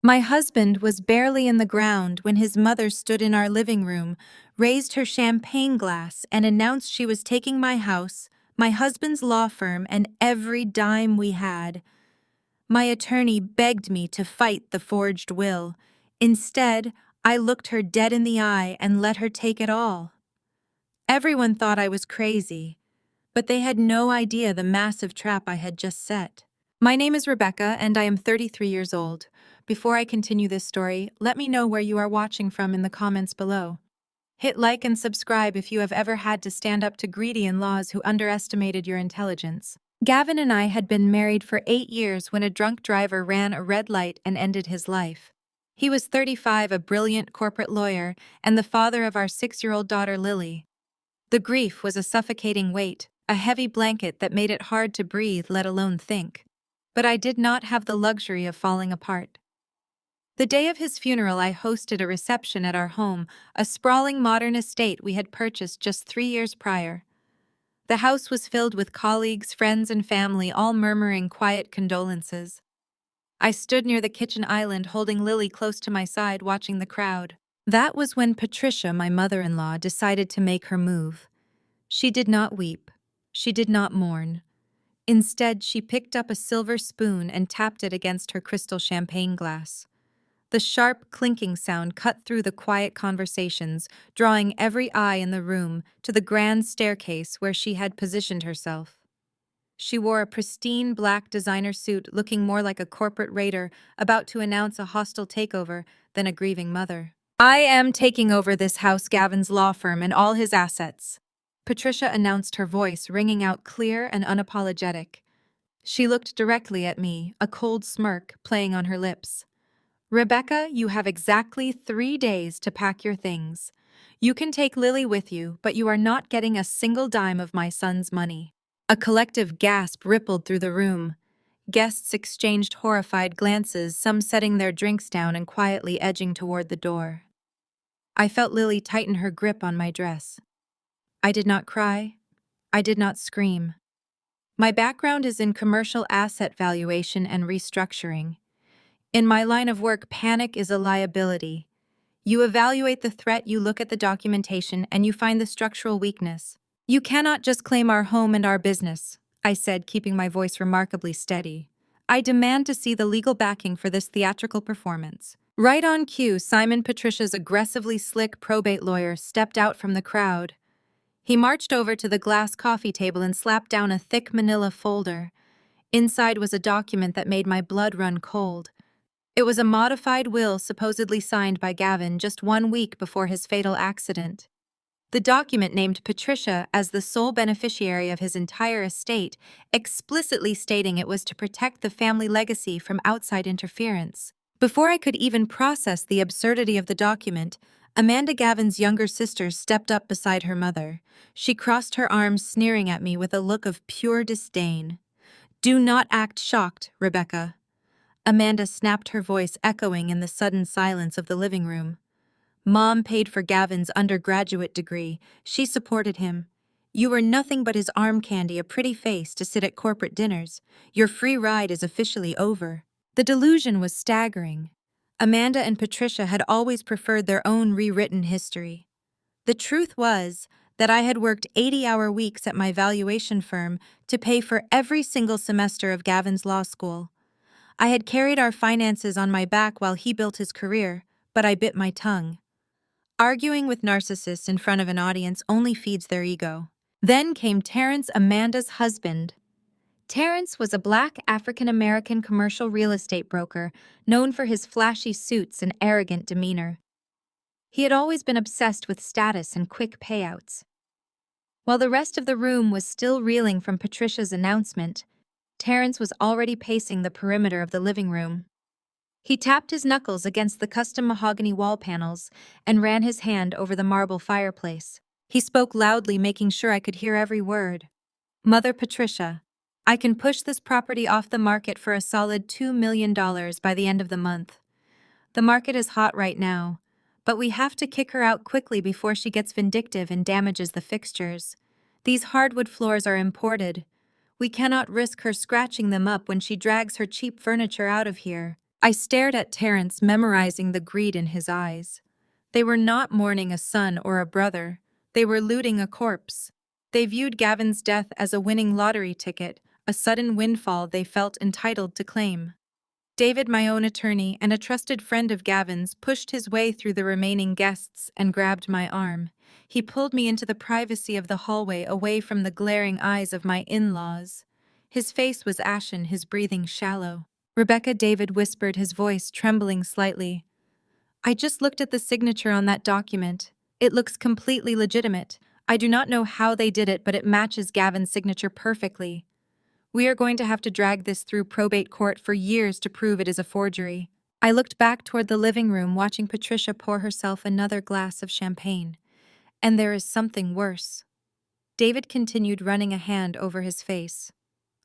My husband was barely in the ground when his mother stood in our living room, raised her champagne glass, and announced she was taking my house, my husband's law firm, and every dime we had. My attorney begged me to fight the forged will. Instead, I looked her dead in the eye and let her take it all. Everyone thought I was crazy, but they had no idea the massive trap I had just set. My name is Rebecca, and I am 33 years old. Before I continue this story, let me know where you are watching from in the comments below. Hit like and subscribe if you have ever had to stand up to greedy in-laws who underestimated your intelligence. Gavin and I had been married for 8 years when a drunk driver ran a red light and ended his life. He was 35, a brilliant corporate lawyer, and the father of our 6-year-old daughter Lily. The grief was a suffocating weight, a heavy blanket that made it hard to breathe, let alone think. But I did not have the luxury of falling apart. The day of his funeral, I hosted a reception at our home, a sprawling modern estate we had purchased just 3 years prior. The house was filled with colleagues, friends, and family, all murmuring quiet condolences. I stood near the kitchen island, holding Lily close to my side, watching the crowd. That was when Patricia, my mother-in-law, decided to make her move. She did not weep. She did not mourn. Instead, she picked up a silver spoon and tapped it against her crystal champagne glass. The sharp, clinking sound cut through the quiet conversations, drawing every eye in the room to the grand staircase where she had positioned herself. She wore a pristine black designer suit, looking more like a corporate raider about to announce a hostile takeover than a grieving mother. "I am taking over this house, Gavin's law firm, and all his assets," Patricia announced, her voice ringing out clear and unapologetic. She looked directly at me, a cold smirk playing on her lips. "Rebecca, you have exactly 3 days to pack your things. You can take Lily with you, but you are not getting a single dime of my son's money." A collective gasp rippled through the room. Guests exchanged horrified glances, some setting their drinks down and quietly edging toward the door. I felt Lily tighten her grip on my dress. I did not cry. I did not scream. My background is in commercial asset valuation and restructuring. In my line of work, panic is a liability. You evaluate the threat, you look at the documentation, and you find the structural weakness. "You cannot just claim our home and our business," I said, keeping my voice remarkably steady. "I demand to see the legal backing for this theatrical performance." Right on cue, Simon, Patricia's aggressively slick probate lawyer, stepped out from the crowd. He marched over to the glass coffee table and slapped down a thick manila folder. Inside was a document that made my blood run cold. It was a modified will supposedly signed by Gavin just 1 week before his fatal accident. The document named Patricia as the sole beneficiary of his entire estate, explicitly stating it was to protect the family legacy from outside interference. Before I could even process the absurdity of the document, Amanda, Gavin's younger sister, stepped up beside her mother. She crossed her arms, sneering at me with a look of pure disdain. "Do not act shocked, Rebecca." Amanda snapped, her voice echoing in the sudden silence of the living room. "Mom paid for Gavin's undergraduate degree. She supported him. You were nothing but his arm candy, a pretty face to sit at corporate dinners. Your free ride is officially over." The delusion was staggering. Amanda and Patricia had always preferred their own rewritten history. The truth was that I had worked 80-hour weeks at my valuation firm to pay for every single semester of Gavin's law school. I had carried our finances on my back while he built his career, but I bit my tongue. Arguing with narcissists in front of an audience only feeds their ego. Then came Terrence, Amanda's husband. Terrence was a black African-American commercial real estate broker known for his flashy suits and arrogant demeanor. He had always been obsessed with status and quick payouts. While the rest of the room was still reeling from Patricia's announcement, Terrence was already pacing the perimeter of the living room. He tapped his knuckles against the custom mahogany wall panels and ran his hand over the marble fireplace. He spoke loudly, making sure I could hear every word. "Mother Patricia, I can push this property off the market for a solid $2 million by the end of the month. The market is hot right now, but we have to kick her out quickly before she gets vindictive and damages the fixtures. These hardwood floors are imported. We cannot risk her scratching them up when she drags her cheap furniture out of here." I stared at Terence, memorizing the greed in his eyes. They were not mourning a son or a brother. They were looting a corpse. They viewed Gavin's death as a winning lottery ticket, a sudden windfall they felt entitled to claim. David, my own attorney and a trusted friend of Gavin's, pushed his way through the remaining guests and grabbed my arm. He pulled me into the privacy of the hallway, away from the glaring eyes of my in-laws. His face was ashen, his breathing shallow. "Rebecca," David whispered, his voice trembling slightly. "I just looked at the signature on that document. It looks completely legitimate. I do not know how they did it, but it matches Gavin's signature perfectly. We are going to have to drag this through probate court for years to prove it is a forgery." I looked back toward the living room, watching Patricia pour herself another glass of champagne. "And there is something worse." David continued, running a hand over his face.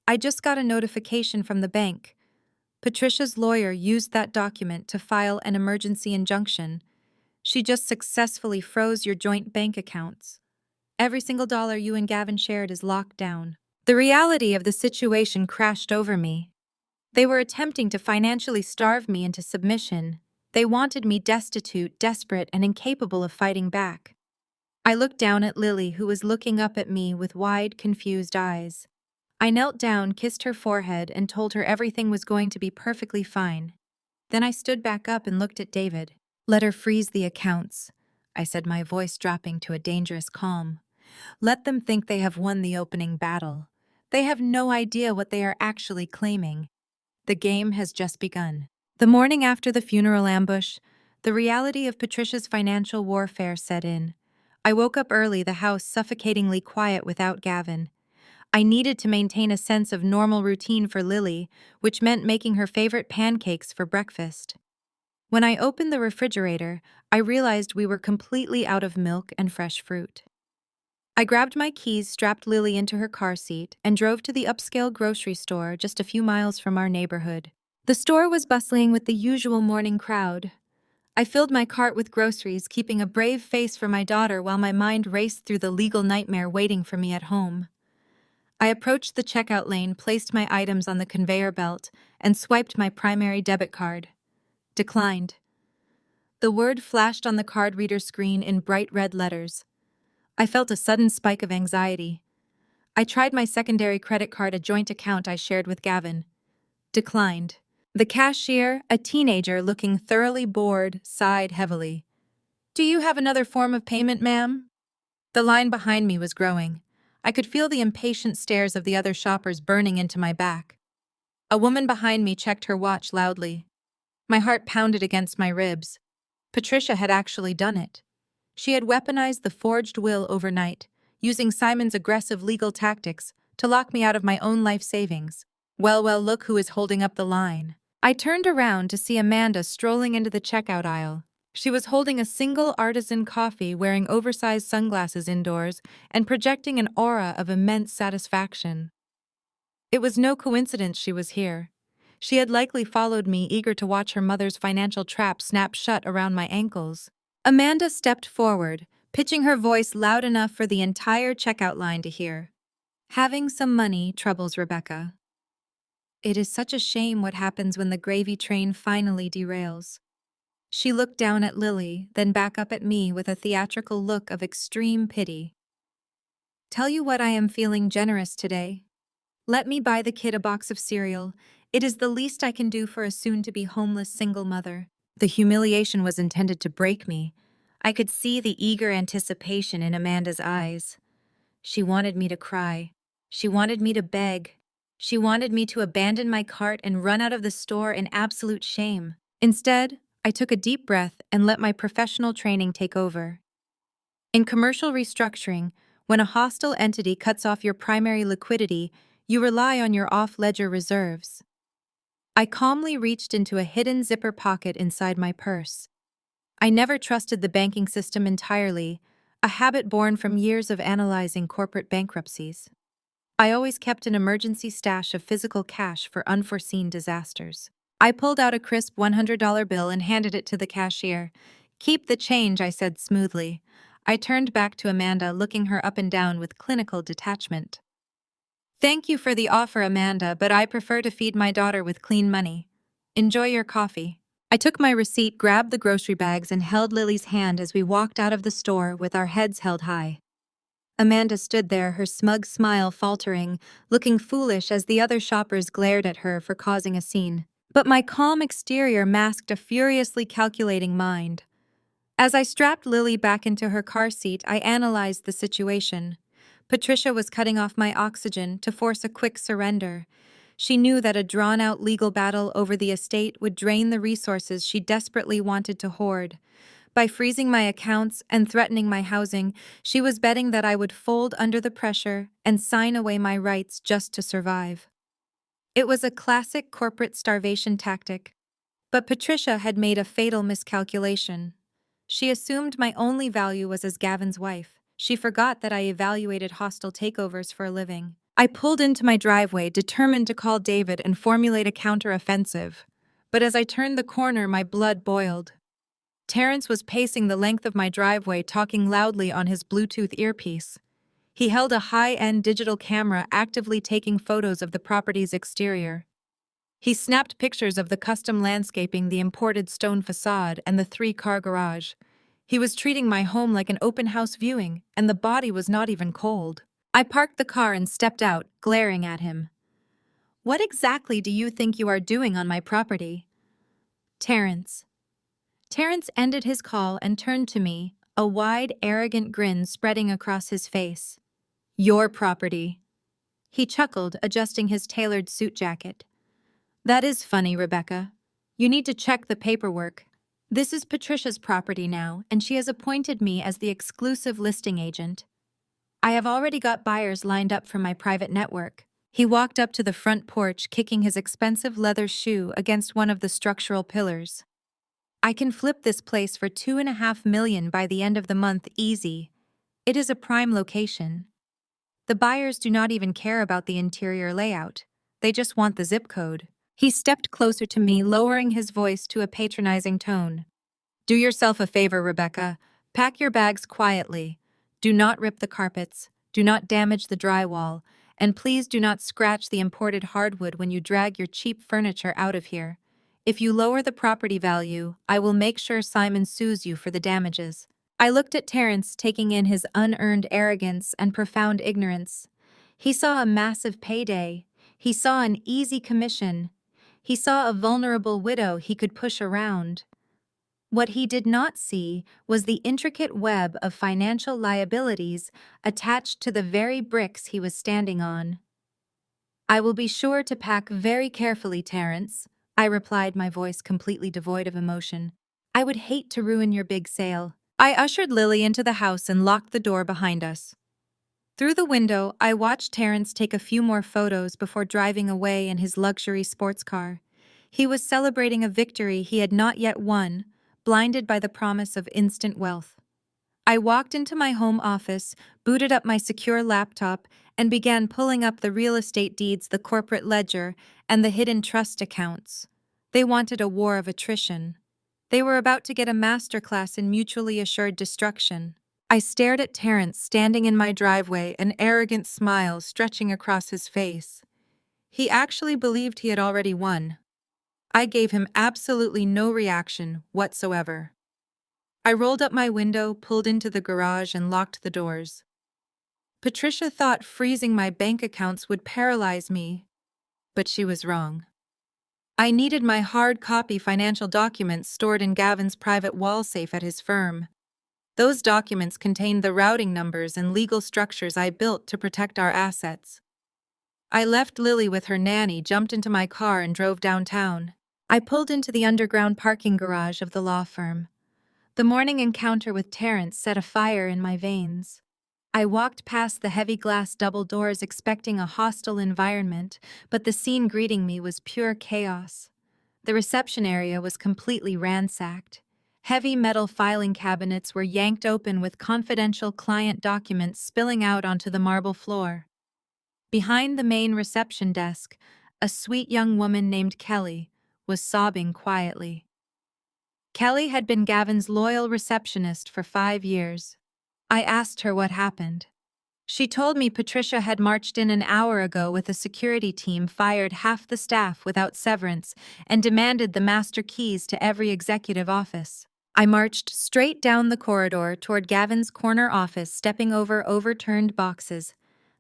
"I just got a notification from the bank. Patricia's lawyer used that document to file an emergency injunction. She just successfully froze your joint bank accounts. Every single dollar you and Gavin shared is locked down." The reality of the situation crashed over me. They were attempting to financially starve me into submission. They wanted me destitute, desperate, and incapable of fighting back. I looked down at Lily, who was looking up at me with wide, confused eyes. I knelt down, kissed her forehead, and told her everything was going to be perfectly fine. Then I stood back up and looked at David. "Let her freeze the accounts," I said, my voice dropping to a dangerous calm. "Let them think they have won the opening battle. They have no idea what they are actually claiming. The game has just begun." The morning after the funeral ambush, the reality of Patricia's financial warfare set in. I woke up early, the house suffocatingly quiet without Gavin. I needed to maintain a sense of normal routine for Lily, which meant making her favorite pancakes for breakfast. When I opened the refrigerator, I realized we were completely out of milk and fresh fruit. I grabbed my keys, strapped Lily into her car seat, and drove to the upscale grocery store just a few miles from our neighborhood. The store was bustling with the usual morning crowd. I filled my cart with groceries, keeping a brave face for my daughter while my mind raced through the legal nightmare waiting for me at home. I approached the checkout lane, placed my items on the conveyor belt, and swiped my primary debit card. "Declined." The word flashed on the card reader screen in bright red letters. I felt a sudden spike of anxiety. I tried my secondary credit card, a joint account I shared with Gavin. "Declined." The cashier, a teenager looking thoroughly bored, sighed heavily. "Do you have another form of payment, ma'am?" The line behind me was growing. I could feel the impatient stares of the other shoppers burning into my back. A woman behind me checked her watch loudly. My heart pounded against my ribs. Patricia had actually done it. She had weaponized the forged will overnight, using Simon's aggressive legal tactics to lock me out of my own life savings. Well, look who is holding up the line. I turned around to see Amanda strolling into the checkout aisle. She was holding a single artisan coffee, wearing oversized sunglasses indoors, and projecting an aura of immense satisfaction. It was no coincidence she was here. She had likely followed me, eager to watch her mother's financial trap snap shut around my ankles. Amanda stepped forward, pitching her voice loud enough for the entire checkout line to hear. "Having some money troubles Rebecca. It is such a shame what happens when the gravy train finally derails." She looked down at Lily, then back up at me with a theatrical look of extreme pity. "Tell you what, I am feeling generous today. Let me buy the kid a box of cereal. It is the least I can do for a soon-to-be homeless single mother." The humiliation was intended to break me. I could see the eager anticipation in Amanda's eyes. She wanted me to cry. She wanted me to beg. She wanted me to abandon my cart and run out of the store in absolute shame. Instead, I took a deep breath and let my professional training take over. In commercial restructuring, when a hostile entity cuts off your primary liquidity, you rely on your off-ledger reserves. I calmly reached into a hidden zipper pocket inside my purse. I never trusted the banking system entirely, a habit born from years of analyzing corporate bankruptcies. I always kept an emergency stash of physical cash for unforeseen disasters. I pulled out a crisp $100 bill and handed it to the cashier. "Keep the change," I said smoothly. I turned back to Amanda, looking her up and down with clinical detachment. "Thank you for the offer, Amanda, but I prefer to feed my daughter with clean money." Enjoy your coffee. I took my receipt, grabbed the grocery bags, and held Lily's hand as we walked out of the store with our heads held high. Amanda stood there, her smug smile faltering, looking foolish as the other shoppers glared at her for causing a scene. But my calm exterior masked a furiously calculating mind. As I strapped Lily back into her car seat, I analyzed the situation. Patricia was cutting off my oxygen to force a quick surrender. She knew that a drawn-out legal battle over the estate would drain the resources she desperately wanted to hoard. By freezing my accounts and threatening my housing, she was betting that I would fold under the pressure and sign away my rights just to survive. It was a classic corporate starvation tactic. But Patricia had made a fatal miscalculation. She assumed my only value was as Gavin's wife. She forgot that I evaluated hostile takeovers for a living. I pulled into my driveway, determined to call David and formulate a counter-offensive. But as I turned the corner, my blood boiled. Terrence was pacing the length of my driveway, talking loudly on his Bluetooth earpiece. He held a high-end digital camera, actively taking photos of the property's exterior. He snapped pictures of the custom landscaping, the imported stone facade, and the 3-car garage. He was treating my home like an open house viewing, and the body was not even cold. I parked the car and stepped out, glaring at him. "What exactly do you think you are doing on my property?" Terrence. Terrence ended his call and turned to me, a wide, arrogant grin spreading across his face. "Your property." He chuckled, adjusting his tailored suit jacket. "That is funny, Rebecca. You need to check the paperwork. This is Patricia's property now, and she has appointed me as the exclusive listing agent. I have already got buyers lined up from my private network." He walked up to the front porch, kicking his expensive leather shoe against one of the structural pillars. "I can flip this place for $2.5 million by the end of the month, easy. It is a prime location. The buyers do not even care about the interior layout. They just want the zip code." He stepped closer to me, lowering his voice to a patronizing tone. "Do yourself a favor, Rebecca. Pack your bags quietly. Do not rip the carpets. Do not damage the drywall. And please do not scratch the imported hardwood when you drag your cheap furniture out of here. If you lower the property value, I will make sure Simon sues you for the damages." I looked at Terrence, taking in his unearned arrogance and profound ignorance. He saw a massive payday. He saw an easy commission. He saw a vulnerable widow he could push around. What he did not see was the intricate web of financial liabilities attached to the very bricks he was standing on. "I will be sure to pack very carefully, Terrence," I replied, my voice completely devoid of emotion. "I would hate to ruin your big sale." I ushered Lily into the house and locked the door behind us. Through the window, I watched Terrence take a few more photos before driving away in his luxury sports car. He was celebrating a victory he had not yet won, blinded by the promise of instant wealth. I walked into my home office, booted up my secure laptop, and began pulling up the real estate deeds, the corporate ledger, and the hidden trust accounts. They wanted a war of attrition. They were about to get a masterclass in mutually assured destruction. I stared at Terrence standing in my driveway, an arrogant smile stretching across his face. He actually believed he had already won. I gave him absolutely no reaction whatsoever. I rolled up my window, pulled into the garage, and locked the doors. Patricia thought freezing my bank accounts would paralyze me, but she was wrong. I needed my hard copy financial documents stored in Gavin's private wall safe at his firm. Those documents contained the routing numbers and legal structures I built to protect our assets. I left Lily with her nanny, jumped into my car, and drove downtown. I pulled into the underground parking garage of the law firm. The morning encounter with Terrence set a fire in my veins. I walked past the heavy glass double doors expecting a hostile environment, but the scene greeting me was pure chaos. The reception area was completely ransacked. Heavy metal filing cabinets were yanked open with confidential client documents spilling out onto the marble floor. Behind the main reception desk, a sweet young woman named Kelly was sobbing quietly. Kelly had been Gavin's loyal receptionist for 5 years. I asked her what happened. She told me Patricia had marched in an hour ago with a security team, fired half the staff without severance, and demanded the master keys to every executive office. I marched straight down the corridor toward Gavin's corner office, stepping over overturned boxes.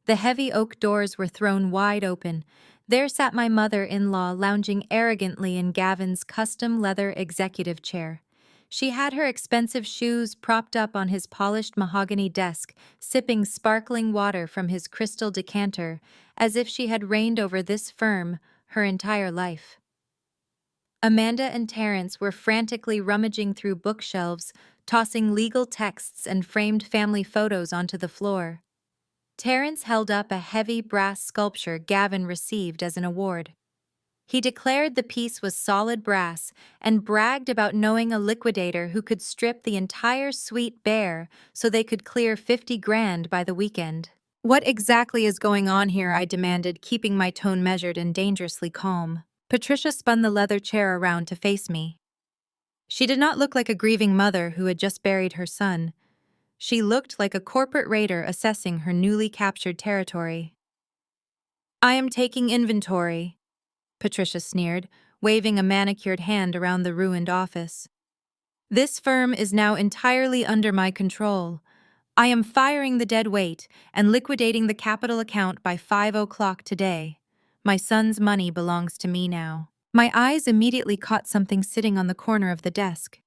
The heavy oak doors were thrown wide open. There sat my mother-in-law lounging arrogantly in Gavin's custom leather executive chair. She had her expensive shoes propped up on his polished mahogany desk, sipping sparkling water from his crystal decanter, as if she had reigned over this firm her entire life. Amanda and Terrence were frantically rummaging through bookshelves, tossing legal texts and framed family photos onto the floor. Terrence held up a heavy brass sculpture Gavin received as an award. He declared the piece was solid brass and bragged about knowing a liquidator who could strip the entire suite bare so they could clear 50 grand by the weekend. What exactly is going on here? I demanded, keeping my tone measured and dangerously calm. Patricia spun the leather chair around to face me. She did not look like a grieving mother who had just buried her son. She looked like a corporate raider assessing her newly captured territory. I am taking inventory, Patricia sneered, waving a manicured hand around the ruined office. This firm is now entirely under my control. I am firing the dead weight and liquidating the capital account by 5 o'clock today. My son's money belongs to me now. My eyes immediately caught something sitting on the corner of the desk.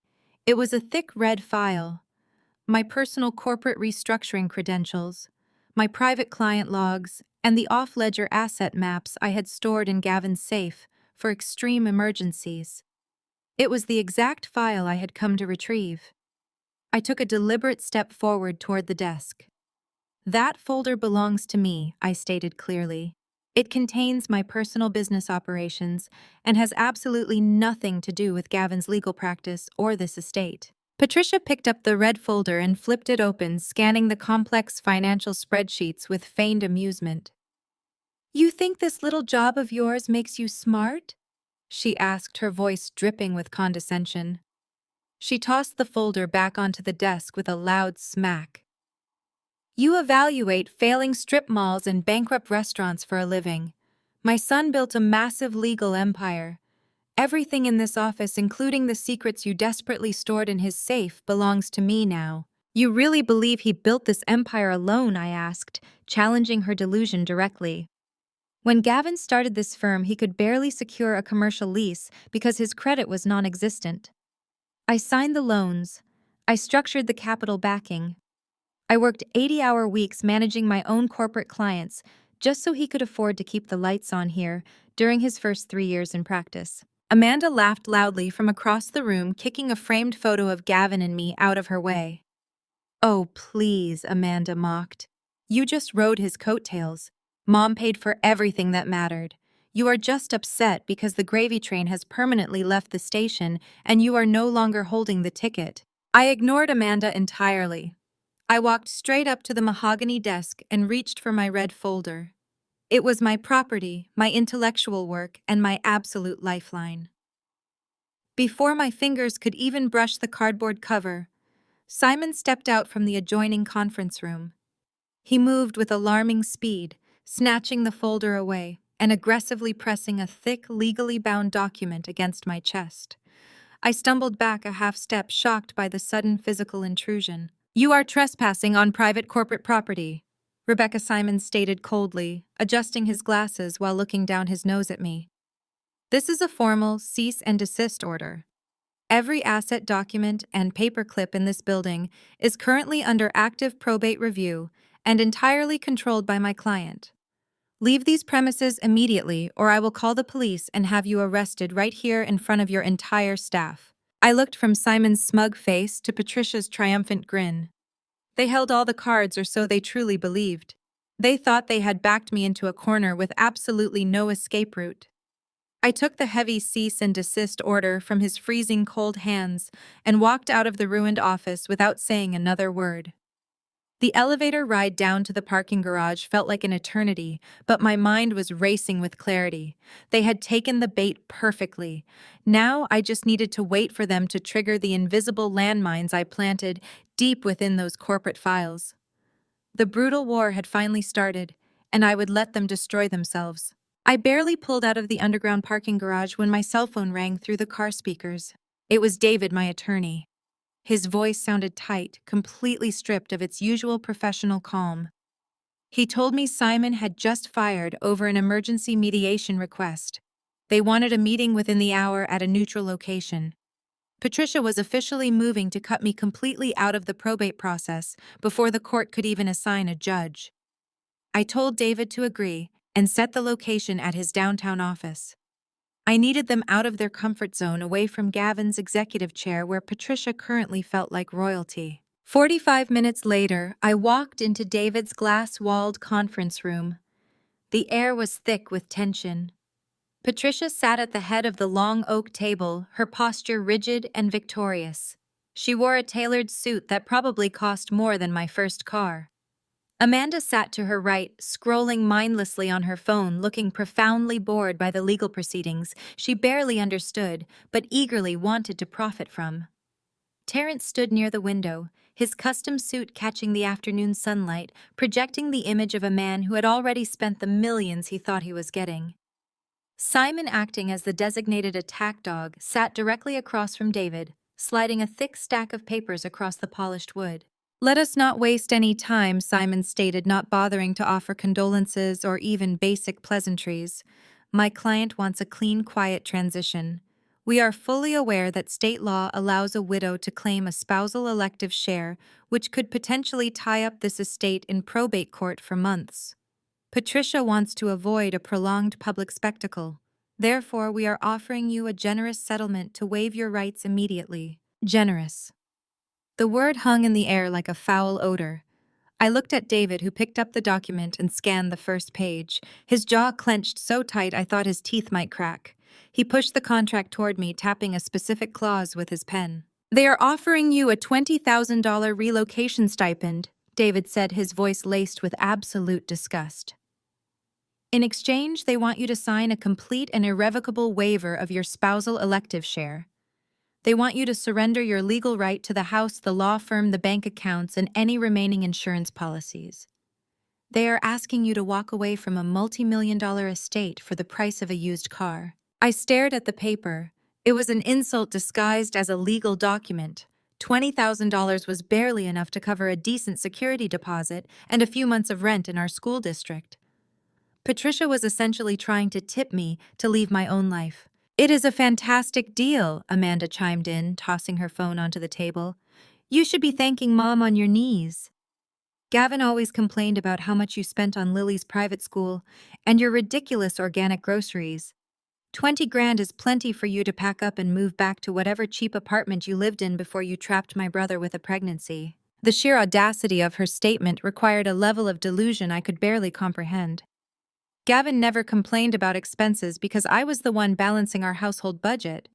It was a thick red file. My personal corporate restructuring credentials, my private client logs, and the off-ledger asset maps I had stored in Gavin's safe for extreme emergencies. It was the exact file I had come to retrieve. I took a deliberate step forward toward the desk. That folder belongs to me, I stated clearly. It contains my personal business operations and has absolutely nothing to do with Gavin's legal practice or this estate. Patricia picked up the red folder and flipped it open, scanning the complex financial spreadsheets with feigned amusement. "You think this little job of yours makes you smart?" she asked, her voice dripping with condescension. She tossed the folder back onto the desk with a loud smack. "You evaluate failing strip malls and bankrupt restaurants for a living. My son built a massive legal empire. Everything in this office, including the secrets you desperately stored in his safe, belongs to me now." "You really believe he built this empire alone?" I asked, challenging her delusion directly. When Gavin started this firm, he could barely secure a commercial lease because his credit was non-existent. I signed the loans. I structured the capital backing. I worked 80-hour weeks managing my own corporate clients just so he could afford to keep the lights on here during his first 3 years in practice. Amanda laughed loudly from across the room, kicking a framed photo of Gavin and me out of her way. "Oh, please," Amanda mocked. "You just rode his coattails. Mom paid for everything that mattered. You are just upset because the gravy train has permanently left the station and you are no longer holding the ticket." I ignored Amanda entirely. I walked straight up to the mahogany desk and reached for my red folder. It was my property, my intellectual work, and my absolute lifeline. Before my fingers could even brush the cardboard cover, Simon stepped out from the adjoining conference room. He moved with alarming speed, snatching the folder away and aggressively pressing a thick, legally bound document against my chest. I stumbled back a half step, shocked by the sudden physical intrusion. "You are trespassing on private corporate property," Rebecca Simon stated coldly, adjusting his glasses while looking down his nose at me. "This is a formal cease and desist order. Every asset document and paperclip in this building is currently under active probate review and entirely controlled by my client. Leave these premises immediately, or I will call the police and have you arrested right here in front of your entire staff." I looked from Simon's smug face to Patricia's triumphant grin. They held all the cards, or so they truly believed. They thought they had backed me into a corner with absolutely no escape route. I took the heavy cease and desist order from his freezing cold hands and walked out of the ruined office without saying another word. The elevator ride down to the parking garage felt like an eternity, but my mind was racing with clarity. They had taken the bait perfectly. Now I just needed to wait for them to trigger the invisible landmines I planted deep within those corporate files. The brutal war had finally started, and I would let them destroy themselves. I barely pulled out of the underground parking garage when my cell phone rang through the car speakers. It was David, my attorney. His voice sounded tight, completely stripped of its usual professional calm. He told me Simon had just fired over an emergency mediation request. They wanted a meeting within the hour at a neutral location. Patricia was officially moving to cut me completely out of the probate process before the court could even assign a judge. I told David to agree and set the location at his downtown office. I needed them out of their comfort zone, away from Gavin's executive chair where Patricia currently felt like royalty. 45 minutes later, I walked into David's glass-walled conference room. The air was thick with tension. Patricia sat at the head of the long oak table, her posture rigid and victorious. She wore a tailored suit that probably cost more than my first car. Amanda sat to her right, scrolling mindlessly on her phone, looking profoundly bored by the legal proceedings she barely understood but eagerly wanted to profit from. Terrence stood near the window, his custom suit catching the afternoon sunlight, projecting the image of a man who had already spent the millions he thought he was getting. Simon, acting as the designated attack dog, sat directly across from David, sliding a thick stack of papers across the polished wood. "Let us not waste any time," Simon stated, not bothering to offer condolences or even basic pleasantries. "My client wants a clean, quiet transition. We are fully aware that state law allows a widow to claim a spousal elective share, which could potentially tie up this estate in probate court for months. Patricia wants to avoid a prolonged public spectacle. Therefore, we are offering you a generous settlement to waive your rights immediately." Generous. The word hung in the air like a foul odor. I looked at David, who picked up the document and scanned the first page. His jaw clenched so tight I thought his teeth might crack. He pushed the contract toward me, tapping a specific clause with his pen. "They are offering you a $20,000 relocation stipend," David said, his voice laced with absolute disgust. "In exchange, they want you to sign a complete and irrevocable waiver of your spousal elective share. They want you to surrender your legal right to the house, the law firm, the bank accounts, and any remaining insurance policies. They are asking you to walk away from a multi-million-dollar estate for the price of a used car." I stared at the paper. It was an insult disguised as a legal document. $20,000 was barely enough to cover a decent security deposit and a few months of rent in our school district. Patricia was essentially trying to tip me to leave my own life. "It is a fantastic deal," Amanda chimed in, tossing her phone onto the table. "You should be thanking Mom on your knees. Gavin always complained about how much you spent on Lily's private school and your ridiculous organic groceries. 20 grand is plenty for you to pack up and move back to whatever cheap apartment you lived in before you trapped my brother with a pregnancy." The sheer audacity of her statement required a level of delusion I could barely comprehend. Gavin never complained about expenses because I was the one balancing our household budget.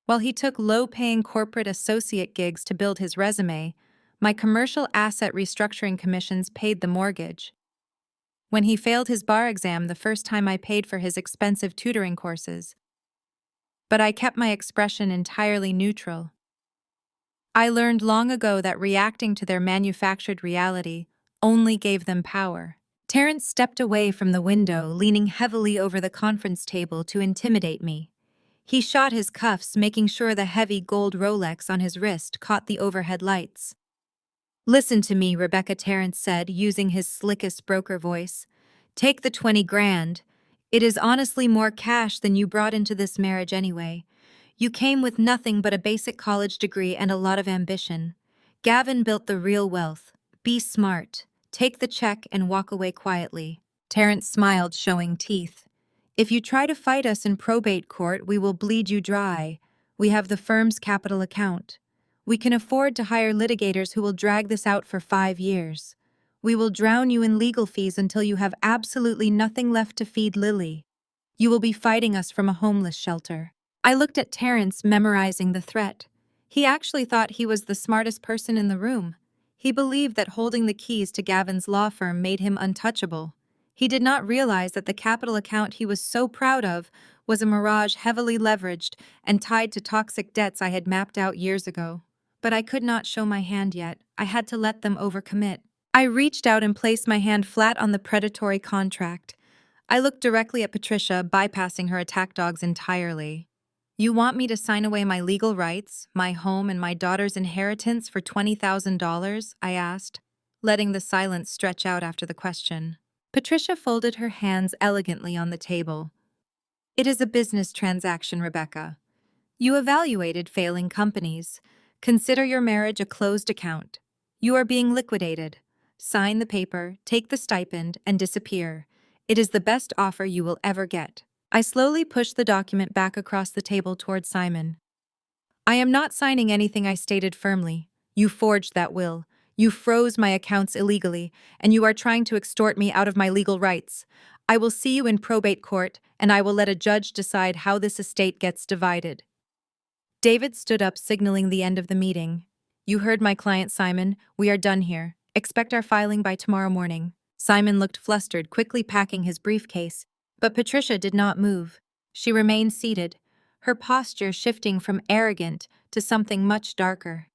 While he took low-paying corporate associate gigs to build his resume, my commercial asset restructuring commissions paid the mortgage. When he failed his bar exam the first time, I paid for his expensive tutoring courses. But I kept my expression entirely neutral. I learned long ago that reacting to their manufactured reality only gave them power. Terrence stepped away from the window, leaning heavily over the conference table to intimidate me. He shot his cuffs, making sure the heavy gold Rolex on his wrist caught the overhead lights. "Listen to me," Rebecca, Terrence said, using his slickest broker voice. "Take the 20 grand. It is honestly more cash than you brought into this marriage anyway. You came with nothing but a basic college degree and a lot of ambition. Gavin built the real wealth. Be smart. Take the check and walk away quietly." Terrence smiled, showing teeth. "If you try to fight us in probate court, we will bleed you dry. We have the firm's capital account. We can afford to hire litigators who will drag this out for 5 years. We will drown you in legal fees until you have absolutely nothing left to feed Lily. You will be fighting us from a homeless shelter." I looked at Terrence, memorizing the threat. He actually thought he was the smartest person in the room. He believed that holding the keys to Gavin's law firm made him untouchable. He did not realize that the capital account he was so proud of was a mirage, heavily leveraged and tied to toxic debts I had mapped out years ago. But I could not show my hand yet. I had to let them overcommit. I reached out and placed my hand flat on the predatory contract. I looked directly at Patricia, bypassing her attack dogs entirely. You want me to sign away my legal rights, my home, and my daughter's inheritance for $20,000? I asked, letting the silence stretch out after the question. Patricia folded her hands elegantly on the table. It is a business transaction, Rebecca. You evaluated failing companies. Consider your marriage a closed account. You are being liquidated. Sign the paper, take the stipend, and disappear. It is the best offer you will ever get. I slowly pushed the document back across the table toward Simon. I am not signing anything, I stated firmly. You forged that will. You froze my accounts illegally, and you are trying to extort me out of my legal rights. I will see you in probate court, and I will let a judge decide how this estate gets divided. David stood up, signaling the end of the meeting. You heard my client, Simon. We are done here. Expect our filing by tomorrow morning. Simon looked flustered, quickly packing his briefcase, but Patricia did not move. She remained seated, her posture shifting from arrogant to something much darker.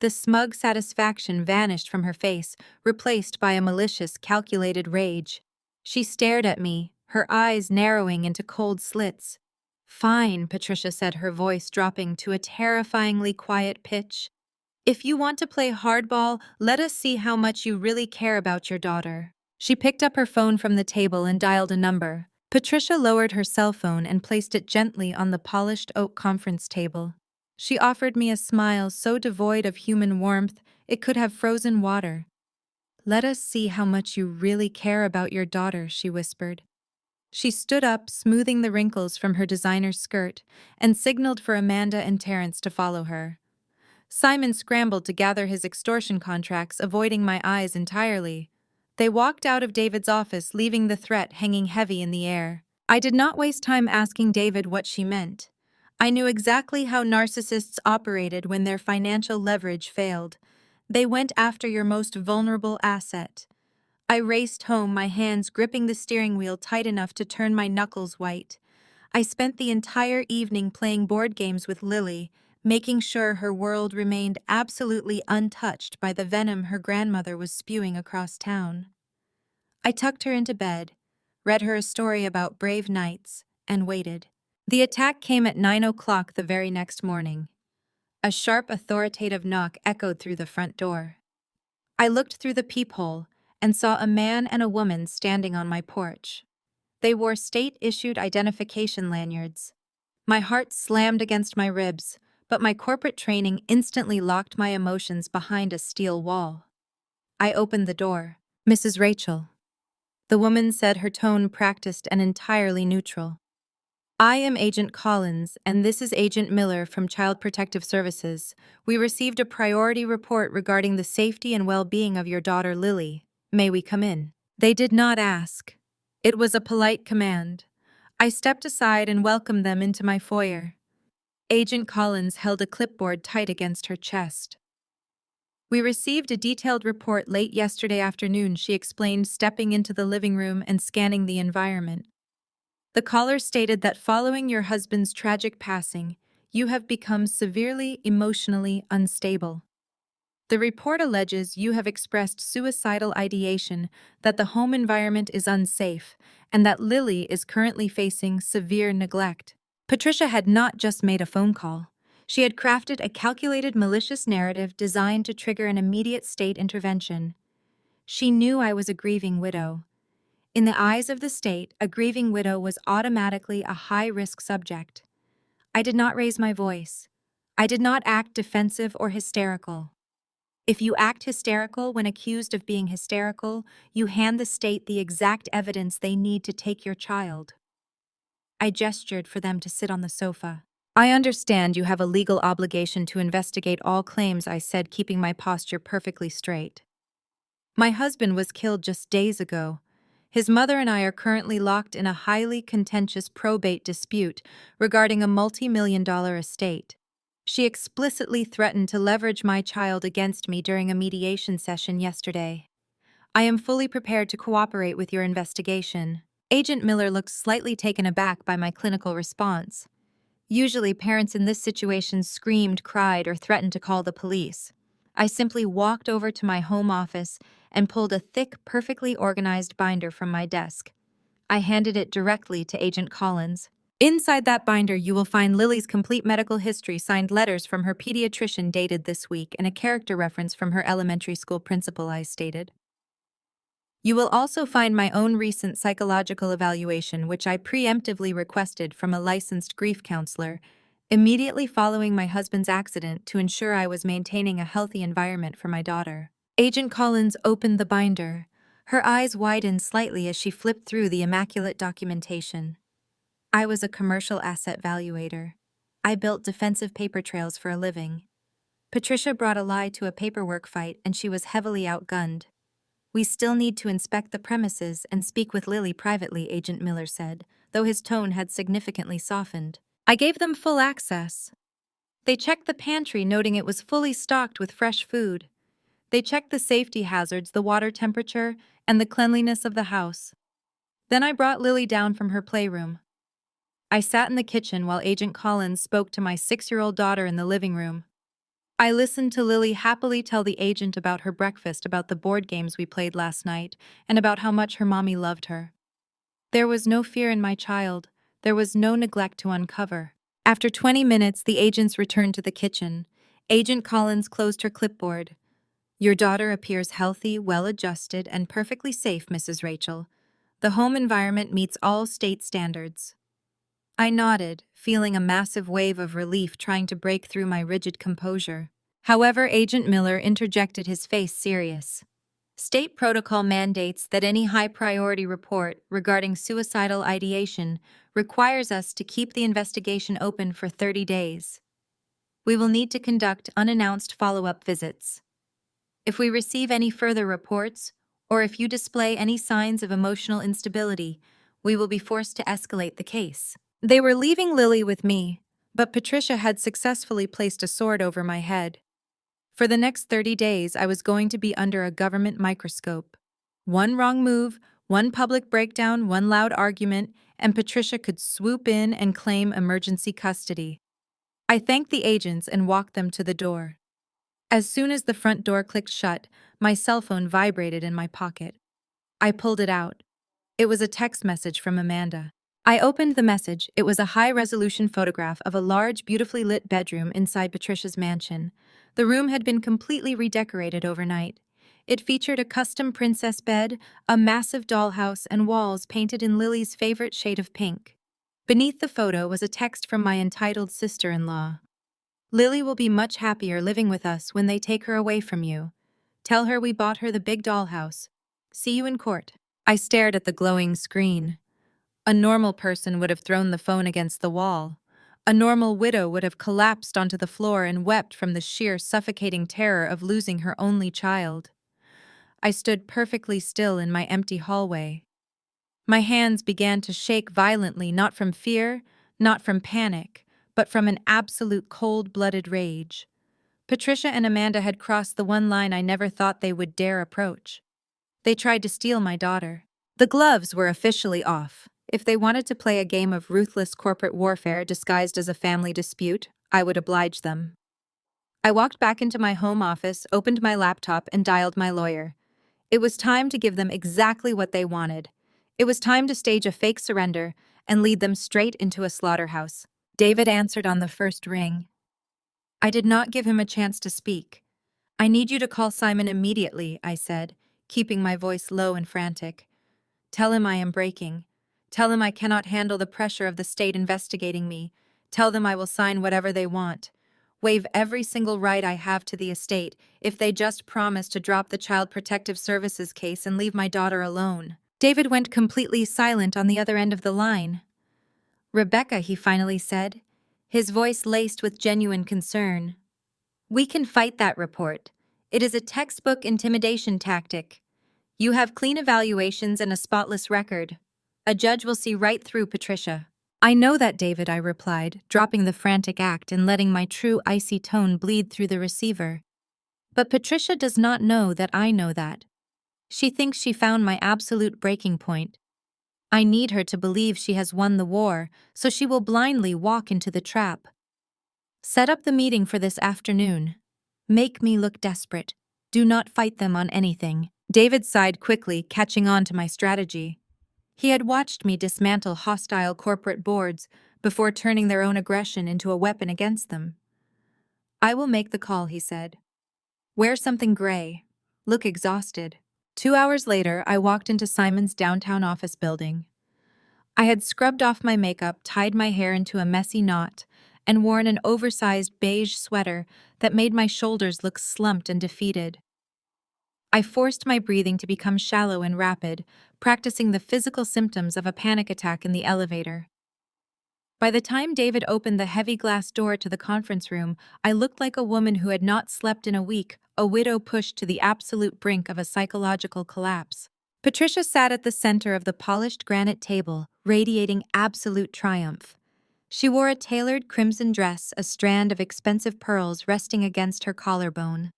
The smug satisfaction vanished from her face, replaced by a malicious, calculated rage. She stared at me, her eyes narrowing into cold slits. Fine, Patricia said, her voice dropping to a terrifyingly quiet pitch. If you want to play hardball, let us see how much you really care about your daughter. She picked up her phone from the table and dialed a number. Patricia lowered her cell phone and placed it gently on the polished oak conference table. She offered me a smile so devoid of human warmth it could have frozen water. Let us see how much you really care about your daughter, she whispered. She stood up, smoothing the wrinkles from her designer skirt, and signaled for Amanda and Terrence to follow her. Simon scrambled to gather his extortion contracts, avoiding my eyes entirely. They walked out of David's office, leaving the threat hanging heavy in the air. I did not waste time asking David what she meant. I knew exactly how narcissists operated when their financial leverage failed. They went after your most vulnerable asset. I raced home, my hands gripping the steering wheel tight enough to turn my knuckles white. I spent the entire evening playing board games with Lily, making sure her world remained absolutely untouched by the venom her grandmother was spewing across town. I tucked her into bed, read her a story about brave knights, and waited. The attack came at 9 o'clock the very next morning. A sharp, authoritative knock echoed through the front door. I looked through the peephole and saw a man and a woman standing on my porch. They wore state-issued identification lanyards. My heart slammed against my ribs, but my corporate training instantly locked my emotions behind a steel wall. I opened the door. Mrs. Rachel. The woman said, her tone practiced and entirely neutral. I am Agent Collins, and this is Agent Miller from Child Protective Services. We received a priority report regarding the safety and well-being of your daughter, Lily. May we come in? They did not ask. It was a polite command. I stepped aside and welcomed them into my foyer. Agent Collins held a clipboard tight against her chest. We received a detailed report late yesterday afternoon, she explained, stepping into the living room and scanning the environment. The caller stated that following your husband's tragic passing, you have become severely emotionally unstable. The report alleges you have expressed suicidal ideation, that the home environment is unsafe, and that Lily is currently facing severe neglect. Patricia had not just made a phone call. She had crafted a calculated, malicious narrative designed to trigger an immediate state intervention. She knew I was a grieving widow. In the eyes of the state, a grieving widow was automatically a high-risk subject. I did not raise my voice. I did not act defensive or hysterical. If you act hysterical when accused of being hysterical, you hand the state the exact evidence they need to take your child. I gestured for them to sit on the sofa. I understand you have a legal obligation to investigate all claims, I said, keeping my posture perfectly straight. My husband was killed just days ago. His mother and I are currently locked in a highly contentious probate dispute regarding a multi-million-dollar estate. She explicitly threatened to leverage my child against me during a mediation session yesterday. I am fully prepared to cooperate with your investigation. Agent Miller looked slightly taken aback by my clinical response. Usually, parents in this situation screamed, cried, or threatened to call the police. I simply walked over to my home office and pulled a thick, perfectly organized binder from my desk. I handed it directly to Agent Collins. Inside that binder, you will find Lily's complete medical history, signed letters from her pediatrician dated this week, and a character reference from her elementary school principal, I stated. You will also find my own recent psychological evaluation, which I preemptively requested from a licensed grief counselor immediately following my husband's accident to ensure I was maintaining a healthy environment for my daughter. Agent Collins opened the binder. Her eyes widened slightly as she flipped through the immaculate documentation. I was a commercial asset valuator. I built defensive paper trails for a living. Patricia brought a lie to a paperwork fight, and she was heavily outgunned. We still need to inspect the premises and speak with Lily privately, Agent Miller said, though his tone had significantly softened. I gave them full access. They checked the pantry, noting it was fully stocked with fresh food. They checked the safety hazards, the water temperature, and the cleanliness of the house. Then I brought Lily down from her playroom. I sat in the kitchen while Agent Collins spoke to my 6-year-old daughter in the living room. I listened to Lily happily tell the agent about her breakfast, about the board games we played last night, and about how much her mommy loved her. There was no fear in my child. There was no neglect to uncover. After 20 minutes, the agents returned to the kitchen. Agent Collins closed her clipboard. Your daughter appears healthy, well-adjusted, and perfectly safe, Mrs. Rachel. The home environment meets all state standards. I nodded, feeling a massive wave of relief trying to break through my rigid composure. However, Agent Miller interjected, his face serious. State protocol mandates that any high-priority report regarding suicidal ideation requires us to keep the investigation open for 30 days. We will need to conduct unannounced follow-up visits. If we receive any further reports, or if you display any signs of emotional instability, we will be forced to escalate the case. They were leaving Lily with me, but Patricia had successfully placed a sword over my head. For the next 30 days, I was going to be under a government microscope. One wrong move, one public breakdown, one loud argument, and Patricia could swoop in and claim emergency custody. I thanked the agents and walked them to the door. As soon as the front door clicked shut, my cell phone vibrated in my pocket. I pulled it out. It was a text message from Amanda. I opened the message. It was a high-resolution photograph of a large, beautifully lit bedroom inside Patricia's mansion. The room had been completely redecorated overnight. It featured a custom princess bed, a massive dollhouse, and walls painted in Lily's favorite shade of pink. Beneath the photo was a text from my entitled sister-in-law. Lily will be much happier living with us when they take her away from you. Tell her we bought her the big dollhouse. See you in court. I stared at the glowing screen. A normal person would have thrown the phone against the wall. A normal widow would have collapsed onto the floor and wept from the sheer suffocating terror of losing her only child. I stood perfectly still in my empty hallway. My hands began to shake violently, not from fear, not from panic, but from an absolute cold-blooded rage. Patricia and Amanda had crossed the one line I never thought they would dare approach. They tried to steal my daughter. The gloves were officially off. If they wanted to play a game of ruthless corporate warfare disguised as a family dispute, I would oblige them. I walked back into my home office, opened my laptop, and dialed my lawyer. It was time to give them exactly what they wanted. It was time to stage a fake surrender and lead them straight into a slaughterhouse. David answered on the first ring. I did not give him a chance to speak. I need you to call Simon immediately, I said, keeping my voice low and frantic. Tell him I am breaking. Tell them I cannot handle the pressure of the state investigating me. Tell them I will sign whatever they want. Waive every single right I have to the estate if they just promise to drop the Child Protective Services case and leave my daughter alone. David went completely silent on the other end of the line. Rebecca, he finally said, his voice laced with genuine concern. We can fight that report. It is a textbook intimidation tactic. You have clean evaluations and a spotless record. A judge will see right through Patricia. I know that, David, I replied, dropping the frantic act and letting my true icy tone bleed through the receiver. But Patricia does not know that I know that. She thinks she found my absolute breaking point. I need her to believe she has won the war, so she will blindly walk into the trap. Set up the meeting for this afternoon. Make me look desperate. Do not fight them on anything. David sighed quickly, catching on to my strategy. He had watched me dismantle hostile corporate boards before turning their own aggression into a weapon against them. I will make the call, he said. Wear something gray. Look exhausted. 2 hours later, I walked into Simon's downtown office building. I had scrubbed off my makeup, tied my hair into a messy knot, and worn an oversized beige sweater that made my shoulders look slumped and defeated. I forced my breathing to become shallow and rapid, practicing the physical symptoms of a panic attack in the elevator. By the time David opened the heavy glass door to the conference room, I looked like a woman who had not slept in a week, a widow pushed to the absolute brink of a psychological collapse. Patricia sat at the center of the polished granite table, radiating absolute triumph. She wore a tailored crimson dress, a strand of expensive pearls resting against her collarbone.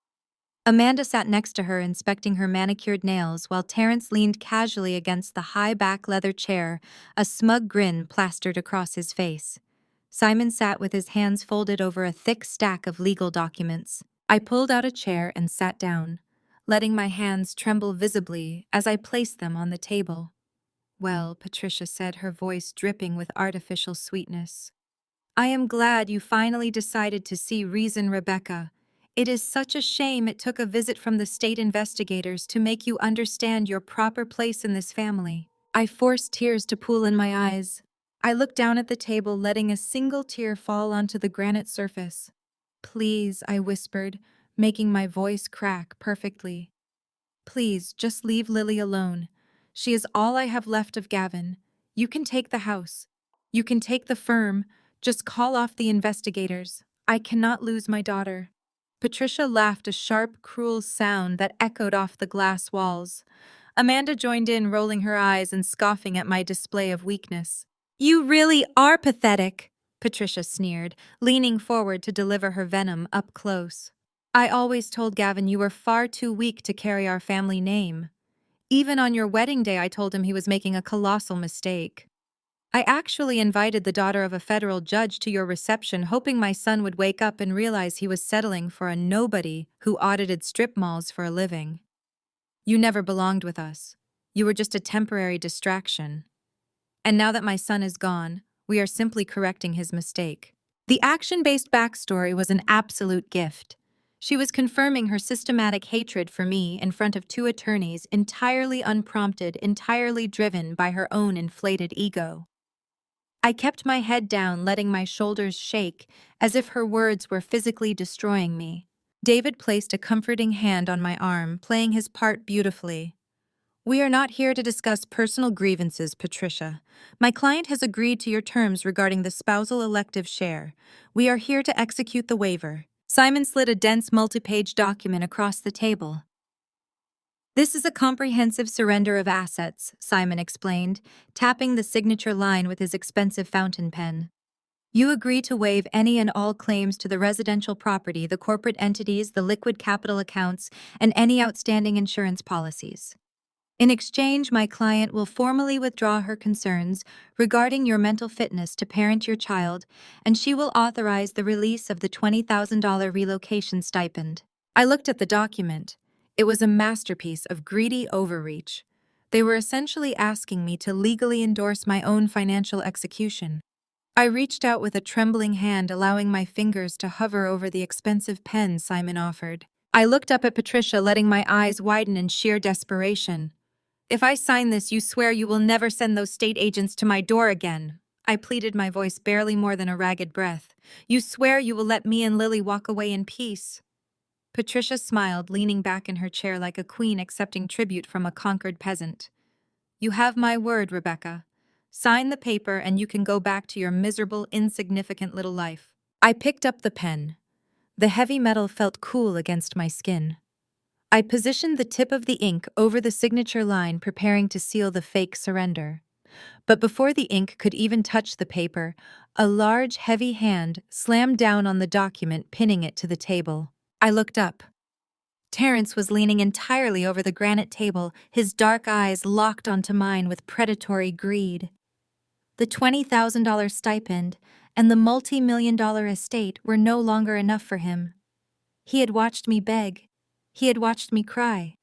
Amanda sat next to her, inspecting her manicured nails, while Terrence leaned casually against the high-back leather chair, a smug grin plastered across his face. Simon sat with his hands folded over a thick stack of legal documents. I pulled out a chair and sat down, letting my hands tremble visibly as I placed them on the table. "Well," Patricia said, her voice dripping with artificial sweetness, "I am glad you finally decided to see reason, Rebecca. It is such a shame it took a visit from the state investigators to make you understand your proper place in this family." I forced tears to pool in my eyes. I looked down at the table, letting a single tear fall onto the granite surface. "Please," I whispered, making my voice crack perfectly. "Please, just leave Lily alone. She is all I have left of Gavin. You can take the house. You can take the firm. Just call off the investigators. I cannot lose my daughter." Patricia laughed, a sharp, cruel sound that echoed off the glass walls. Amanda joined in, rolling her eyes and scoffing at my display of weakness. "You really are pathetic," Patricia sneered, leaning forward to deliver her venom up close. "I always told Gavin you were far too weak to carry our family name. Even on your wedding day, I told him he was making a colossal mistake. I actually invited the daughter of a federal judge to your reception, hoping my son would wake up and realize he was settling for a nobody who audited strip malls for a living. You never belonged with us. You were just a temporary distraction. And now that my son is gone, we are simply correcting his mistake." The action-based backstory was an absolute gift. She was confirming her systematic hatred for me in front of two attorneys, entirely unprompted, entirely driven by her own inflated ego. I kept my head down, letting my shoulders shake, as if her words were physically destroying me. David placed a comforting hand on my arm, playing his part beautifully. "We are not here to discuss personal grievances, Patricia. My client has agreed to your terms regarding the spousal elective share. We are here to execute the waiver." Simon slid a dense multi-page document across the table. "This is a comprehensive surrender of assets," Simon explained, tapping the signature line with his expensive fountain pen. "You agree to waive any and all claims to the residential property, the corporate entities, the liquid capital accounts, and any outstanding insurance policies. In exchange, my client will formally withdraw her concerns regarding your mental fitness to parent your child, and she will authorize the release of the $20,000 relocation stipend." I looked at the document. It was a masterpiece of greedy overreach. They were essentially asking me to legally endorse my own financial execution. I reached out with a trembling hand, allowing my fingers to hover over the expensive pen Simon offered. I looked up at Patricia, letting my eyes widen in sheer desperation. "If I sign this, you swear you will never send those state agents to my door again," I pleaded, my voice barely more than a ragged breath. "You swear you will let me and Lily walk away in peace." Patricia smiled, leaning back in her chair like a queen accepting tribute from a conquered peasant. "You have my word, Rebecca. Sign the paper and you can go back to your miserable, insignificant little life." I picked up the pen. The heavy metal felt cool against my skin. I positioned the tip of the ink over the signature line, preparing to seal the fake surrender. But before the ink could even touch the paper, a large, heavy hand slammed down on the document, pinning it to the table. I looked up. Terrence was leaning entirely over the granite table, his dark eyes locked onto mine with predatory greed. The $20,000 stipend and the multi-million-dollar estate were no longer enough for him. He had watched me beg. He had watched me cry.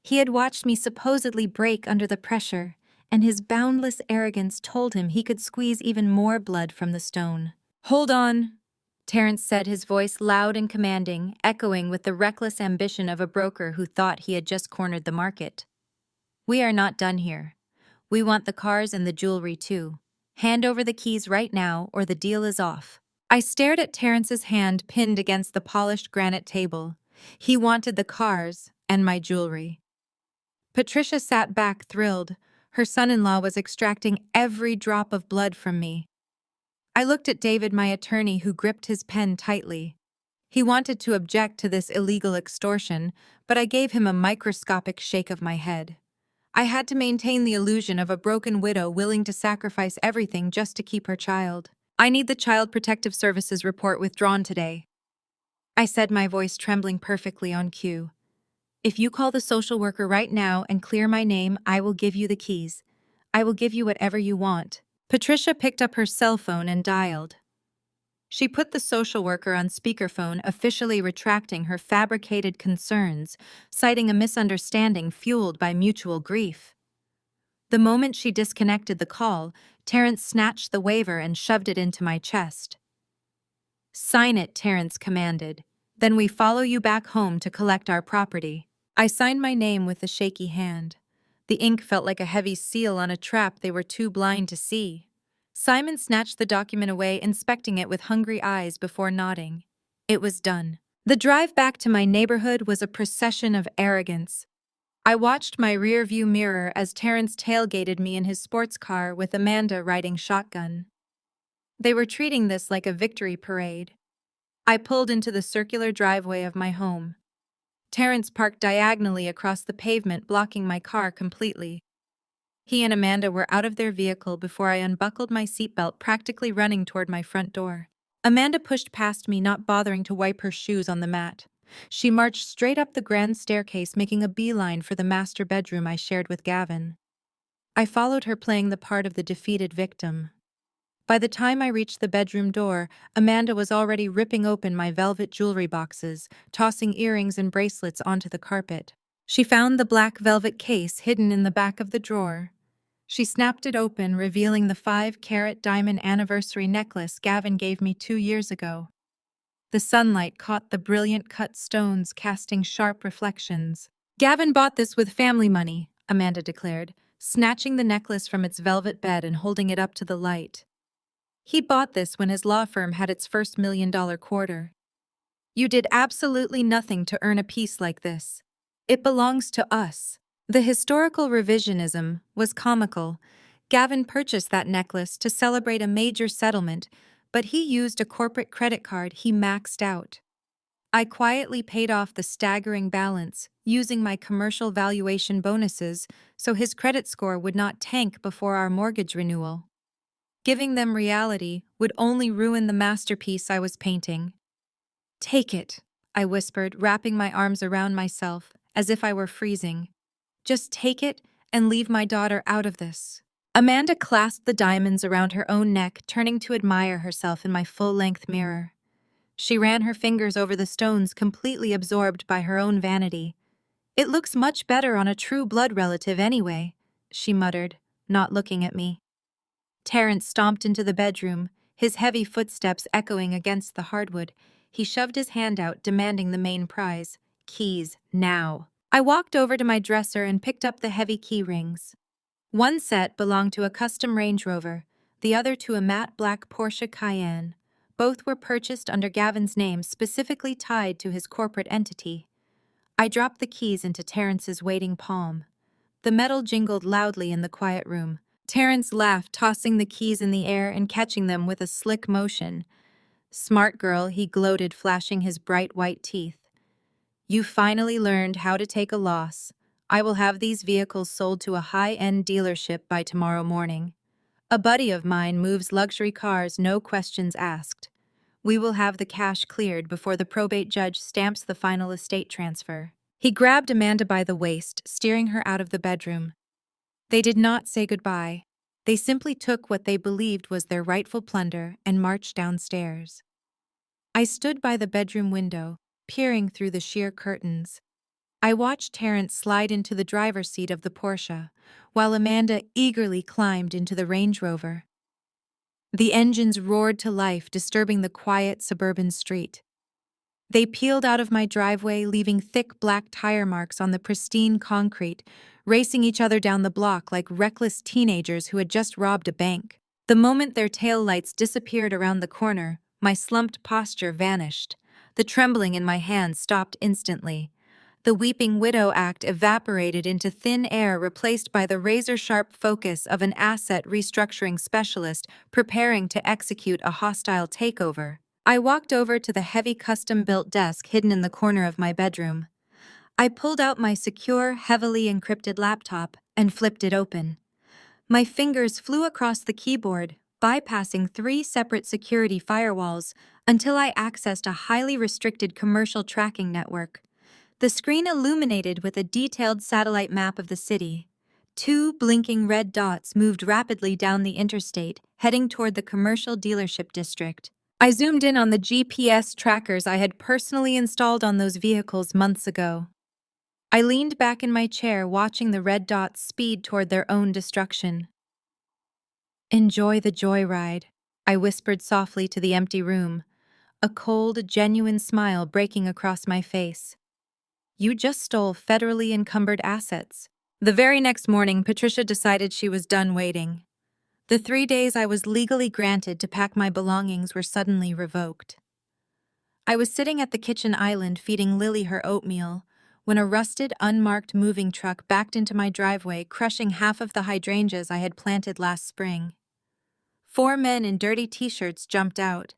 He had watched me supposedly break under the pressure, and his boundless arrogance told him he could squeeze even more blood from the stone. "Hold on," Terence said, his voice loud and commanding, echoing with the reckless ambition of a broker who thought he had just cornered the market. "We are not done here. We want the cars and the jewelry too. Hand over the keys right now, or the deal is off." I stared at Terence's hand pinned against the polished granite table. He wanted the cars and my jewelry. Patricia sat back, thrilled. Her son-in-law was extracting every drop of blood from me. I looked at David, my attorney, who gripped his pen tightly. He wanted to object to this illegal extortion, but I gave him a microscopic shake of my head. I had to maintain the illusion of a broken widow willing to sacrifice everything just to keep her child. "I need the Child Protective Services report withdrawn today," I said, my voice trembling perfectly on cue. "If you call the social worker right now and clear my name, I will give you the keys. I will give you whatever you want." Patricia picked up her cell phone and dialed. She put the social worker on speakerphone, officially retracting her fabricated concerns, citing a misunderstanding fueled by mutual grief. The moment she disconnected the call, Terence snatched the waiver and shoved it into my chest. "Sign it," Terence commanded. "Then we follow you back home to collect our property." I signed my name with a shaky hand. The ink felt like a heavy seal on a trap they were too blind to see. Simon snatched the document away, inspecting it with hungry eyes before nodding. It was done. The drive back to my neighborhood was a procession of arrogance. I watched my rearview mirror as Terence tailgated me in his sports car with Amanda riding shotgun. They were treating this like a victory parade. I pulled into the circular driveway of my home. Terence parked diagonally across the pavement, blocking my car completely. He and Amanda were out of their vehicle before I unbuckled my seatbelt, practically running toward my front door. Amanda pushed past me, not bothering to wipe her shoes on the mat. She marched straight up the grand staircase, making a beeline for the master bedroom I shared with Gavin. I followed her, playing the part of the defeated victim. By the time I reached the bedroom door, Amanda was already ripping open my velvet jewelry boxes, tossing earrings and bracelets onto the carpet. She found the black velvet case hidden in the back of the drawer. She snapped it open, revealing the 5-carat diamond anniversary necklace Gavin gave me 2 years ago. The sunlight caught the brilliant cut stones, casting sharp reflections. "Gavin bought this with family money," Amanda declared, snatching the necklace from its velvet bed and holding it up to the light. "He bought this when his law firm had its first $1 million quarter. You did absolutely nothing to earn a piece like this. It belongs to us." The historical revisionism was comical. Gavin purchased that necklace to celebrate a major settlement, but he used a corporate credit card he maxed out. I quietly paid off the staggering balance, using my commercial valuation bonuses so his credit score would not tank before our mortgage renewal. Giving them reality would only ruin the masterpiece I was painting. "Take it," I whispered, wrapping my arms around myself as if I were freezing. "Just take it and leave my daughter out of this." Amanda clasped the diamonds around her own neck, turning to admire herself in my full-length mirror. She ran her fingers over the stones, completely absorbed by her own vanity. "It looks much better on a true blood relative anyway," she muttered, not looking at me. Terence stomped into the bedroom, his heavy footsteps echoing against the hardwood. He shoved his hand out, demanding the main prize. "Keys, now." I walked over to my dresser and picked up the heavy key rings. One set belonged to a custom Range Rover, the other to a matte black Porsche Cayenne. Both were purchased under Gavin's name, specifically tied to his corporate entity. I dropped the keys into Terence's waiting palm. The metal jingled loudly in the quiet room. Terence laughed, tossing the keys in the air and catching them with a slick motion. "Smart girl," he gloated, flashing his bright white teeth. "You finally learned how to take a loss. I will have these vehicles sold to a high-end dealership by tomorrow morning. A buddy of mine moves luxury cars, no questions asked. We will have the cash cleared before the probate judge stamps the final estate transfer." He grabbed Amanda by the waist, steering her out of the bedroom. They did not say goodbye. They simply took what they believed was their rightful plunder and marched downstairs. I stood by the bedroom window, peering through the sheer curtains. I watched Terrence slide into the driver's seat of the Porsche, while Amanda eagerly climbed into the Range Rover. The engines roared to life, disturbing the quiet suburban street. They peeled out of my driveway, leaving thick black tire marks on the pristine concrete, racing each other down the block like reckless teenagers who had just robbed a bank. The moment their taillights disappeared around the corner, my slumped posture vanished. The trembling in my hands stopped instantly. The weeping widow act evaporated into thin air, replaced by the razor-sharp focus of an asset restructuring specialist preparing to execute a hostile takeover. I walked over to the heavy custom-built desk hidden in the corner of my bedroom. I pulled out my secure, heavily encrypted laptop and flipped it open. My fingers flew across the keyboard, bypassing 3 separate security firewalls until I accessed a highly restricted commercial tracking network. The screen illuminated with a detailed satellite map of the city. 2 blinking red dots moved rapidly down the interstate, heading toward the commercial dealership district. I zoomed in on the GPS trackers I had personally installed on those vehicles months ago. I leaned back in my chair, watching the red dots speed toward their own destruction. "Enjoy the joyride," I whispered softly to the empty room, a cold, genuine smile breaking across my face. "You just stole federally encumbered assets." The very next morning, Patricia decided she was done waiting. The 3 days I was legally granted to pack my belongings were suddenly revoked. I was sitting at the kitchen island feeding Lily her oatmeal when a rusted, unmarked moving truck backed into my driveway, crushing half of the hydrangeas I had planted last spring. 4 men in dirty t-shirts jumped out.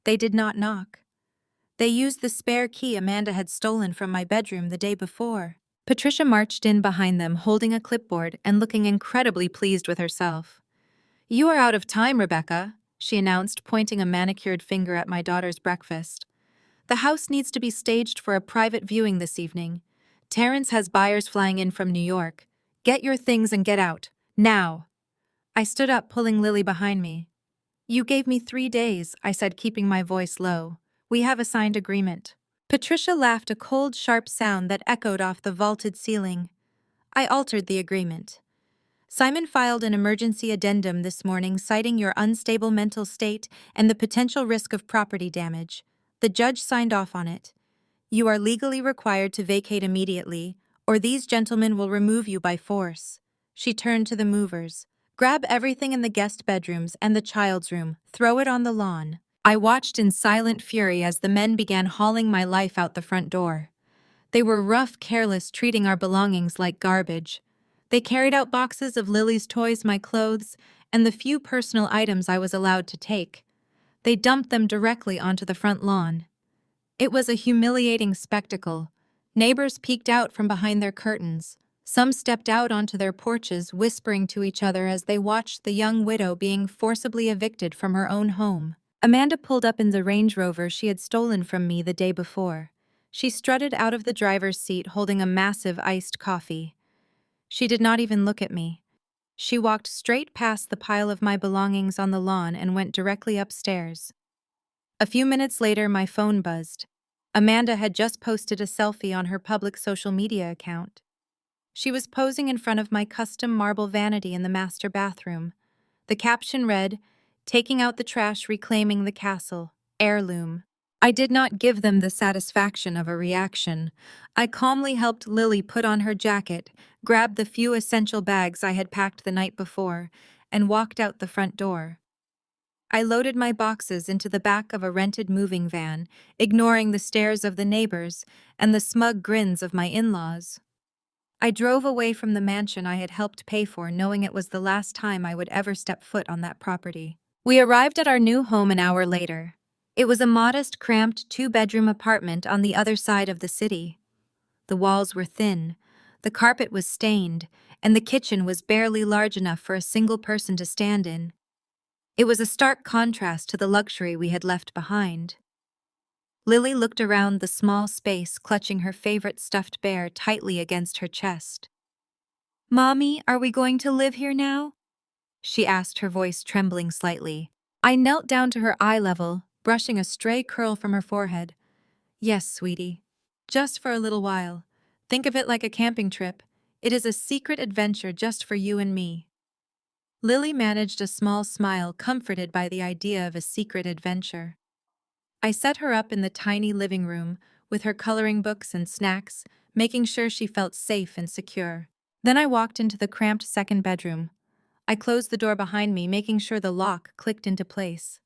They did not knock. They used the spare key Amanda had stolen from my bedroom the day before. Patricia marched in behind them, holding a clipboard and looking incredibly pleased with herself. "You are out of time, Rebecca," she announced, pointing a manicured finger at my daughter's breakfast. "The house needs to be staged for a private viewing this evening. Terrence has buyers flying in from New York. Get your things and get out. Now." I stood up, pulling Lily behind me. "You gave me 3 days," I said, keeping my voice low. "We have a signed agreement." Patricia laughed, a cold, sharp sound that echoed off the vaulted ceiling. "I altered the agreement. Simon filed an emergency addendum this morning citing your unstable mental state and the potential risk of property damage. The judge signed off on it. You are legally required to vacate immediately, or these gentlemen will remove you by force." She turned to the movers. "Grab everything in the guest bedrooms and the child's room. Throw it on the lawn." I watched in silent fury as the men began hauling my life out the front door. They were rough, careless, treating our belongings like garbage. They carried out boxes of Lily's toys, my clothes, and the few personal items I was allowed to take. They dumped them directly onto the front lawn. It was a humiliating spectacle. Neighbors peeked out from behind their curtains. Some stepped out onto their porches, whispering to each other as they watched the young widow being forcibly evicted from her own home. Amanda pulled up in the Range Rover she had stolen from me the day before. She strutted out of the driver's seat holding a massive iced coffee. She did not even look at me. She walked straight past the pile of my belongings on the lawn and went directly upstairs. A few minutes later, my phone buzzed. Amanda had just posted a selfie on her public social media account. She was posing in front of my custom marble vanity in the master bathroom. The caption read, "Taking out the trash, reclaiming the castle. Heirloom." I did not give them the satisfaction of a reaction. I calmly helped Lily put on her jacket, grabbed the few essential bags I had packed the night before, and walked out the front door. I loaded my boxes into the back of a rented moving van, ignoring the stares of the neighbors and the smug grins of my in-laws. I drove away from the mansion I had helped pay for, knowing it was the last time I would ever step foot on that property. We arrived at our new home an hour later. It was a modest, cramped 2-bedroom apartment on the other side of the city. The walls were thin, the carpet was stained, and the kitchen was barely large enough for a single person to stand in. It was a stark contrast to the luxury we had left behind. Lily looked around the small space, clutching her favorite stuffed bear tightly against her chest. "Mommy, are we going to live here now?" she asked, her voice trembling slightly. I knelt down to her eye level, brushing a stray curl from her forehead. Yes, sweetie. Just for a little while. Think of it like a camping trip. It is a secret adventure just for you and me. Lily managed a small smile, comforted by the idea of a secret adventure. I set her up in the tiny living room, with her coloring books and snacks, making sure she felt safe and secure. Then I walked into the cramped second bedroom. I closed the door behind me, making sure the lock clicked into place.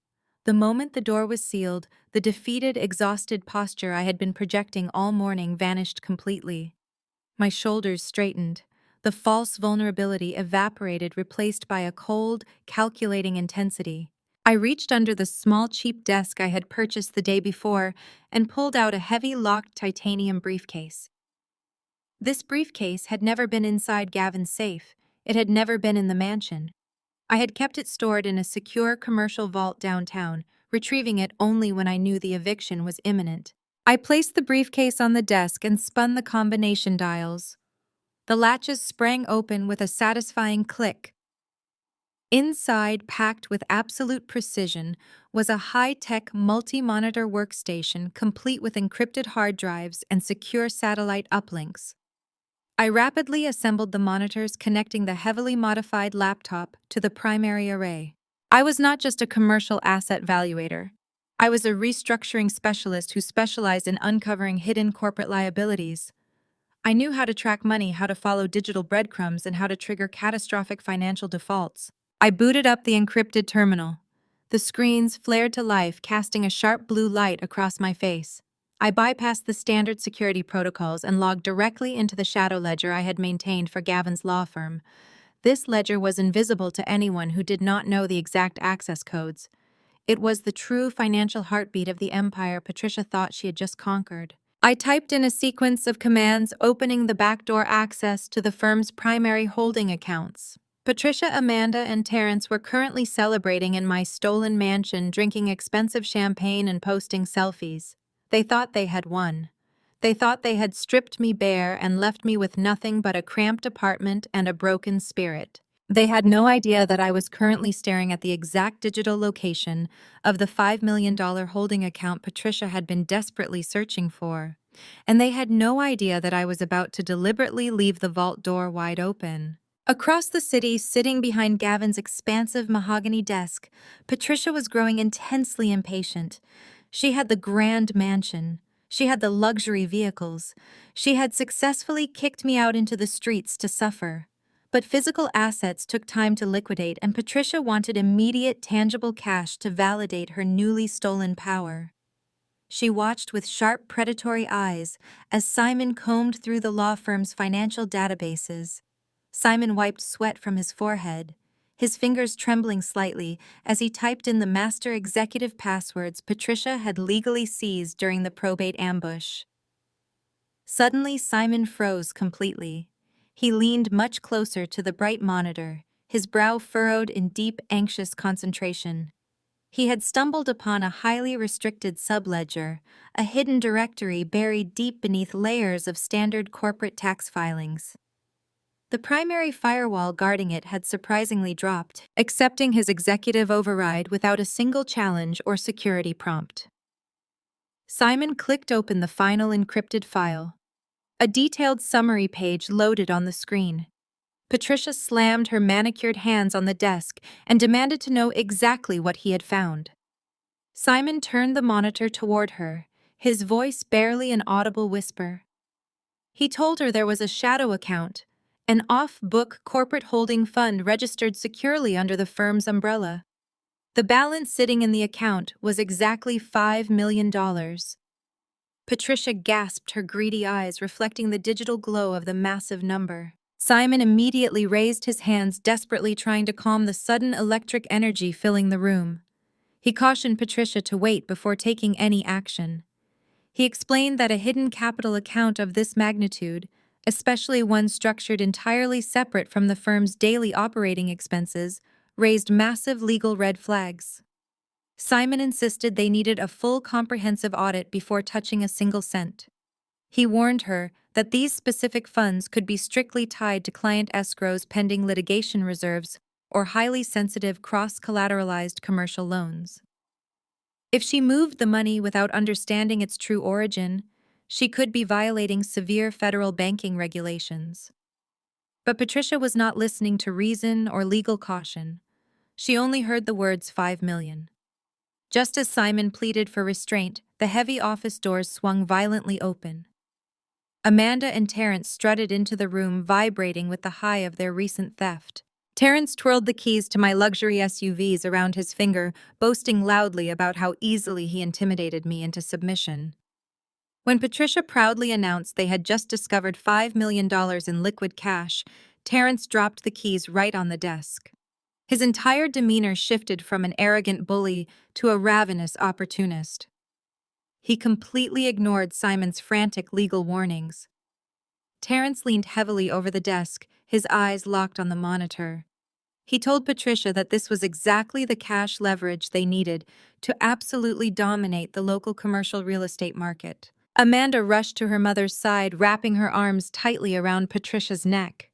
The moment the door was sealed, the defeated, exhausted posture I had been projecting all morning vanished completely. My shoulders straightened. The false vulnerability evaporated, replaced by a cold, calculating intensity. I reached under the small, cheap desk I had purchased the day before and pulled out a heavy, locked titanium briefcase. This briefcase had never been inside Gavin's safe. It had never been in the mansion. I had kept it stored in a secure commercial vault downtown, retrieving it only when I knew the eviction was imminent. I placed the briefcase on the desk and spun the combination dials. The latches sprang open with a satisfying click. Inside, packed with absolute precision, was a high-tech multi-monitor workstation complete with encrypted hard drives and secure satellite uplinks. I rapidly assembled the monitors, connecting the heavily modified laptop to the primary array. I was not just a commercial asset valuator. I was a restructuring specialist who specialized in uncovering hidden corporate liabilities. I knew how to track money, how to follow digital breadcrumbs, and how to trigger catastrophic financial defaults. I booted up the encrypted terminal. The screens flared to life, casting a sharp blue light across my face. I bypassed the standard security protocols and logged directly into the shadow ledger I had maintained for Gavin's law firm. This ledger was invisible to anyone who did not know the exact access codes. It was the true financial heartbeat of the empire Patricia thought she had just conquered. I typed in a sequence of commands opening the backdoor access to the firm's primary holding accounts. Patricia, Amanda, and Terrence were currently celebrating in my stolen mansion, drinking expensive champagne and posting selfies. They thought they had won. They thought they had stripped me bare and left me with nothing but a cramped apartment and a broken spirit. They had no idea that I was currently staring at the exact digital location of the $5 million holding account Patricia had been desperately searching for. And they had no idea that I was about to deliberately leave the vault door wide open. Across the city, sitting behind Gavin's expansive mahogany desk, Patricia was growing intensely impatient. She had the grand mansion. She had the luxury vehicles. She had successfully kicked me out into the streets to suffer. But physical assets took time to liquidate, and Patricia wanted immediate, tangible cash to validate her newly stolen power. She watched with sharp, predatory eyes as Simon combed through the law firm's financial databases. Simon wiped sweat from his forehead, his fingers trembling slightly as he typed in the master executive passwords Patricia had legally seized during the probate ambush. Suddenly, Simon froze completely. He leaned much closer to the bright monitor, his brow furrowed in deep, anxious concentration. He had stumbled upon a highly restricted subledger, a hidden directory buried deep beneath layers of standard corporate tax filings. The primary firewall guarding it had surprisingly dropped, accepting his executive override without a single challenge or security prompt. Simon clicked open the final encrypted file. A detailed summary page loaded on the screen. Patricia slammed her manicured hands on the desk and demanded to know exactly what he had found. Simon turned the monitor toward her, his voice barely an audible whisper. He told her there was a shadow account, an off-book corporate holding fund registered securely under the firm's umbrella. The balance sitting in the account was exactly $5 million. Patricia gasped, her greedy eyes reflecting the digital glow of the massive number. Simon immediately raised his hands, desperately trying to calm the sudden electric energy filling the room. He cautioned Patricia to wait before taking any action. He explained that a hidden capital account of this magnitude, especially one structured entirely separate from the firm's daily operating expenses, raised massive legal red flags. Simon insisted they needed a full comprehensive audit before touching a single cent. He warned her that these specific funds could be strictly tied to client escrows pending litigation reserves or highly sensitive cross-collateralized commercial loans. If she moved the money without understanding its true origin, she could be violating severe federal banking regulations. But Patricia was not listening to reason or legal caution. She only heard the words 5 million. Just as Simon pleaded for restraint, the heavy office doors swung violently open. Amanda and Terrence strutted into the room, vibrating with the high of their recent theft. Terrence twirled the keys to my luxury SUVs around his finger, boasting loudly about how easily he intimidated me into submission. When Patricia proudly announced they had just discovered $5 million in liquid cash, Terrence dropped the keys right on the desk. His entire demeanor shifted from an arrogant bully to a ravenous opportunist. He completely ignored Simon's frantic legal warnings. Terrence leaned heavily over the desk, his eyes locked on the monitor. He told Patricia that this was exactly the cash leverage they needed to absolutely dominate the local commercial real estate market. Amanda rushed to her mother's side, wrapping her arms tightly around Patricia's neck.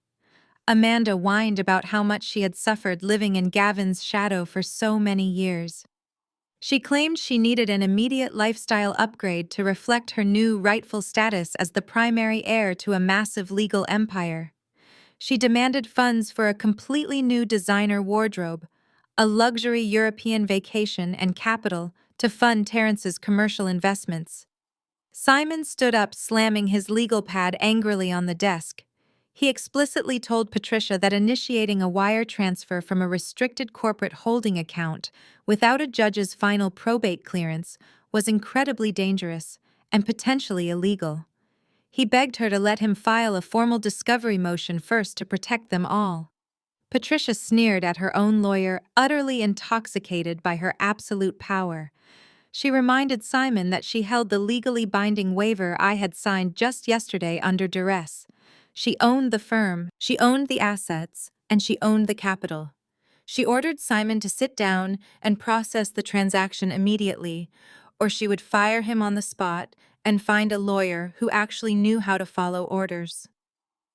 Amanda whined about how much she had suffered living in Gavin's shadow for so many years. She claimed she needed an immediate lifestyle upgrade to reflect her new rightful status as the primary heir to a massive legal empire. She demanded funds for a completely new designer wardrobe, a luxury European vacation, and capital to fund Terrence's commercial investments. Simon stood up, slamming his legal pad angrily on the desk. He explicitly told Patricia that initiating a wire transfer from a restricted corporate holding account without a judge's final probate clearance was incredibly dangerous and potentially illegal. He begged her to let him file a formal discovery motion first to protect them all. Patricia sneered at her own lawyer, utterly intoxicated by her absolute power. She reminded Simon that she held the legally binding waiver I had signed just yesterday under duress. She owned the firm, she owned the assets, and she owned the capital. She ordered Simon to sit down and process the transaction immediately, or she would fire him on the spot and find a lawyer who actually knew how to follow orders.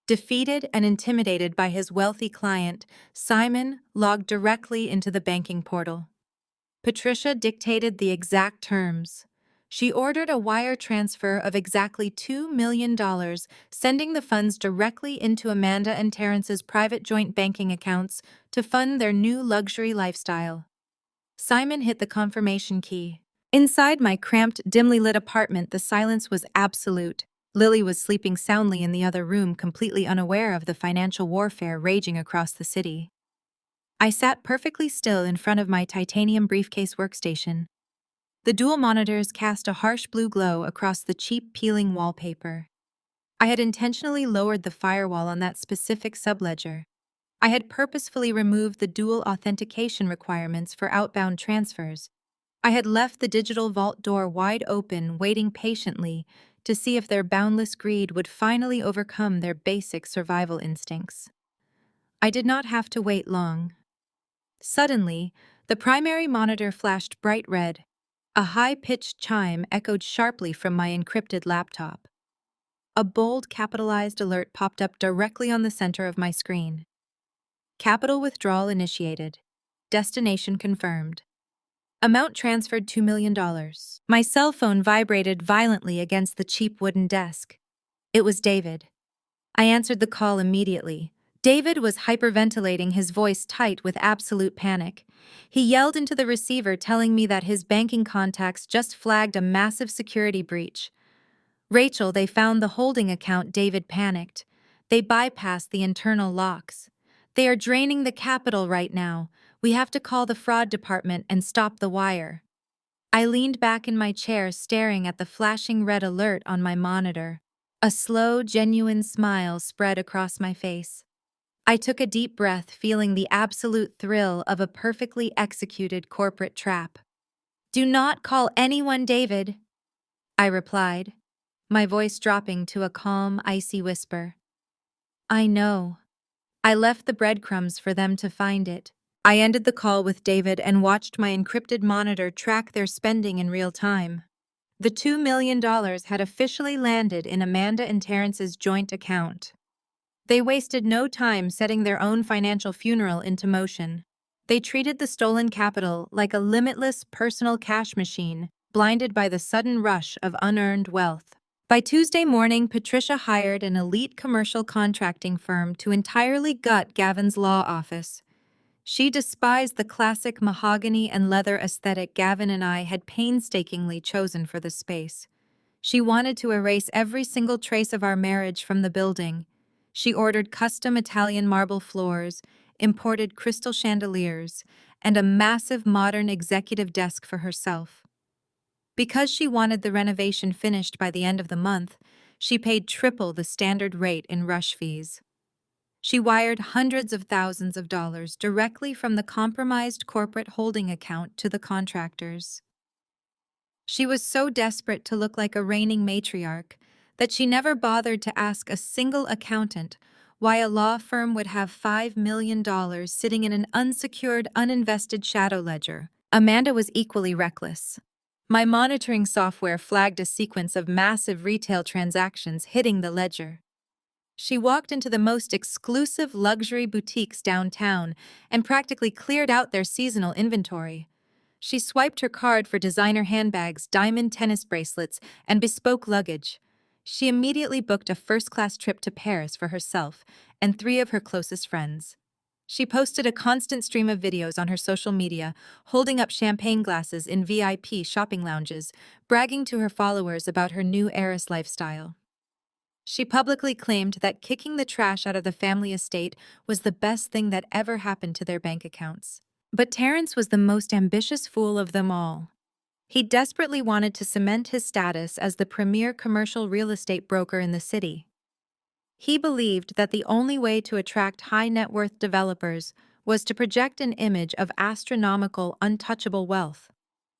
Defeated and intimidated by his wealthy client, Simon logged directly into the banking portal. Patricia dictated the exact terms. She ordered a wire transfer of exactly $2 million, sending the funds directly into Amanda and Terrence's private joint banking accounts to fund their new luxury lifestyle. Simon hit the confirmation key. Inside my cramped, dimly lit apartment, the silence was absolute. Lily was sleeping soundly in the other room, completely unaware of the financial warfare raging across the city. I sat perfectly still in front of my titanium briefcase workstation. The dual monitors cast a harsh blue glow across the cheap, peeling wallpaper. I had intentionally lowered the firewall on that specific subledger. I had purposefully removed the dual authentication requirements for outbound transfers. I had left the digital vault door wide open, waiting patiently to see if their boundless greed would finally overcome their basic survival instincts. I did not have to wait long. Suddenly, the primary monitor flashed bright red. A high-pitched chime echoed sharply from my encrypted laptop. A bold capitalized alert popped up directly on the center of my screen. Capital withdrawal initiated. Destination confirmed. Amount transferred $2 million. My cell phone vibrated violently against the cheap wooden desk. It was David. I answered the call immediately. David was hyperventilating, his voice tight with absolute panic. He yelled into the receiver, telling me that his banking contacts just flagged a massive security breach. Rachel, they found the holding account. David panicked. They bypassed the internal locks. They are draining the capital right now. We have to call the fraud department and stop the wire. I leaned back in my chair, staring at the flashing red alert on my monitor. A slow, genuine smile spread across my face. I took a deep breath, feeling the absolute thrill of a perfectly executed corporate trap. "Do not call anyone, David," I replied, my voice dropping to a calm, icy whisper. "I know. I left the breadcrumbs for them to find it." I ended the call with David and watched my encrypted monitor track their spending in real time. The $2 million had officially landed in Amanda and Terrence's joint account. They wasted no time setting their own financial funeral into motion. They treated the stolen capital like a limitless personal cash machine, blinded by the sudden rush of unearned wealth. By Tuesday morning, Patricia hired an elite commercial contracting firm to entirely gut Gavin's law office. She despised the classic mahogany and leather aesthetic Gavin and I had painstakingly chosen for the space. She wanted to erase every single trace of our marriage from the building. She ordered custom Italian marble floors, imported crystal chandeliers, and a massive modern executive desk for herself. Because she wanted the renovation finished by the end of the month, she paid triple the standard rate in rush fees. She wired hundreds of thousands of dollars directly from the compromised corporate holding account to the contractors. She was so desperate to look like a reigning matriarch that she never bothered to ask a single accountant why a law firm would have $5 million sitting in an unsecured, uninvested shadow ledger. Amanda was equally reckless. My monitoring software flagged a sequence of massive retail transactions hitting the ledger. She walked into the most exclusive luxury boutiques downtown and practically cleared out their seasonal inventory. She swiped her card for designer handbags, diamond tennis bracelets, and bespoke luggage. She immediately booked a first-class trip to Paris for herself and 3 of her closest friends. She posted a constant stream of videos on her social media, holding up champagne glasses in VIP shopping lounges, bragging to her followers about her new heiress lifestyle. She publicly claimed that kicking the trash out of the family estate was the best thing that ever happened to their bank accounts. But Terrence was the most ambitious fool of them all. He desperately wanted to cement his status as the premier commercial real estate broker in the city. He believed that the only way to attract high-net-worth developers was to project an image of astronomical, untouchable wealth.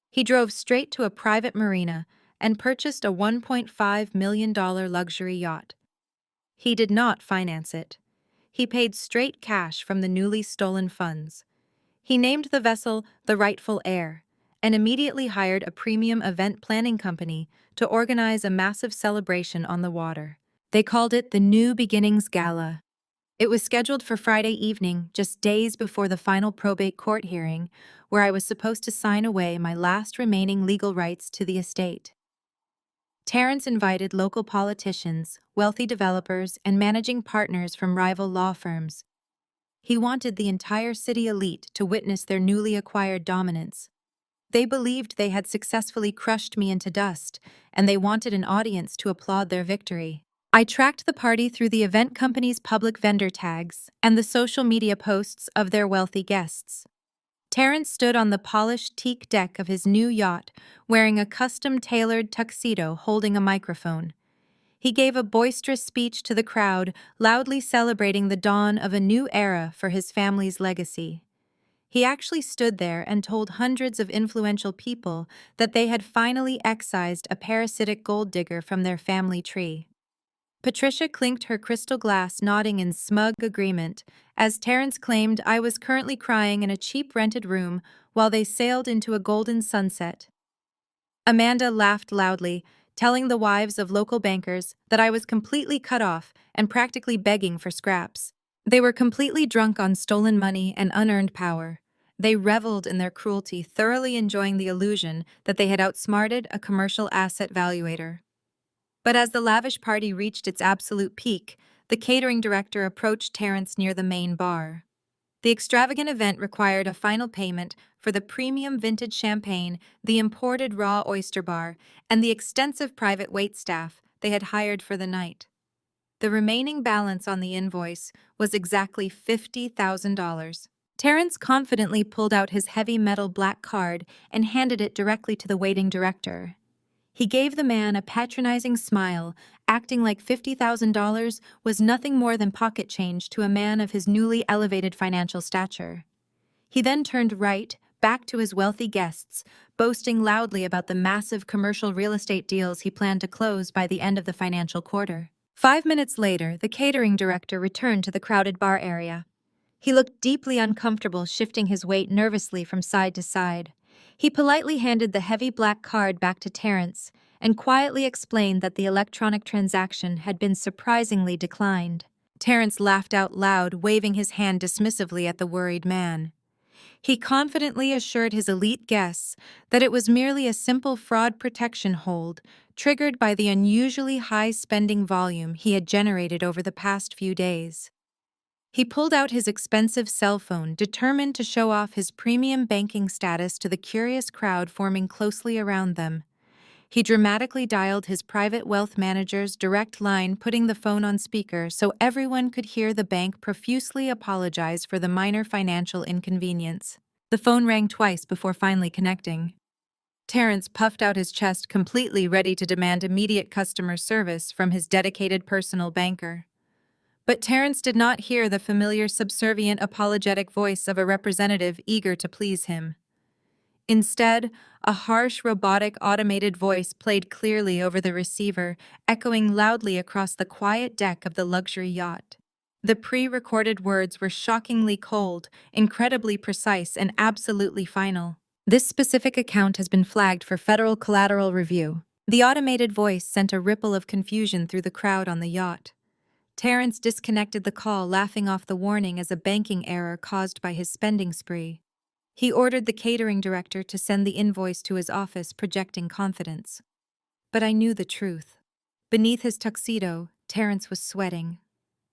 He drove straight to a private marina and purchased a $1.5 million luxury yacht. He did not finance it. He paid straight cash from the newly stolen funds. He named the vessel the Rightful Heir and immediately hired a premium event planning company to organize a massive celebration on the water. They called it the New Beginnings Gala. It was scheduled for Friday evening, just days before the final probate court hearing, where I was supposed to sign away my last remaining legal rights to the estate. Terrence invited local politicians, wealthy developers, and managing partners from rival law firms. He wanted the entire city elite to witness their newly acquired dominance. They believed they had successfully crushed me into dust, and they wanted an audience to applaud their victory. I tracked the party through the event company's public vendor tags and the social media posts of their wealthy guests. Terrence stood on the polished teak deck of his new yacht, wearing a custom-tailored tuxedo holding a microphone. He gave a boisterous speech to the crowd, loudly celebrating the dawn of a new era for his family's legacy. He actually stood there and told hundreds of influential people that they had finally excised a parasitic gold digger from their family tree. Patricia clinked her crystal glass, nodding in smug agreement, as Terrence claimed I was currently crying in a cheap rented room while they sailed into a golden sunset. Amanda laughed loudly, telling the wives of local bankers that I was completely cut off and practically begging for scraps. They were completely drunk on stolen money and unearned power. They reveled in their cruelty, thoroughly enjoying the illusion that they had outsmarted a commercial asset valuator. But as the lavish party reached its absolute peak, the catering director approached Terrence near the main bar. The extravagant event required a final payment for the premium vintage champagne, the imported raw oyster bar, and the extensive private waitstaff they had hired for the night. The remaining balance on the invoice was exactly $50,000. Terrence confidently pulled out his heavy metal black card and handed it directly to the waiting director. He gave the man a patronizing smile, acting like $50,000 was nothing more than pocket change to a man of his newly elevated financial stature. He then turned right, back to his wealthy guests, boasting loudly about the massive commercial real estate deals he planned to close by the end of the financial quarter. 5 minutes later, the catering director returned to the crowded bar area. He looked deeply uncomfortable, shifting his weight nervously from side to side. He politely handed the heavy black card back to Terrence and quietly explained that the electronic transaction had been surprisingly declined. Terrence laughed out loud, waving his hand dismissively at the worried man. He confidently assured his elite guests that it was merely a simple fraud protection hold triggered by the unusually high spending volume he had generated over the past few days. He pulled out his expensive cell phone, determined to show off his premium banking status to the curious crowd forming closely around them. He dramatically dialed his private wealth manager's direct line, putting the phone on speaker so everyone could hear the bank profusely apologize for the minor financial inconvenience. The phone rang twice before finally connecting. Terrence puffed out his chest, completely ready to demand immediate customer service from his dedicated personal banker. But Terrence did not hear the familiar subservient apologetic voice of a representative eager to please him. Instead, a harsh, robotic, automated voice played clearly over the receiver, echoing loudly across the quiet deck of the luxury yacht. The pre-recorded words were shockingly cold, incredibly precise, and absolutely final. This specific account has been flagged for federal collateral review. The automated voice sent a ripple of confusion through the crowd on the yacht. Terrence disconnected the call, laughing off the warning as a banking error caused by his spending spree. He ordered the catering director to send the invoice to his office, projecting confidence. But I knew the truth. Beneath his tuxedo, Terrence was sweating.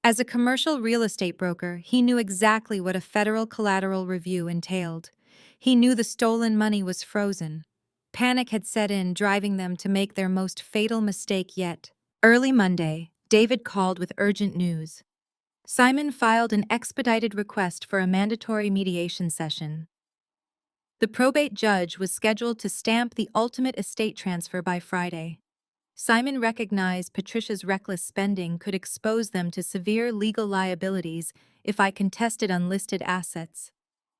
As a commercial real estate broker, he knew exactly what a federal collateral review entailed. He knew the stolen money was frozen. Panic had set in, driving them to make their most fatal mistake yet. Early Monday, David called with urgent news. Simon filed an expedited request for a mandatory mediation session. The probate judge was scheduled to stamp the ultimate estate transfer by Friday. Simon recognized Patricia's reckless spending could expose them to severe legal liabilities if I contested unlisted assets.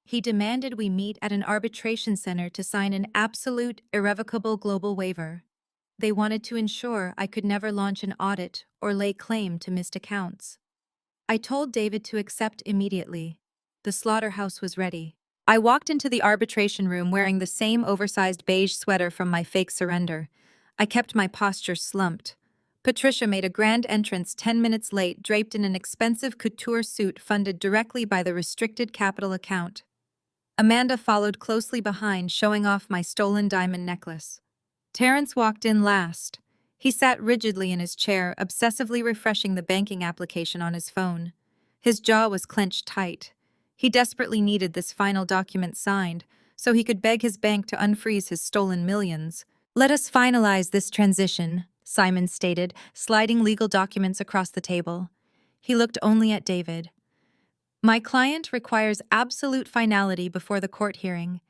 He demanded we meet at an arbitration center to sign an absolute, irrevocable global waiver. They wanted to ensure I could never launch an audit or lay claim to missed accounts. I told David to accept immediately. The slaughterhouse was ready. I walked into the arbitration room wearing the same oversized beige sweater from my fake surrender. I kept my posture slumped. Patricia made a grand entrance 10 minutes late, draped in an expensive couture suit funded directly by the restricted capital account. Amanda followed closely behind, showing off my stolen diamond necklace. Terrence walked in last. He sat rigidly in his chair, obsessively refreshing the banking application on his phone. His jaw was clenched tight. He desperately needed this final document signed, so he could beg his bank to unfreeze his stolen millions. "Let us finalize this transition," Simon stated, sliding legal documents across the table. He looked only at David. "My client requires absolute finality before the court hearing.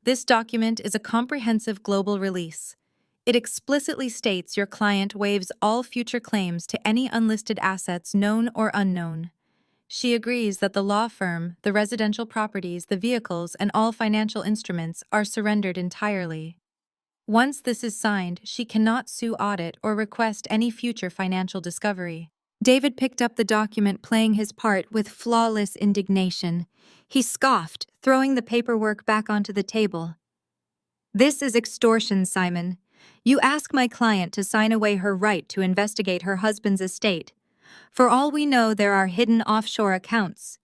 This document is a comprehensive global release. It explicitly states your client waives all future claims to any unlisted assets, known or unknown. She agrees that the law firm, the residential properties, the vehicles, and all financial instruments are surrendered entirely. Once this is signed, she cannot sue, audit, or request any future financial discovery." David picked up the document, playing his part with flawless indignation. He scoffed, throwing the paperwork back onto the table. "This is extortion, Simon. You ask my client to sign away her right to investigate her husband's estate. For all we know, there are hidden offshore accounts.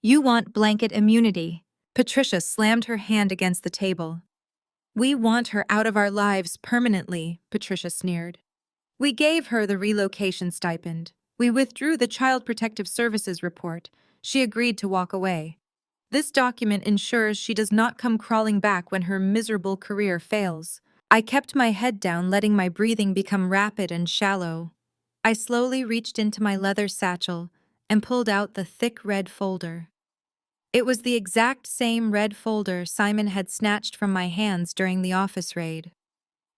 You want blanket immunity." Patricia slammed her hand against the table. "We want her out of our lives permanently," Patricia sneered. "We gave her the relocation stipend. We withdrew the Child Protective Services report. She agreed to walk away. This document ensures she does not come crawling back when her miserable career fails." I kept my head down, letting my breathing become rapid and shallow. I slowly reached into my leather satchel and pulled out the thick red folder. It was the exact same red folder Simon had snatched from my hands during the office raid.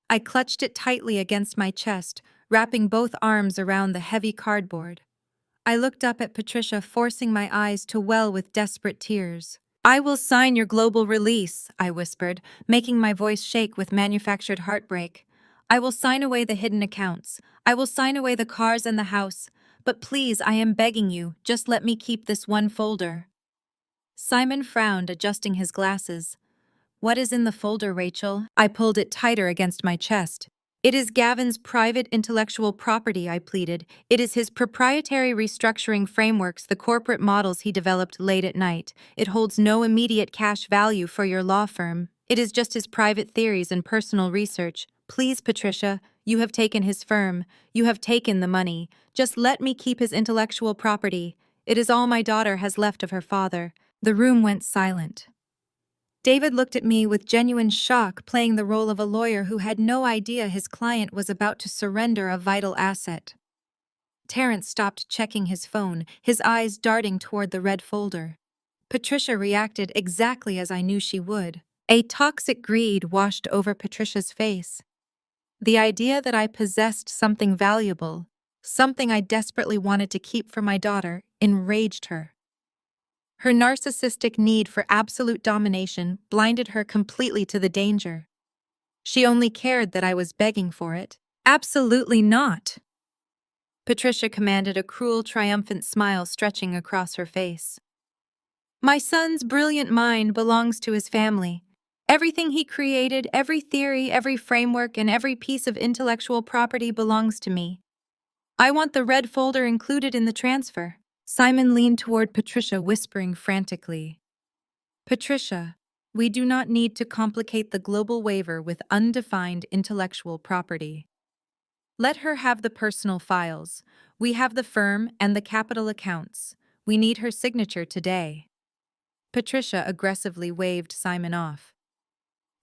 I clutched it tightly against my chest, wrapping both arms around the heavy cardboard. I looked up at Patricia, forcing my eyes to well with desperate tears. "I will sign your global release," I whispered, making my voice shake with manufactured heartbreak. "I will sign away the hidden accounts. I will sign away the cars and the house. But please, I am begging you, just let me keep this one folder." Simon frowned, adjusting his glasses. "What is in the folder, Rachel?" I pulled it tighter against my chest. It is Gavin's private intellectual property, I pleaded. It is his proprietary restructuring frameworks, the corporate models he developed late at night. It holds no immediate cash value for your law firm. It is just his private theories and personal research. Please, Patricia, you have taken his firm. You have taken the money. Just let me keep his intellectual property. It is all my daughter has left of her father. The room went silent. David looked at me with genuine shock, playing the role of a lawyer who had no idea his client was about to surrender a vital asset. Terrence stopped checking his phone, his eyes darting toward the red folder. Patricia reacted exactly as I knew she would. A toxic greed washed over Patricia's face. The idea that I possessed something valuable, something I desperately wanted to keep for my daughter, enraged her. Her narcissistic need for absolute domination blinded her completely to the danger. She only cared that I was begging for it. Absolutely not! Patricia commanded, a cruel, triumphant smile stretching across her face. My son's brilliant mind belongs to his family. Everything he created, every theory, every framework, and every piece of intellectual property belongs to me. I want the red folder included in the transfer. Simon leaned toward Patricia, whispering frantically. Patricia, we do not need to complicate the global waiver with undefined intellectual property. Let her have the personal files. We have the firm and the capital accounts. We need her signature today. Patricia aggressively waved Simon off.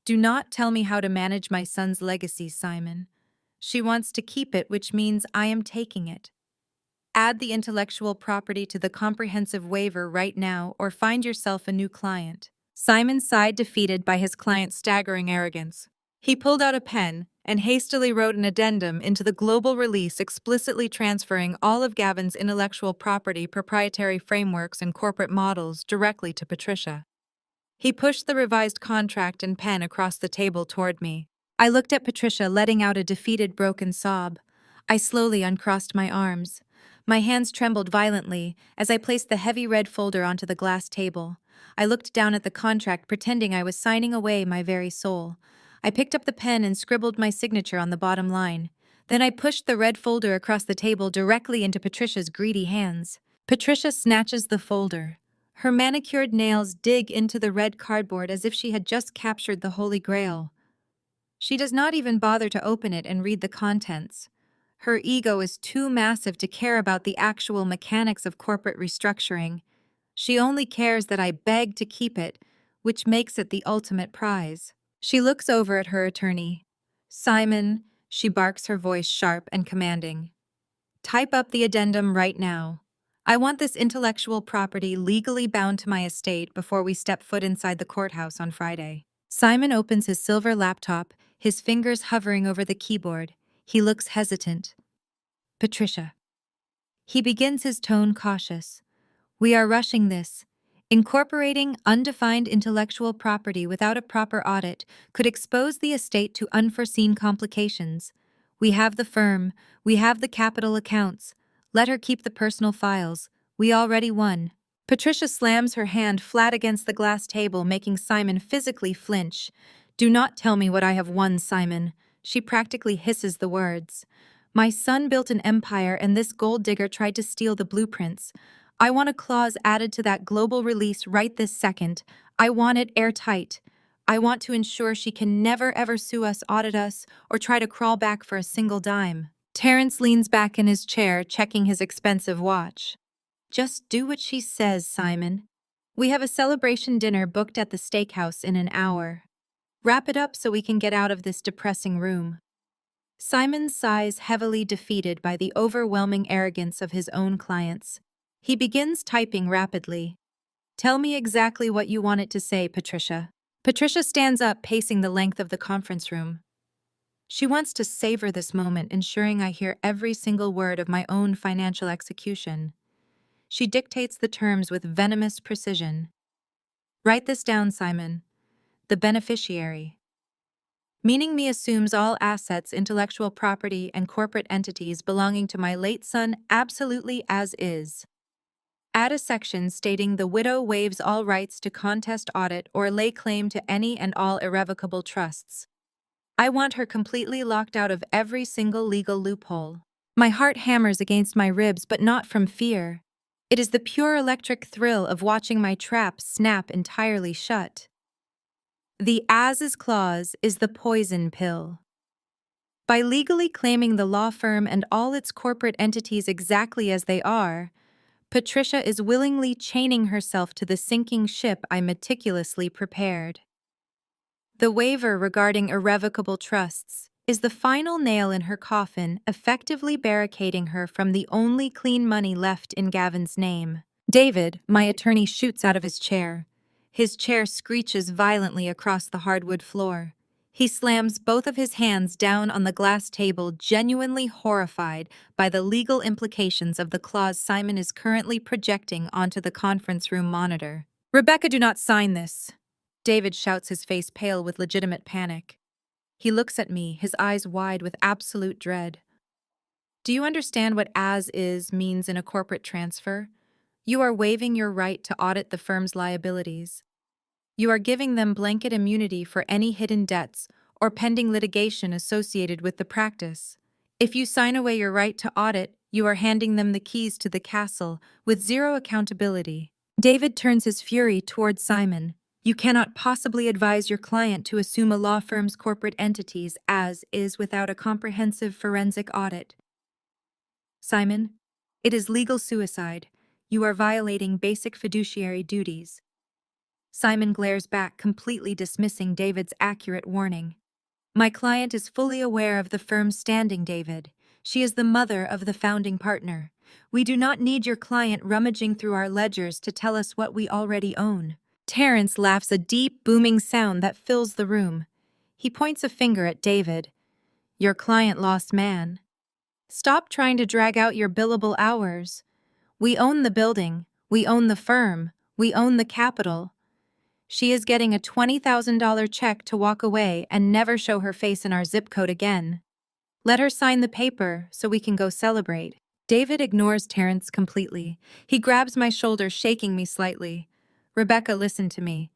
Do not tell me how to manage my son's legacy, Simon. She wants to keep it, which means I am taking it. Add the intellectual property to the comprehensive waiver right now or find yourself a new client. Simon sighed, defeated by his client's staggering arrogance. He pulled out a pen and hastily wrote an addendum into the global release, explicitly transferring all of Gavin's intellectual property, proprietary frameworks, and corporate models directly to Patricia. He pushed the revised contract and pen across the table toward me. I looked at Patricia, letting out a defeated, broken sob. I slowly uncrossed my arms. My hands trembled violently as I placed the heavy red folder onto the glass table. I looked down at the contract, pretending I was signing away my very soul. I picked up the pen and scribbled my signature on the bottom line. Then I pushed the red folder across the table directly into Patricia's greedy hands. Patricia snatches the folder. Her manicured nails dig into the red cardboard as if she had just captured the Holy Grail. She does not even bother to open it and read the contents. Her ego is too massive to care about the actual mechanics of corporate restructuring. She only cares that I beg to keep it, which makes it the ultimate prize. She looks over at her attorney. Simon, she barks, her voice sharp and commanding. Type up the addendum right now. I want this intellectual property legally bound to my estate before we step foot inside the courthouse on Friday. Simon opens his silver laptop, his fingers hovering over the keyboard. He looks hesitant. Patricia. He begins, his tone cautious. We are rushing this. Incorporating undefined intellectual property without a proper audit could expose the estate to unforeseen complications. We have the firm. We have the capital accounts. Let her keep the personal files. We already won. Patricia slams her hand flat against the glass table, making Simon physically flinch. Do not tell me what I have won, Simon. She practically hisses the words. My son built an empire, and this gold digger tried to steal the blueprints. I want a clause added to that global release right this second. I want it airtight. I want to ensure she can never ever sue us, audit us, or try to crawl back for a single dime. Terrence leans back in his chair, checking his expensive watch. Just do what she says, Simon. We have a celebration dinner booked at the steakhouse in an hour. Wrap it up so we can get out of this depressing room. Simon sighs, heavily, defeated by the overwhelming arrogance of his own clients. He begins typing rapidly. Tell me exactly what you want it to say, Patricia. Patricia stands up, pacing the length of the conference room. She wants to savor this moment, ensuring I hear every single word of my own financial execution. She dictates the terms with venomous precision. Write this down, Simon. The beneficiary. Meaning me assumes all assets, intellectual property, and corporate entities belonging to my late son absolutely as is. Add a section stating the widow waives all rights to contest, audit, or lay claim to any and all irrevocable trusts. I want her completely locked out of every single legal loophole. My heart hammers against my ribs, but not from fear. It is the pure electric thrill of watching my trap snap entirely shut. The as's clause is the poison pill. By legally claiming the law firm and all its corporate entities exactly as they are, Patricia is willingly chaining herself to the sinking ship I meticulously prepared. The waiver regarding irrevocable trusts is the final nail in her coffin, effectively barricading her from the only clean money left in Gavin's name. David, my attorney, shoots out of his chair. His chair screeches violently across the hardwood floor. He slams both of his hands down on the glass table, genuinely horrified by the legal implications of the clause Simon is currently projecting onto the conference room monitor. "Rebecca, do not sign this!" David shouts, his face pale with legitimate panic. He looks at me, his eyes wide with absolute dread. "Do you understand what "as is" means in a corporate transfer? You are waiving your right to audit the firm's liabilities. You are giving them blanket immunity for any hidden debts or pending litigation associated with the practice. If you sign away your right to audit, you are handing them the keys to the castle with zero accountability." David turns his fury toward Simon. "You cannot possibly advise your client to assume a law firm's corporate entities as is without a comprehensive forensic audit. Simon, it is legal suicide. You are violating basic fiduciary duties." Simon glares back, completely dismissing David's accurate warning. "My client is fully aware of the firm's standing, David. She is the mother of the founding partner. We do not need your client rummaging through our ledgers to tell us what we already own." Terrence laughs, a deep, booming sound that fills the room. He points a finger at David. "Your client lost man. Stop trying to drag out your billable hours. We own the building. We own the firm. We own the capital. She is getting a $20,000 check to walk away and never show her face in our zip code again. Let her sign the paper so we can go celebrate." David ignores Terrence completely. He grabs my shoulder, shaking me slightly. "Rebecca, listen to me.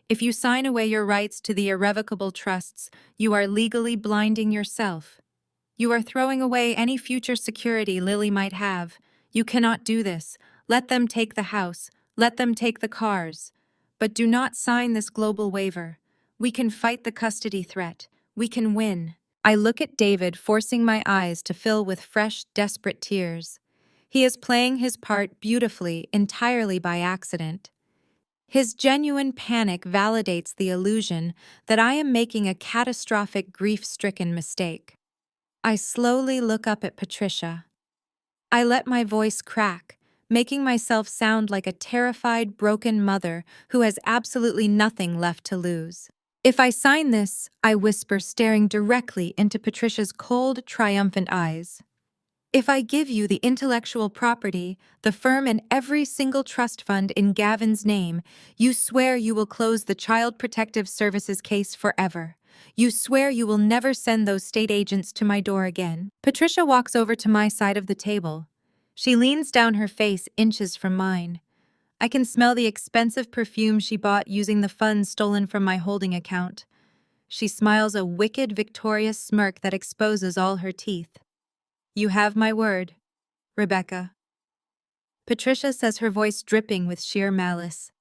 If you sign away your rights to the irrevocable trusts, you are legally blinding yourself. You are throwing away any future security Lily might have. You cannot do this. Let them take the house. Let them take the cars. But do not sign this global waiver. We can fight the custody threat. We can win." I look at David, forcing my eyes to fill with fresh, desperate tears. He is playing his part beautifully, entirely by accident. His genuine panic validates the illusion that I am making a catastrophic, grief-stricken mistake. I slowly look up at Patricia. I let my voice crack, making myself sound like a terrified, broken mother who has absolutely nothing left to lose. "If I sign this," I whisper, staring directly into Patricia's cold, triumphant eyes, "if I give you the intellectual property, the firm, and every single trust fund in Gavin's name, you swear you will close the Child Protective Services case forever. You swear you will never send those state agents to my door again." Patricia walks over to my side of the table. She leans down, her face inches from mine. I can smell the expensive perfume she bought using the funds stolen from my holding account. She smiles, a wicked, victorious smirk that exposes all her teeth. "You have my word, Rebecca." Patricia says, her voice dripping with sheer malice.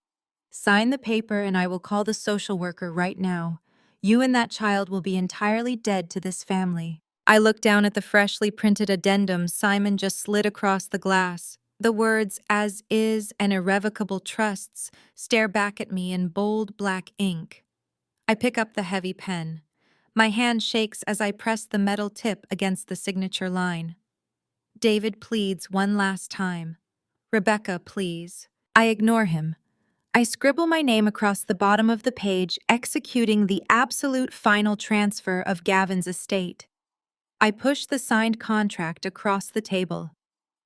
"Sign the paper and I will call the social worker right now. You and that child will be entirely dead to this family." I look down at the freshly printed addendum Simon just slid across the glass. The words "as is" and "irrevocable trusts" stare back at me in bold black ink. I pick up the heavy pen. My hand shakes as I press the metal tip against the signature line. David pleads one last time. "Rebecca, please." I ignore him. I scribble my name across the bottom of the page, executing the absolute final transfer of Gavin's estate. I push the signed contract across the table.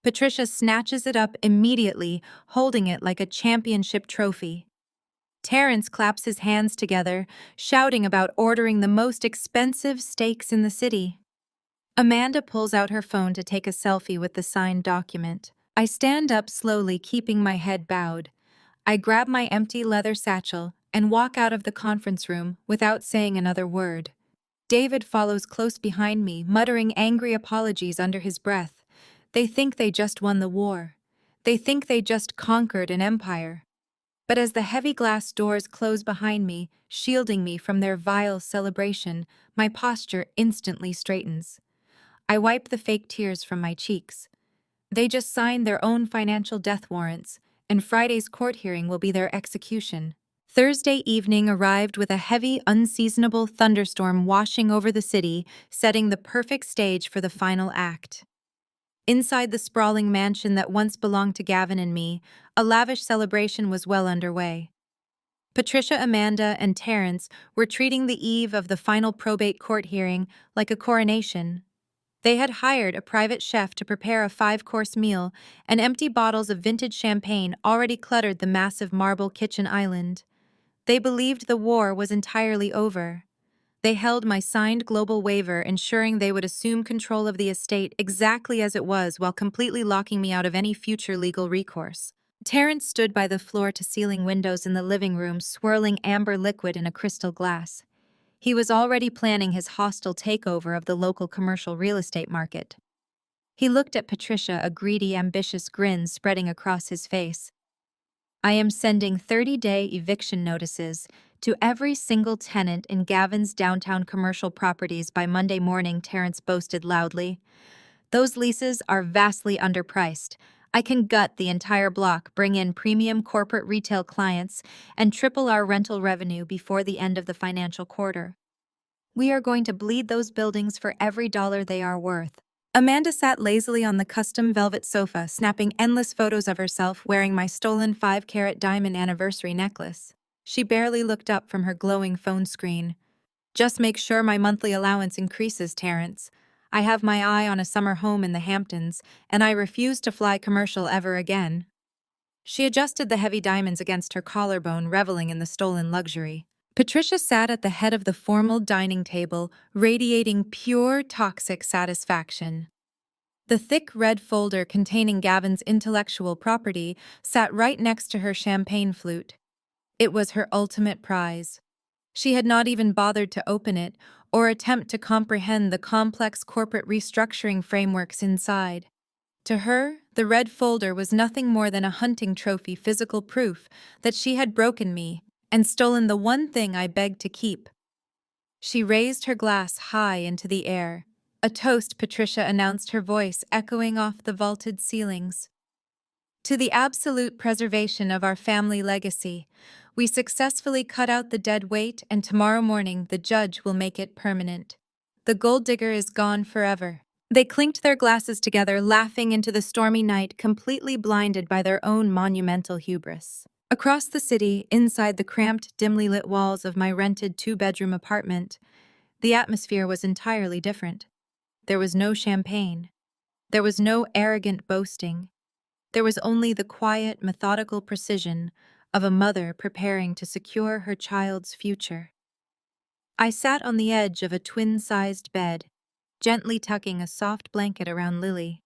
Patricia snatches it up immediately, holding it like a championship trophy. Terrence claps his hands together, shouting about ordering the most expensive steaks in the city. Amanda pulls out her phone to take a selfie with the signed document. I stand up slowly, keeping my head bowed. I grab my empty leather satchel and walk out of the conference room without saying another word. David follows close behind me, muttering angry apologies under his breath. They think they just won the war. They think they just conquered an empire. But as the heavy glass doors close behind me, shielding me from their vile celebration, my posture instantly straightens. I wipe the fake tears from my cheeks. They just signed their own financial death warrants, and Friday's court hearing will be their execution. Thursday evening arrived with a heavy, unseasonable thunderstorm washing over the city, setting the perfect stage for the final act. Inside the sprawling mansion that once belonged to Gavin and me, a lavish celebration was well underway. Patricia, Amanda, and Terrence were treating the eve of the final probate court hearing like a coronation. They had hired a private chef to prepare a 5-course meal, and empty bottles of vintage champagne already cluttered the massive marble kitchen island. They believed the war was entirely over. They held my signed global waiver, ensuring they would assume control of the estate exactly as it was while completely locking me out of any future legal recourse. Terrence stood by the floor-to-ceiling windows in the living room, swirling amber liquid in a crystal glass. He was already planning his hostile takeover of the local commercial real estate market. He looked at Patricia, a greedy, ambitious grin spreading across his face. I am sending 30-day eviction notices to every single tenant in Gavin's downtown commercial properties by Monday morning, Terrence boasted loudly. Those leases are vastly underpriced. I can gut the entire block, bring in premium corporate retail clients, and triple our rental revenue before the end of the financial quarter. We are going to bleed those buildings for every dollar they are worth. Amanda sat lazily on the custom velvet sofa, snapping endless photos of herself wearing my stolen 5-carat diamond anniversary necklace. She barely looked up from her glowing phone screen. Just make sure my monthly allowance increases, Terrence. I have my eye on a summer home in the Hamptons, and I refuse to fly commercial ever again. She adjusted the heavy diamonds against her collarbone, reveling in the stolen luxury. Patricia sat at the head of the formal dining table, radiating pure toxic satisfaction. The thick red folder containing Gavin's intellectual property sat right next to her champagne flute. It was her ultimate prize. She had not even bothered to open it or attempt to comprehend the complex corporate restructuring frameworks inside. To her, the red folder was nothing more than a hunting trophy, physical proof that she had broken me and stolen the one thing I begged to keep. She raised her glass high into the air. A toast, Patricia announced, her voice echoing off the vaulted ceilings. To the absolute preservation of our family legacy, we successfully cut out the dead weight, and tomorrow morning the judge will make it permanent. The gold digger is gone forever. They clinked their glasses together, laughing into the stormy night, completely blinded by their own monumental hubris. Across the city, inside the cramped, dimly lit walls of my rented 2-bedroom apartment, the atmosphere was entirely different. There was no champagne. There was no arrogant boasting. There was only the quiet, methodical precision of a mother preparing to secure her child's future. I sat on the edge of a twin-sized bed, gently tucking a soft blanket around Lily.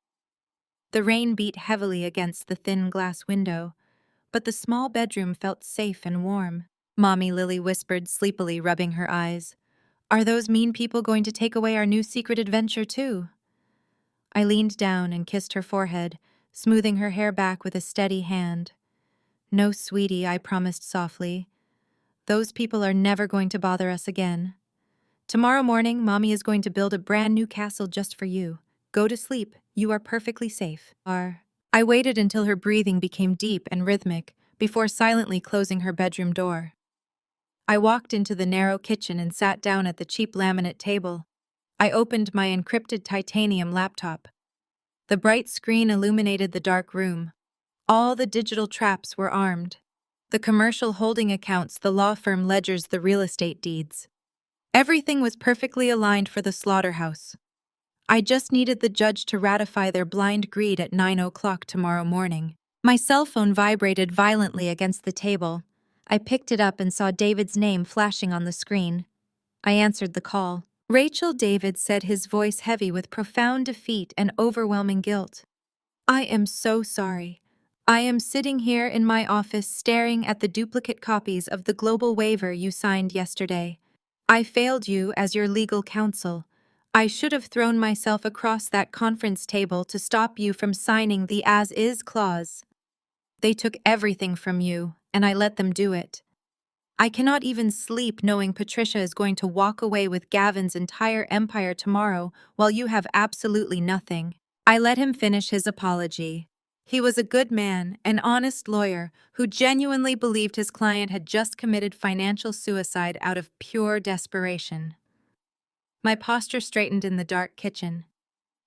The rain beat heavily against the thin glass window, but the small bedroom felt safe and warm. Mommy, Lily whispered sleepily, rubbing her eyes. Are those mean people going to take away our new secret adventure too? I leaned down and kissed her forehead, smoothing her hair back with a steady hand. No, sweetie, I promised softly. Those people are never going to bother us again. Tomorrow morning, Mommy is going to build a brand new castle just for you. Go to sleep. You are perfectly safe. I waited until her breathing became deep and rhythmic before silently closing her bedroom door. I walked into the narrow kitchen and sat down at the cheap laminate table. I opened my encrypted titanium laptop. The bright screen illuminated the dark room. All the digital traps were armed. The commercial holding accounts, the law firm ledgers, the real estate deeds. Everything was perfectly aligned for the slaughterhouse. I just needed the judge to ratify their blind greed at 9 o'clock tomorrow morning. My cell phone vibrated violently against the table. I picked it up and saw David's name flashing on the screen. I answered the call. Rachel, David said, his voice heavy with profound defeat and overwhelming guilt. I am so sorry. I am sitting here in my office staring at the duplicate copies of the global waiver you signed yesterday. I failed you as your legal counsel. I should have thrown myself across that conference table to stop you from signing the as-is clause. They took everything from you, and I let them do it. I cannot even sleep knowing Patricia is going to walk away with Gavin's entire empire tomorrow while you have absolutely nothing. I let him finish his apology. He was a good man, an honest lawyer, who genuinely believed his client had just committed financial suicide out of pure desperation. My posture straightened in the dark kitchen.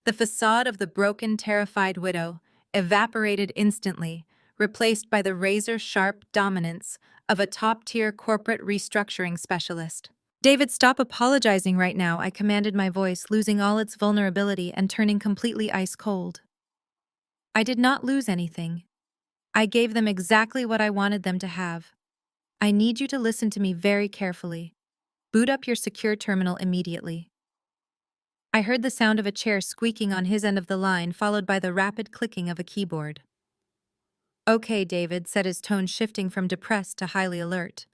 The facade of the broken, terrified widow evaporated instantly, replaced by the razor-sharp dominance of a top-tier corporate restructuring specialist. "David, stop apologizing right now," I commanded, my voice losing all its vulnerability and turning completely ice-cold. I did not lose anything. I gave them exactly what I wanted them to have. I need you to listen to me very carefully. Boot up your secure terminal immediately. I heard the sound of a chair squeaking on his end of the line, followed by the rapid clicking of a keyboard. "Okay, David," said, his tone shifting from depressed to highly alert.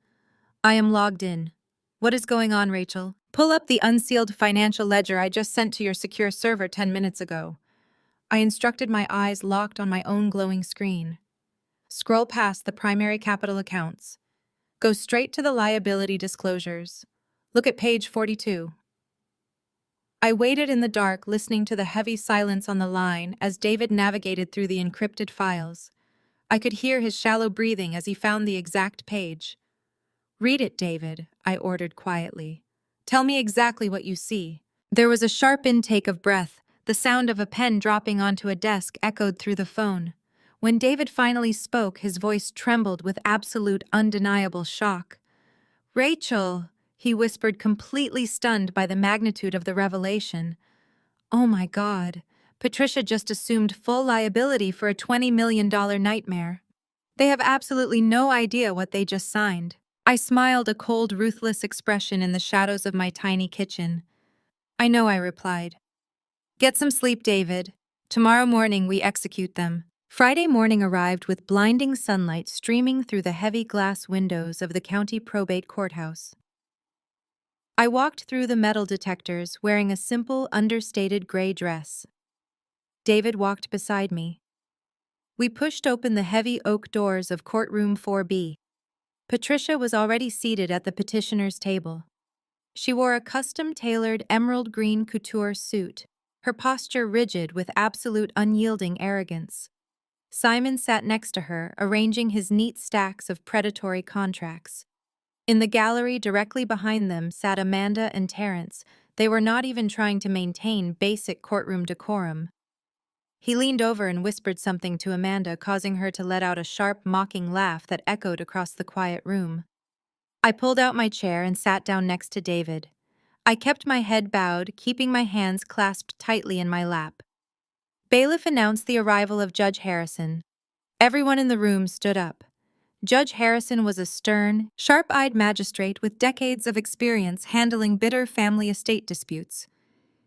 "I am logged in. What is going on, Rachel? Pull up the unsealed financial ledger I just sent to your secure server 10 minutes ago." I instructed, my eyes locked on my own glowing screen. Scroll past the primary capital accounts. Go straight to the liability disclosures. Look at page 42. I waited in the dark, listening to the heavy silence on the line as David navigated through the encrypted files. I could hear his shallow breathing as he found the exact page. "Read it, David," I ordered quietly. "Tell me exactly what you see." There was a sharp intake of breath. The sound of a pen dropping onto a desk echoed through the phone. When David finally spoke, his voice trembled with absolute, undeniable shock. "Rachel," he whispered, completely stunned by the magnitude of the revelation. "Oh my God. Patricia just assumed full liability for a $20 million nightmare. They have absolutely no idea what they just signed." I smiled, a cold, ruthless expression in the shadows of my tiny kitchen. "I know," I replied. "Get some sleep, David. Tomorrow morning we execute them." Friday morning arrived with blinding sunlight streaming through the heavy glass windows of the county probate courthouse. I walked through the metal detectors wearing a simple, understated gray dress. David walked beside me. We pushed open the heavy oak doors of courtroom 4B. Patricia was already seated at the petitioner's table. She wore a custom-tailored emerald green couture suit, her posture rigid with absolute unyielding arrogance. Simon sat next to her, arranging his neat stacks of predatory contracts. In the gallery directly behind them sat Amanda and Terrence. They were not even trying to maintain basic courtroom decorum. He leaned over and whispered something to Amanda, causing her to let out a sharp, mocking laugh that echoed across the quiet room. I pulled out my chair and sat down next to David. I kept my head bowed, keeping my hands clasped tightly in my lap. Bailiff announced the arrival of Judge Harrison. Everyone in the room stood up. Judge Harrison was a stern, sharp-eyed magistrate with decades of experience handling bitter family estate disputes.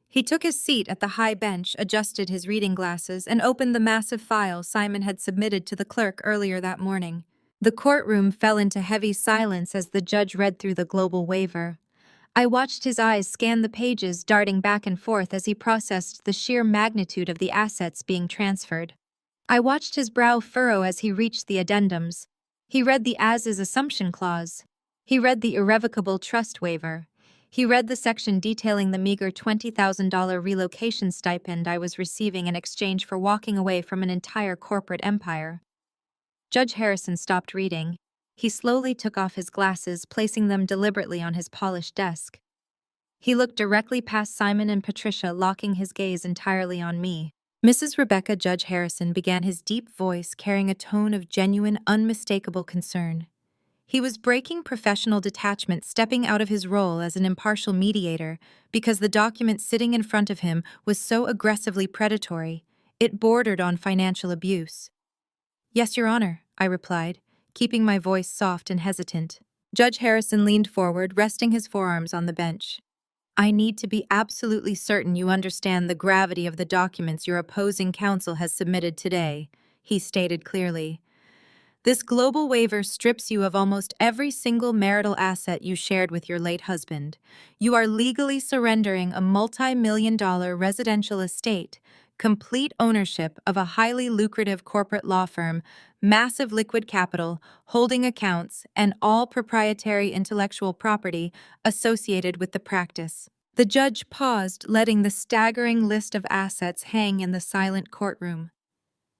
He took his seat at the high bench, adjusted his reading glasses, and opened the massive file Simon had submitted to the clerk earlier that morning. The courtroom fell into heavy silence as the judge read through the global waiver. I watched his eyes scan the pages, darting back and forth as he processed the sheer magnitude of the assets being transferred. I watched his brow furrow as he reached the addendums. He read the as-is assumption clause. He read the irrevocable trust waiver. He read the section detailing the meager $20,000 relocation stipend I was receiving in exchange for walking away from an entire corporate empire. Judge Harrison stopped reading. He slowly took off his glasses, placing them deliberately on his polished desk. He looked directly past Simon and Patricia, locking his gaze entirely on me. "Mrs. Rebecca," Judge Harrison began, his deep voice carrying a tone of genuine, unmistakable concern. He was breaking professional detachment, stepping out of his role as an impartial mediator, because the document sitting in front of him was so aggressively predatory, it bordered on financial abuse. "Yes, Your Honor," I replied, keeping my voice soft and hesitant. Judge Harrison leaned forward, resting his forearms on the bench. "I need to be absolutely certain you understand the gravity of the documents your opposing counsel has submitted today," he stated clearly. This global waiver strips you of almost every single marital asset you shared with your late husband. You are legally surrendering a multi-million-dollar residential estate, complete ownership of a highly lucrative corporate law firm, massive liquid capital, holding accounts, and all proprietary intellectual property associated with the practice. The judge paused, letting the staggering list of assets hang in the silent courtroom.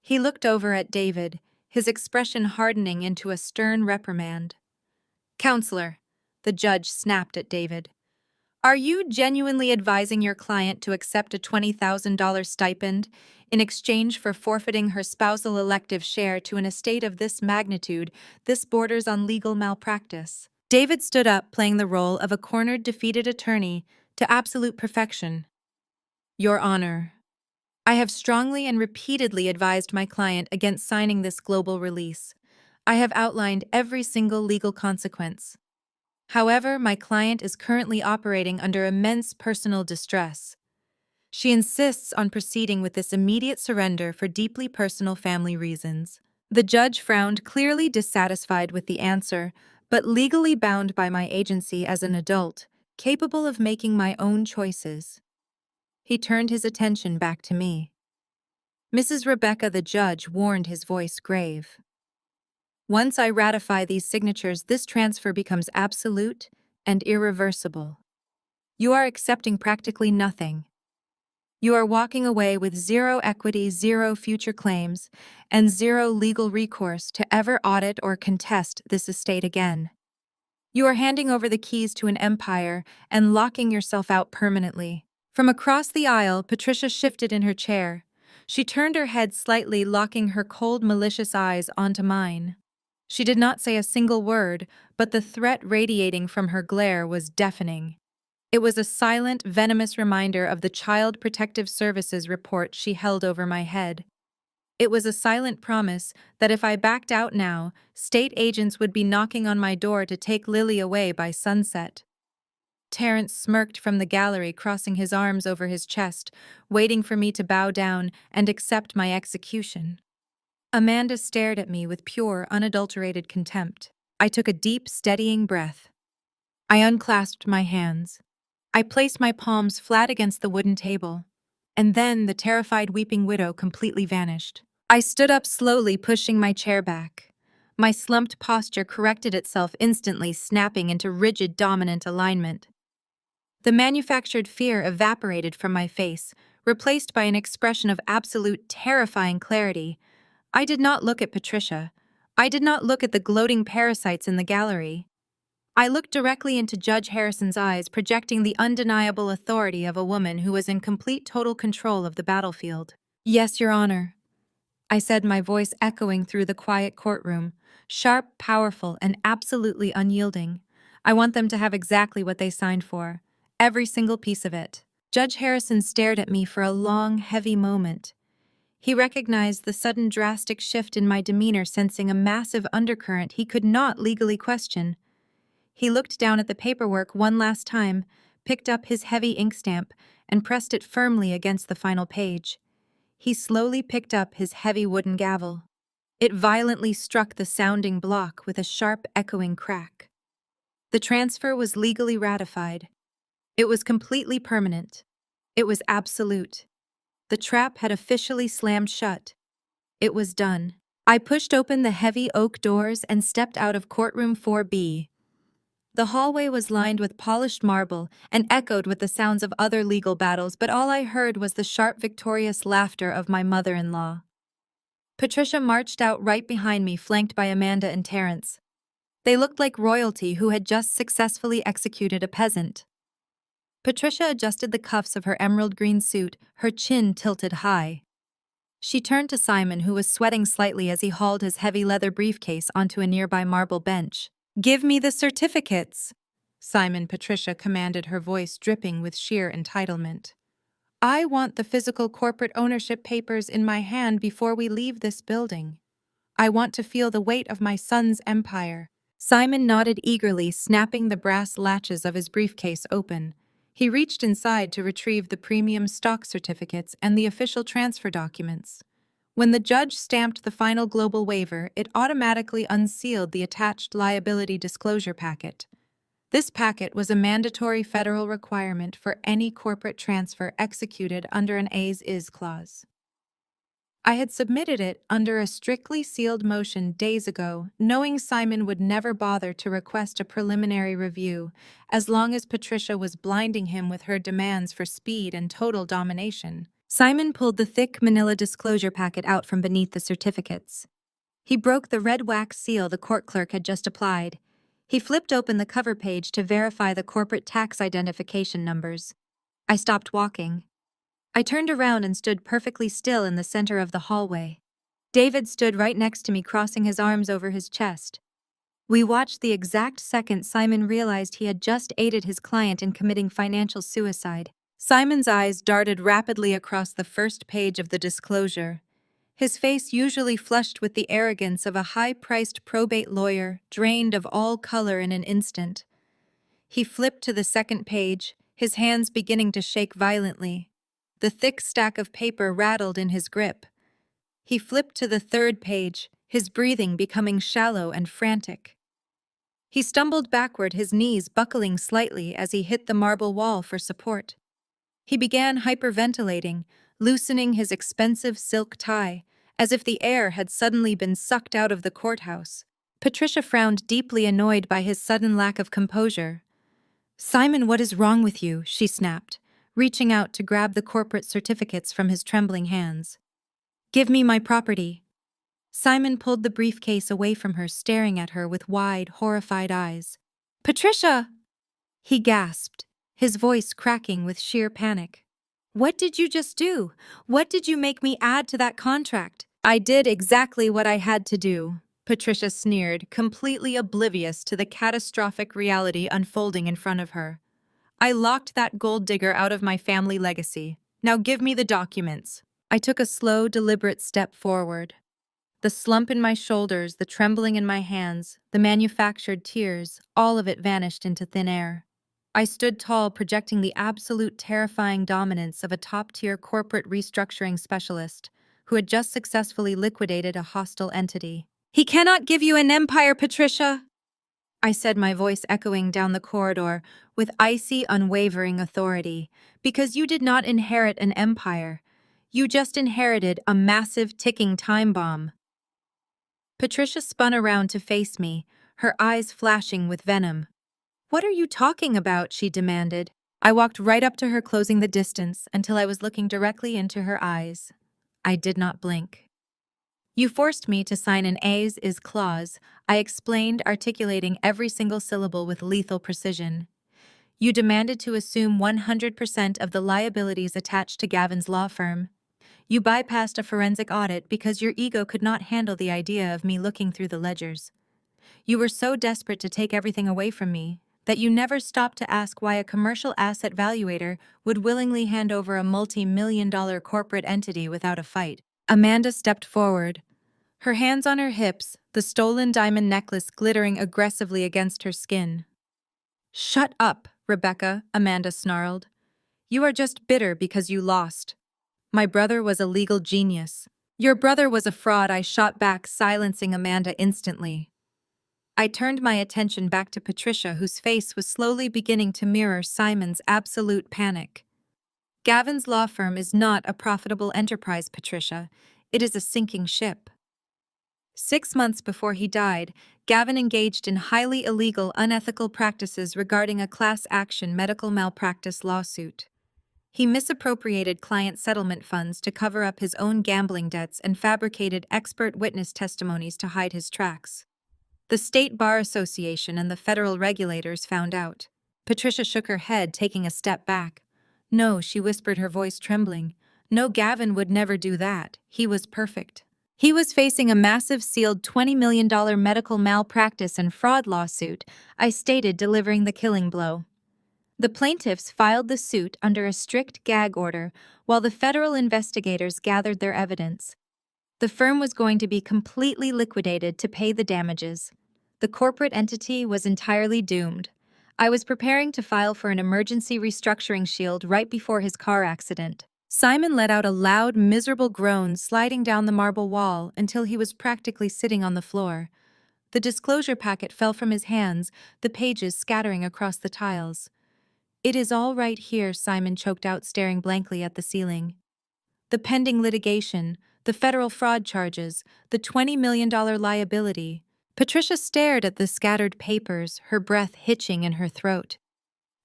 He looked over at David, his expression hardening into a stern reprimand. "Counselor," the judge snapped at David, "are you genuinely advising your client to accept a $20,000 stipend in exchange for forfeiting her spousal elective share to an estate of this magnitude? This borders on legal malpractice." David stood up, playing the role of a cornered, defeated attorney to absolute perfection. "Your Honor, I have strongly and repeatedly advised my client against signing this global release. I have outlined every single legal consequence. However, my client is currently operating under immense personal distress. She insists on proceeding with this immediate surrender for deeply personal family reasons." The judge frowned, clearly dissatisfied with the answer, but legally bound by my agency as an adult, capable of making my own choices. He turned his attention back to me. "Mrs. Rebecca," the judge warned, his voice grave. "Once I ratify these signatures, this transfer becomes absolute and irreversible. You are accepting practically nothing. You are walking away with zero equity, zero future claims, and zero legal recourse to ever audit or contest this estate again. You are handing over the keys to an empire and locking yourself out permanently." From across the aisle, Patricia shifted in her chair. She turned her head slightly, locking her cold, malicious eyes onto mine. She did not say a single word, but the threat radiating from her glare was deafening. It was a silent, venomous reminder of the Child Protective Services report she held over my head. It was a silent promise that if I backed out now, state agents would be knocking on my door to take Lily away by sunset. Terrence smirked from the gallery, crossing his arms over his chest, waiting for me to bow down and accept my execution. Amanda stared at me with pure, unadulterated contempt. I took a deep, steadying breath. I unclasped my hands. I placed my palms flat against the wooden table. And then the terrified weeping widow completely vanished. I stood up slowly, pushing my chair back. My slumped posture corrected itself instantly, snapping into rigid, dominant alignment. The manufactured fear evaporated from my face, replaced by an expression of absolute, terrifying clarity. I did not look at Patricia. I did not look at the gloating parasites in the gallery. I looked directly into Judge Harrison's eyes, projecting the undeniable authority of a woman who was in complete, total control of the battlefield. "Yes, Your Honor," I said, my voice echoing through the quiet courtroom, sharp, powerful, and absolutely unyielding. "I want them to have exactly what they signed for. Every single piece of it." Judge Harrison stared at me for a long, heavy moment. He recognized the sudden drastic shift in my demeanor, sensing a massive undercurrent he could not legally question. He looked down at the paperwork one last time, picked up his heavy ink-stamp, and pressed it firmly against the final page. He slowly picked up his heavy wooden gavel. It violently struck the sounding block with a sharp, echoing crack. The transfer was legally ratified. It was completely permanent. It was absolute. The trap had officially slammed shut. It was done. I pushed open the heavy oak doors and stepped out of courtroom 4B. The hallway was lined with polished marble and echoed with the sounds of other legal battles, but all I heard was the sharp, victorious laughter of my mother-in-law. Patricia marched out right behind me, flanked by Amanda and Terrence. They looked like royalty who had just successfully executed a peasant. Patricia adjusted the cuffs of her emerald green suit, her chin tilted high. She turned to Simon, who was sweating slightly as he hauled his heavy leather briefcase onto a nearby marble bench. "Give me the certificates," Simon, Patricia commanded, her voice dripping with sheer entitlement. "I want the physical corporate ownership papers in my hand before we leave this building. I want to feel the weight of my son's empire." Simon nodded eagerly, snapping the brass latches of his briefcase open. He reached inside to retrieve the premium stock certificates and the official transfer documents. When the judge stamped the final global waiver, it automatically unsealed the attached liability disclosure packet. This packet was a mandatory federal requirement for any corporate transfer executed under an as-is clause. I had submitted it under a strictly sealed motion days ago, knowing Simon would never bother to request a preliminary review, as long as Patricia was blinding him with her demands for speed and total domination. Simon pulled the thick manila disclosure packet out from beneath the certificates. He broke the red wax seal the court clerk had just applied. He flipped open the cover page to verify the corporate tax identification numbers. I stopped walking. I turned around and stood perfectly still in the center of the hallway. David stood right next to me, crossing his arms over his chest. We watched the exact second Simon realized he had just aided his client in committing financial suicide. Simon's eyes darted rapidly across the first page of the disclosure. His face, usually flushed with the arrogance of a high-priced probate lawyer, drained of all color in an instant. He flipped to the second page, his hands beginning to shake violently. The thick stack of paper rattled in his grip. He flipped to the third page, his breathing becoming shallow and frantic. He stumbled backward, his knees buckling slightly as he hit the marble wall for support. He began hyperventilating, loosening his expensive silk tie, as if the air had suddenly been sucked out of the courthouse. Patricia frowned, deeply annoyed by his sudden lack of composure. "Simon, what is wrong with you?" she snapped, reaching out to grab the corporate certificates from his trembling hands. "Give me my property." Simon pulled the briefcase away from her, staring at her with wide, horrified eyes. "Patricia!" he gasped, his voice cracking with sheer panic. "What did you just do? What did you make me add to that contract?" "I did exactly what I had to do," Patricia sneered, completely oblivious to the catastrophic reality unfolding in front of her. "I locked that gold digger out of my family legacy. Now give me the documents." I took a slow, deliberate step forward. The slump in my shoulders, the trembling in my hands, the manufactured tears, all of it vanished into thin air. I stood tall, projecting the absolute terrifying dominance of a top-tier corporate restructuring specialist who had just successfully liquidated a hostile entity. "He cannot give you an empire, Patricia!" I said, my voice echoing down the corridor with icy, unwavering authority. "Because you did not inherit an empire. You just inherited a massive ticking time bomb." Patricia spun around to face me, her eyes flashing with venom. "What are you talking about?" she demanded. I walked right up to her, closing the distance until I was looking directly into her eyes. I did not blink. "You forced me to sign an as-is clause," I explained, articulating every single syllable with lethal precision. "You demanded to assume 100% of the liabilities attached to Gavin's law firm. You bypassed a forensic audit because your ego could not handle the idea of me looking through the ledgers. You were so desperate to take everything away from me that you never stopped to ask why a commercial asset valuator would willingly hand over a multi-million-dollar corporate entity without a fight." Amanda stepped forward, her hands on her hips, the stolen diamond necklace glittering aggressively against her skin. "Shut up, Rebecca," Amanda snarled. "You are just bitter because you lost. My brother was a legal genius. Your brother was a fraud," I shot back, silencing Amanda instantly. I turned my attention back to Patricia, whose face was slowly beginning to mirror Simon's absolute panic. "Gavin's law firm is not a profitable enterprise, Patricia. It is a sinking ship." 6 months before he died, Gavin engaged in highly illegal, unethical practices regarding a class action medical malpractice lawsuit. He misappropriated client settlement funds to cover up his own gambling debts and fabricated expert witness testimonies to hide his tracks. The State Bar Association and the federal regulators found out. Patricia shook her head, taking a step back. "No," she whispered, her voice trembling. "No, Gavin would never do that. He was perfect." He was facing a massive sealed $20 million medical malpractice and fraud lawsuit, I stated, delivering the killing blow. The plaintiffs filed the suit under a strict gag order while the federal investigators gathered their evidence. The firm was going to be completely liquidated to pay the damages. The corporate entity was entirely doomed. I was preparing to file for an emergency restructuring shield right before his car accident. Simon let out a loud, miserable groan, sliding down the marble wall until he was practically sitting on the floor. The disclosure packet fell from his hands, the pages scattering across the tiles. "It is all right here," Simon choked out, staring blankly at the ceiling. "The pending litigation, the federal fraud charges, the $20 million liability." Patricia stared at the scattered papers, her breath hitching in her throat.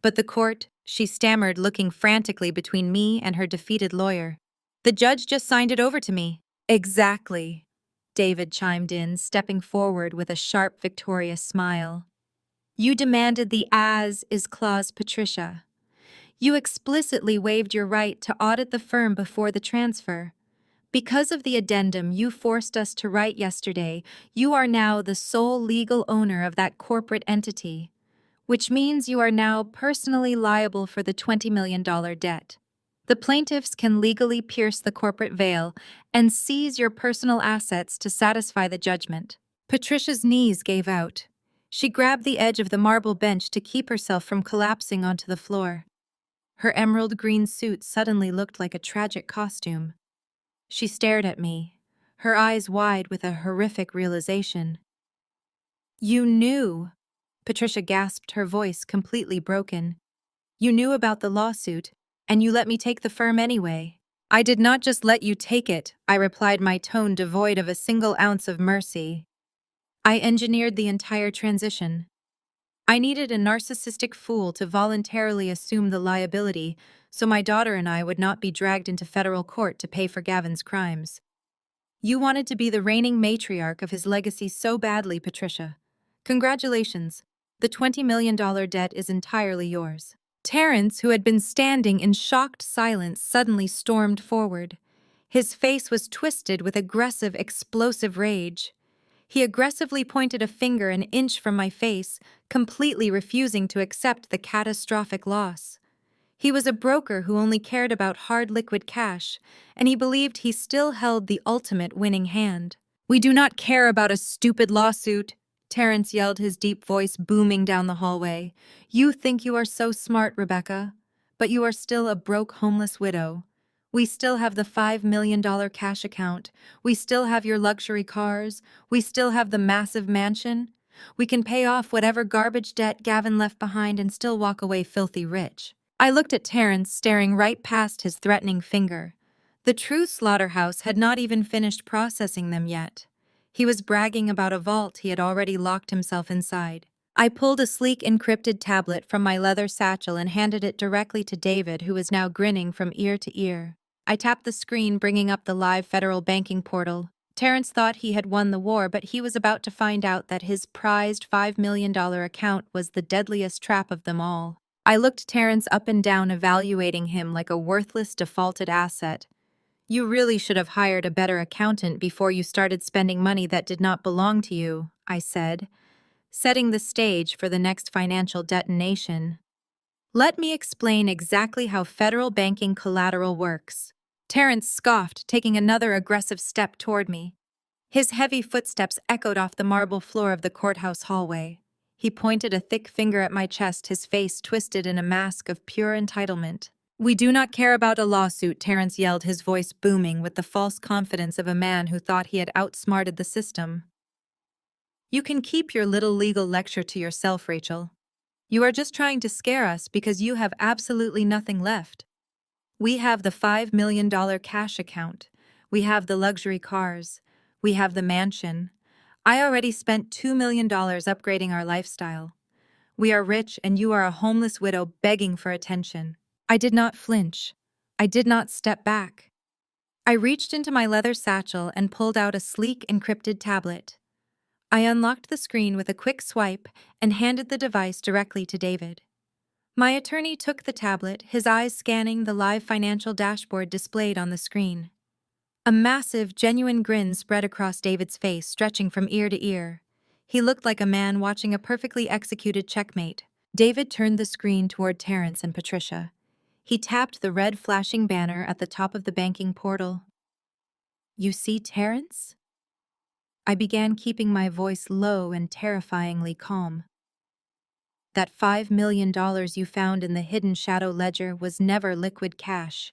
"But the court," she stammered, looking frantically between me and her defeated lawyer. "The judge just signed it over to me." "Exactly," David chimed in, stepping forward with a sharp, victorious smile. "You demanded the as-is clause, Patricia. You explicitly waived your right to audit the firm before the transfer. Because of the addendum you forced us to write yesterday, you are now the sole legal owner of that corporate entity, which means you are now personally liable for the $20 million debt. The plaintiffs can legally pierce the corporate veil and seize your personal assets to satisfy the judgment." Patricia's knees gave out. She grabbed the edge of the marble bench to keep herself from collapsing onto the floor. Her emerald green suit suddenly looked like a tragic costume. She stared at me, her eyes wide with a horrific realization. "You knew," Patricia gasped, her voice completely broken. "You knew about the lawsuit, and you let me take the firm anyway." "I did not just let you take it," I replied, my tone devoid of a single ounce of mercy. "I engineered the entire transition. I needed a narcissistic fool to voluntarily assume the liability so my daughter and I would not be dragged into federal court to pay for Gavin's crimes. You wanted to be the reigning matriarch of his legacy so badly, Patricia. Congratulations. The $20 million debt is entirely yours." Terrence, who had been standing in shocked silence, suddenly stormed forward. His face was twisted with aggressive, explosive rage. He aggressively pointed a finger an inch from my face, completely refusing to accept the catastrophic loss. He was a broker who only cared about hard liquid cash, and he believed he still held the ultimate winning hand. "We do not care about a stupid lawsuit," Terrence yelled, his deep voice booming down the hallway. "You think you are so smart, Rebecca, but you are still a broke, homeless widow. We still have the $5 million cash account. We still have your luxury cars. We still have the massive mansion. We can pay off whatever garbage debt Gavin left behind and still walk away filthy rich." I looked at Terrence, staring right past his threatening finger. The true slaughterhouse had not even finished processing them yet. He was bragging about a vault he had already locked himself inside. I pulled a sleek encrypted tablet from my leather satchel and handed it directly to David, who was now grinning from ear to ear. I tapped the screen, bringing up the live federal banking portal. Terrence thought he had won the war, but he was about to find out that his prized $5 million account was the deadliest trap of them all. I looked Terrence up and down, evaluating him like a worthless defaulted asset. "You really should have hired a better accountant before you started spending money that did not belong to you," I said, setting the stage for the next financial detonation. "Let me explain exactly how federal banking collateral works." Terrence scoffed, taking another aggressive step toward me. His heavy footsteps echoed off the marble floor of the courthouse hallway. He pointed a thick finger at my chest, his face twisted in a mask of pure entitlement. "We do not care about a lawsuit," Terrence yelled, his voice booming with the false confidence of a man who thought he had outsmarted the system. "You can keep your little legal lecture to yourself, Rachel. You are just trying to scare us because you have absolutely nothing left. We have the $5 million cash account. We have the luxury cars. We have the mansion. I already spent $2 million upgrading our lifestyle. We are rich, and you are a homeless widow begging for attention." I did not flinch. I did not step back. I reached into my leather satchel and pulled out a sleek encrypted tablet. I unlocked the screen with a quick swipe and handed the device directly to David. My attorney took the tablet, his eyes scanning the live financial dashboard displayed on the screen. A massive, genuine grin spread across David's face, stretching from ear to ear. He looked like a man watching a perfectly executed checkmate. David turned the screen toward Terrence and Patricia. He tapped the red flashing banner at the top of the banking portal. "You see, Terrence?" I began, keeping my voice low and terrifyingly calm. "That $5 million you found in the hidden shadow ledger was never liquid cash.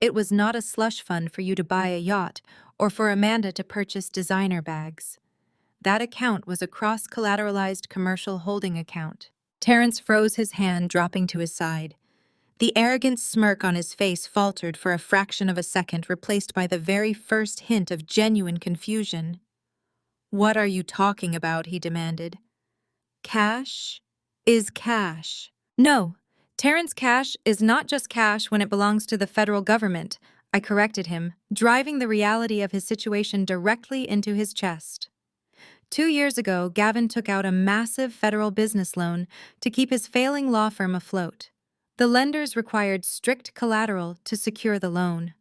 It was not a slush fund for you to buy a yacht or for Amanda to purchase designer bags. That account was a cross-collateralized commercial holding account. Terrence froze his hand, dropping to his side. The arrogant smirk on his face faltered for a fraction of a second, replaced by the very first hint of genuine confusion. "What are you talking about?" he demanded. "Cash is cash." "No, Terrence, cash is not just cash when it belongs to the federal government," I corrected him, driving the reality of his situation directly into his chest. 2 years ago, Gavin took out a massive federal business loan to keep his failing law firm afloat. The lenders required strict collateral to secure the loan.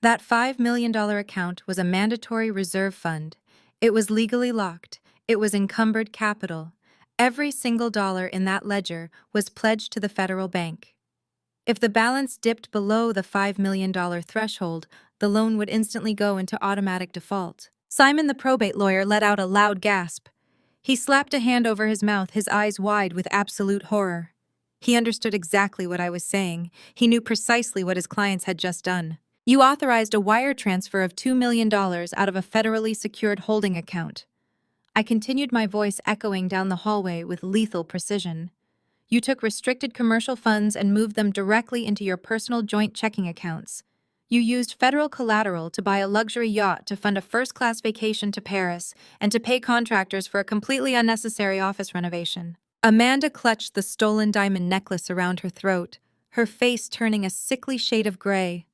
That $5 million account was a mandatory reserve fund. It was legally locked. It was encumbered capital. Every single dollar in that ledger was pledged to the federal bank. If the balance dipped below the $5 million threshold, the loan would instantly go into automatic default. Simon, the probate lawyer, let out a loud gasp. He slapped a hand over his mouth, his eyes wide with absolute horror. He understood exactly what I was saying. He knew precisely what his clients had just done. "You authorized a wire transfer of $2 million out of a federally secured holding account." I continued, my voice echoing down the hallway with lethal precision. "You took restricted commercial funds and moved them directly into your personal joint checking accounts. You used federal collateral to buy a luxury yacht, to fund a first-class vacation to Paris, and to pay contractors for a completely unnecessary office renovation." Amanda clutched the stolen diamond necklace around her throat, her face turning a sickly shade of gray.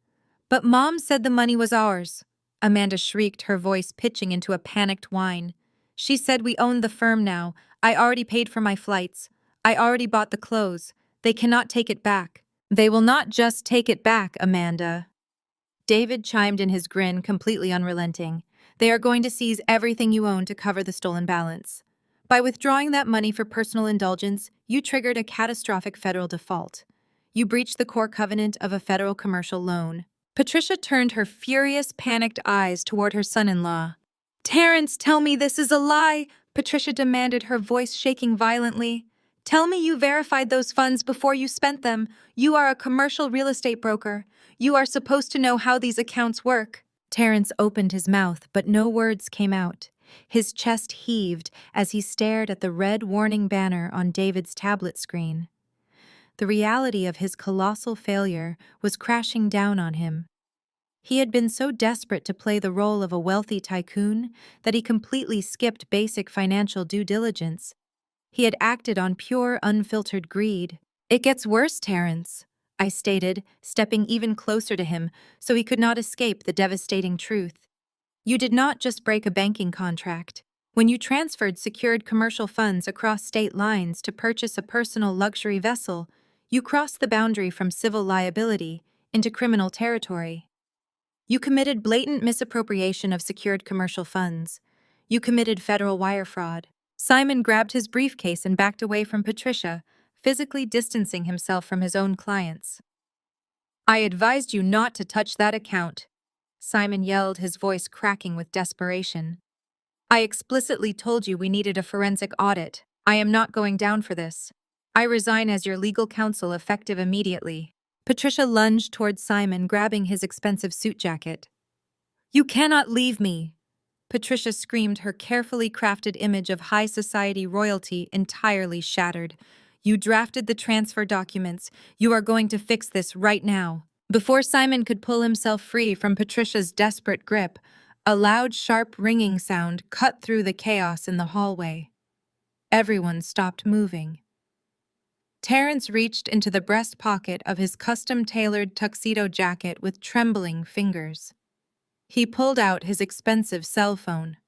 "But Mom said the money was ours," Amanda shrieked, her voice pitching into a panicked whine. "She said we owned the firm now. I already paid for my flights. I already bought the clothes. They cannot take it back." "They will not just take it back, Amanda." David chimed in, his grin completely unrelenting. "They are going to seize everything you own to cover the stolen balance. By withdrawing that money for personal indulgence, you triggered a catastrophic federal default. You breached the core covenant of a federal commercial loan." Patricia turned her furious, panicked eyes toward her son-in-law. "Terrence, tell me this is a lie," Patricia demanded, her voice shaking violently. "Tell me you verified those funds before you spent them. You are a commercial real estate broker. You are supposed to know how these accounts work." Terrence opened his mouth, but no words came out. His chest heaved as he stared at the red warning banner on David's tablet screen. The reality of his colossal failure was crashing down on him. He had been so desperate to play the role of a wealthy tycoon that he completely skipped basic financial due diligence. He had acted on pure, unfiltered greed. "It gets worse, Terrence," I stated, stepping even closer to him so he could not escape the devastating truth. "You did not just break a banking contract. When you transferred secured commercial funds across state lines to purchase a personal luxury vessel, you crossed the boundary from civil liability into criminal territory. You committed blatant misappropriation of secured commercial funds. You committed federal wire fraud." Simon grabbed his briefcase and backed away from Patricia, physically distancing himself from his own clients. "I advised you not to touch that account," Simon yelled, his voice cracking with desperation. "I explicitly told you we needed a forensic audit. I am not going down for this. I resign as your legal counsel effective immediately." Patricia lunged toward Simon, grabbing his expensive suit jacket. "You cannot leave me!" Patricia screamed, her carefully crafted image of high society royalty entirely shattered. "You drafted the transfer documents. You are going to fix this right now." Before Simon could pull himself free from Patricia's desperate grip, a loud, sharp ringing sound cut through the chaos in the hallway. Everyone stopped moving. Terrence reached into the breast pocket of his custom-tailored tuxedo jacket with trembling fingers. He pulled out his expensive cell phone.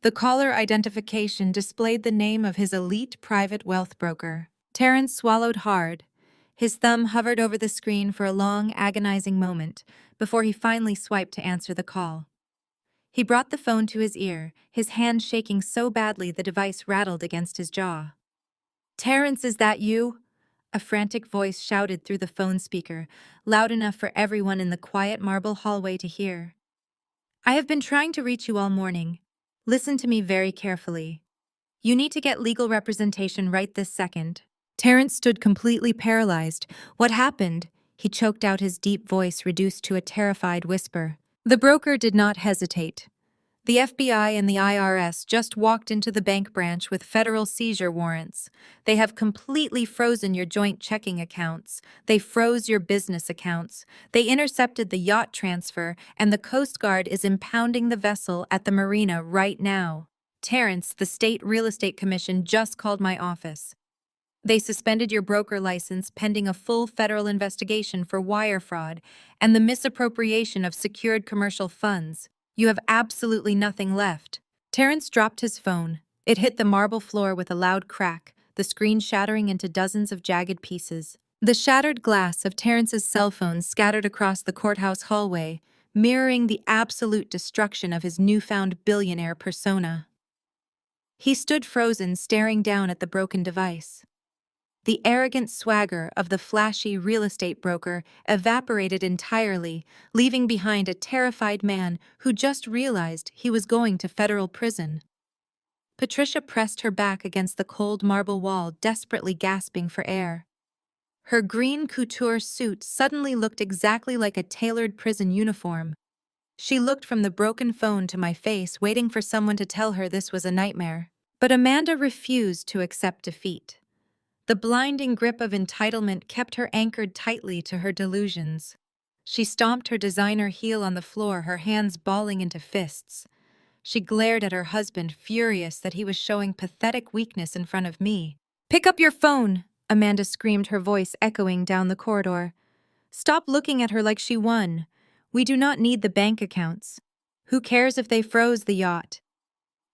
The caller identification displayed the name of his elite private wealth broker. Terrence swallowed hard. His thumb hovered over the screen for a long, agonizing moment before he finally swiped to answer the call. He brought the phone to his ear, his hand shaking so badly the device rattled against his jaw. "Terrence, is that you?" A frantic voice shouted through the phone speaker, loud enough for everyone in the quiet marble hallway to hear. "I have been trying to reach you all morning. Listen to me very carefully. You need to get legal representation right this second." Terrence stood completely paralyzed. What happened? He choked out, his deep voice reduced to a terrified whisper. The broker did not hesitate. The FBI and the IRS just walked into the bank branch with federal seizure warrants. They have completely frozen your joint checking accounts. They froze your business accounts. They intercepted the yacht transfer, and the Coast Guard is impounding the vessel at the marina right now. Terrence, the State Real Estate Commission just called my office. They suspended your broker license pending a full federal investigation for wire fraud and the misappropriation of secured commercial funds. You have absolutely nothing left. Terrence dropped his phone. It hit the marble floor with a loud crack, the screen shattering into dozens of jagged pieces. The shattered glass of Terrence's cell phone scattered across the courthouse hallway, mirroring the absolute destruction of his newfound billionaire persona. He stood frozen, staring down at the broken device. The arrogant swagger of the flashy real estate broker evaporated entirely, leaving behind a terrified man who just realized he was going to federal prison. Patricia pressed her back against the cold marble wall, desperately gasping for air. Her green couture suit suddenly looked exactly like a tailored prison uniform. She looked from the broken phone to my face, waiting for someone to tell her this was a nightmare. But Amanda refused to accept defeat. The blinding grip of entitlement kept her anchored tightly to her delusions. She stomped her designer heel on the floor, her hands balling into fists. She glared at her husband, furious that he was showing pathetic weakness in front of me. "Pick up your phone!" Amanda screamed, her voice echoing down the corridor. "Stop looking at her like she won. We do not need the bank accounts. Who cares if they froze the yacht?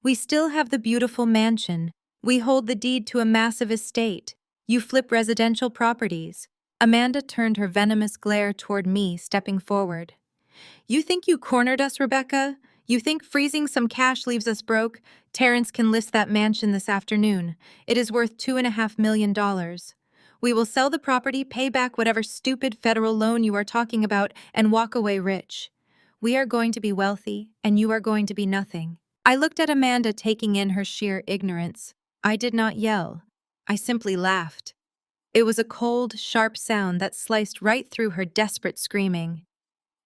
We still have the beautiful mansion. We hold the deed to a massive estate. You flip residential properties." Amanda turned her venomous glare toward me, stepping forward. "You think you cornered us, Rebecca? You think freezing some cash leaves us broke? Terrence can list that mansion this afternoon. It is worth $2.5 million. We will sell the property, pay back whatever stupid federal loan you are talking about, and walk away rich. We are going to be wealthy, and you are going to be nothing." I looked at Amanda, taking in her sheer ignorance. I did not yell. I simply laughed. It was a cold, sharp sound that sliced right through her desperate screaming.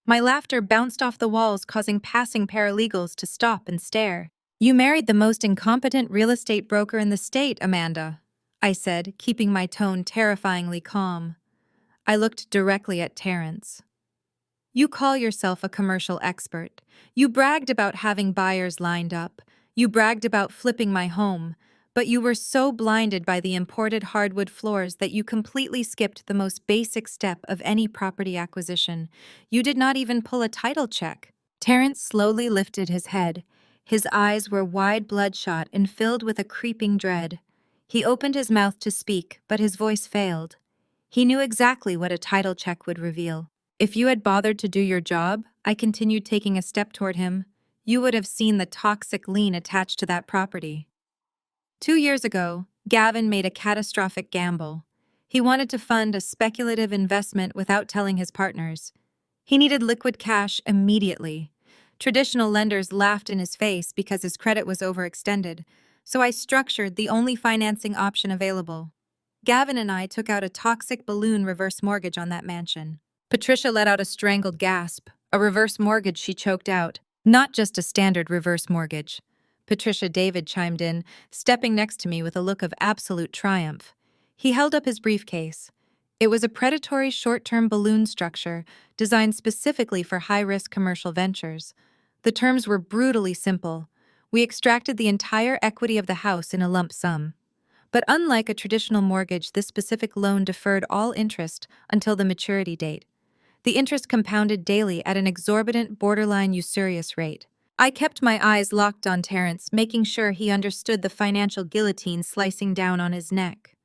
My laughter bounced off the walls, causing passing paralegals to stop and stare. "You married the most incompetent real estate broker in the state, Amanda," I said, keeping my tone terrifyingly calm. I looked directly at Terrence. "You call yourself a commercial expert. You bragged about having buyers lined up. You bragged about flipping my home. But you were so blinded by the imported hardwood floors that you completely skipped the most basic step of any property acquisition. You did not even pull a title check." Terrence slowly lifted his head. His eyes were wide, bloodshot, and filled with a creeping dread. He opened his mouth to speak, but his voice failed. He knew exactly what a title check would reveal. "If you had bothered to do your job," I continued, taking a step toward him, "you would have seen the toxic lien attached to that property." 2 years ago, Gavin made a catastrophic gamble. He wanted to fund a speculative investment without telling his partners. He needed liquid cash immediately. Traditional lenders laughed in his face because his credit was overextended, so I structured the only financing option available. Gavin and I took out a toxic balloon reverse mortgage on that mansion. Patricia let out a strangled gasp. "A reverse mortgage," she choked out. "Not just a standard reverse mortgage." Patricia, David chimed in, stepping next to me with a look of absolute triumph. He held up his briefcase. It was a predatory short-term balloon structure designed specifically for high-risk commercial ventures. The terms were brutally simple. We extracted the entire equity of the house in a lump sum. But unlike a traditional mortgage, this specific loan deferred all interest until the maturity date. The interest compounded daily at an exorbitant, borderline usurious rate. I kept my eyes locked on Terrence, making sure he understood the financial guillotine slicing down on his neck.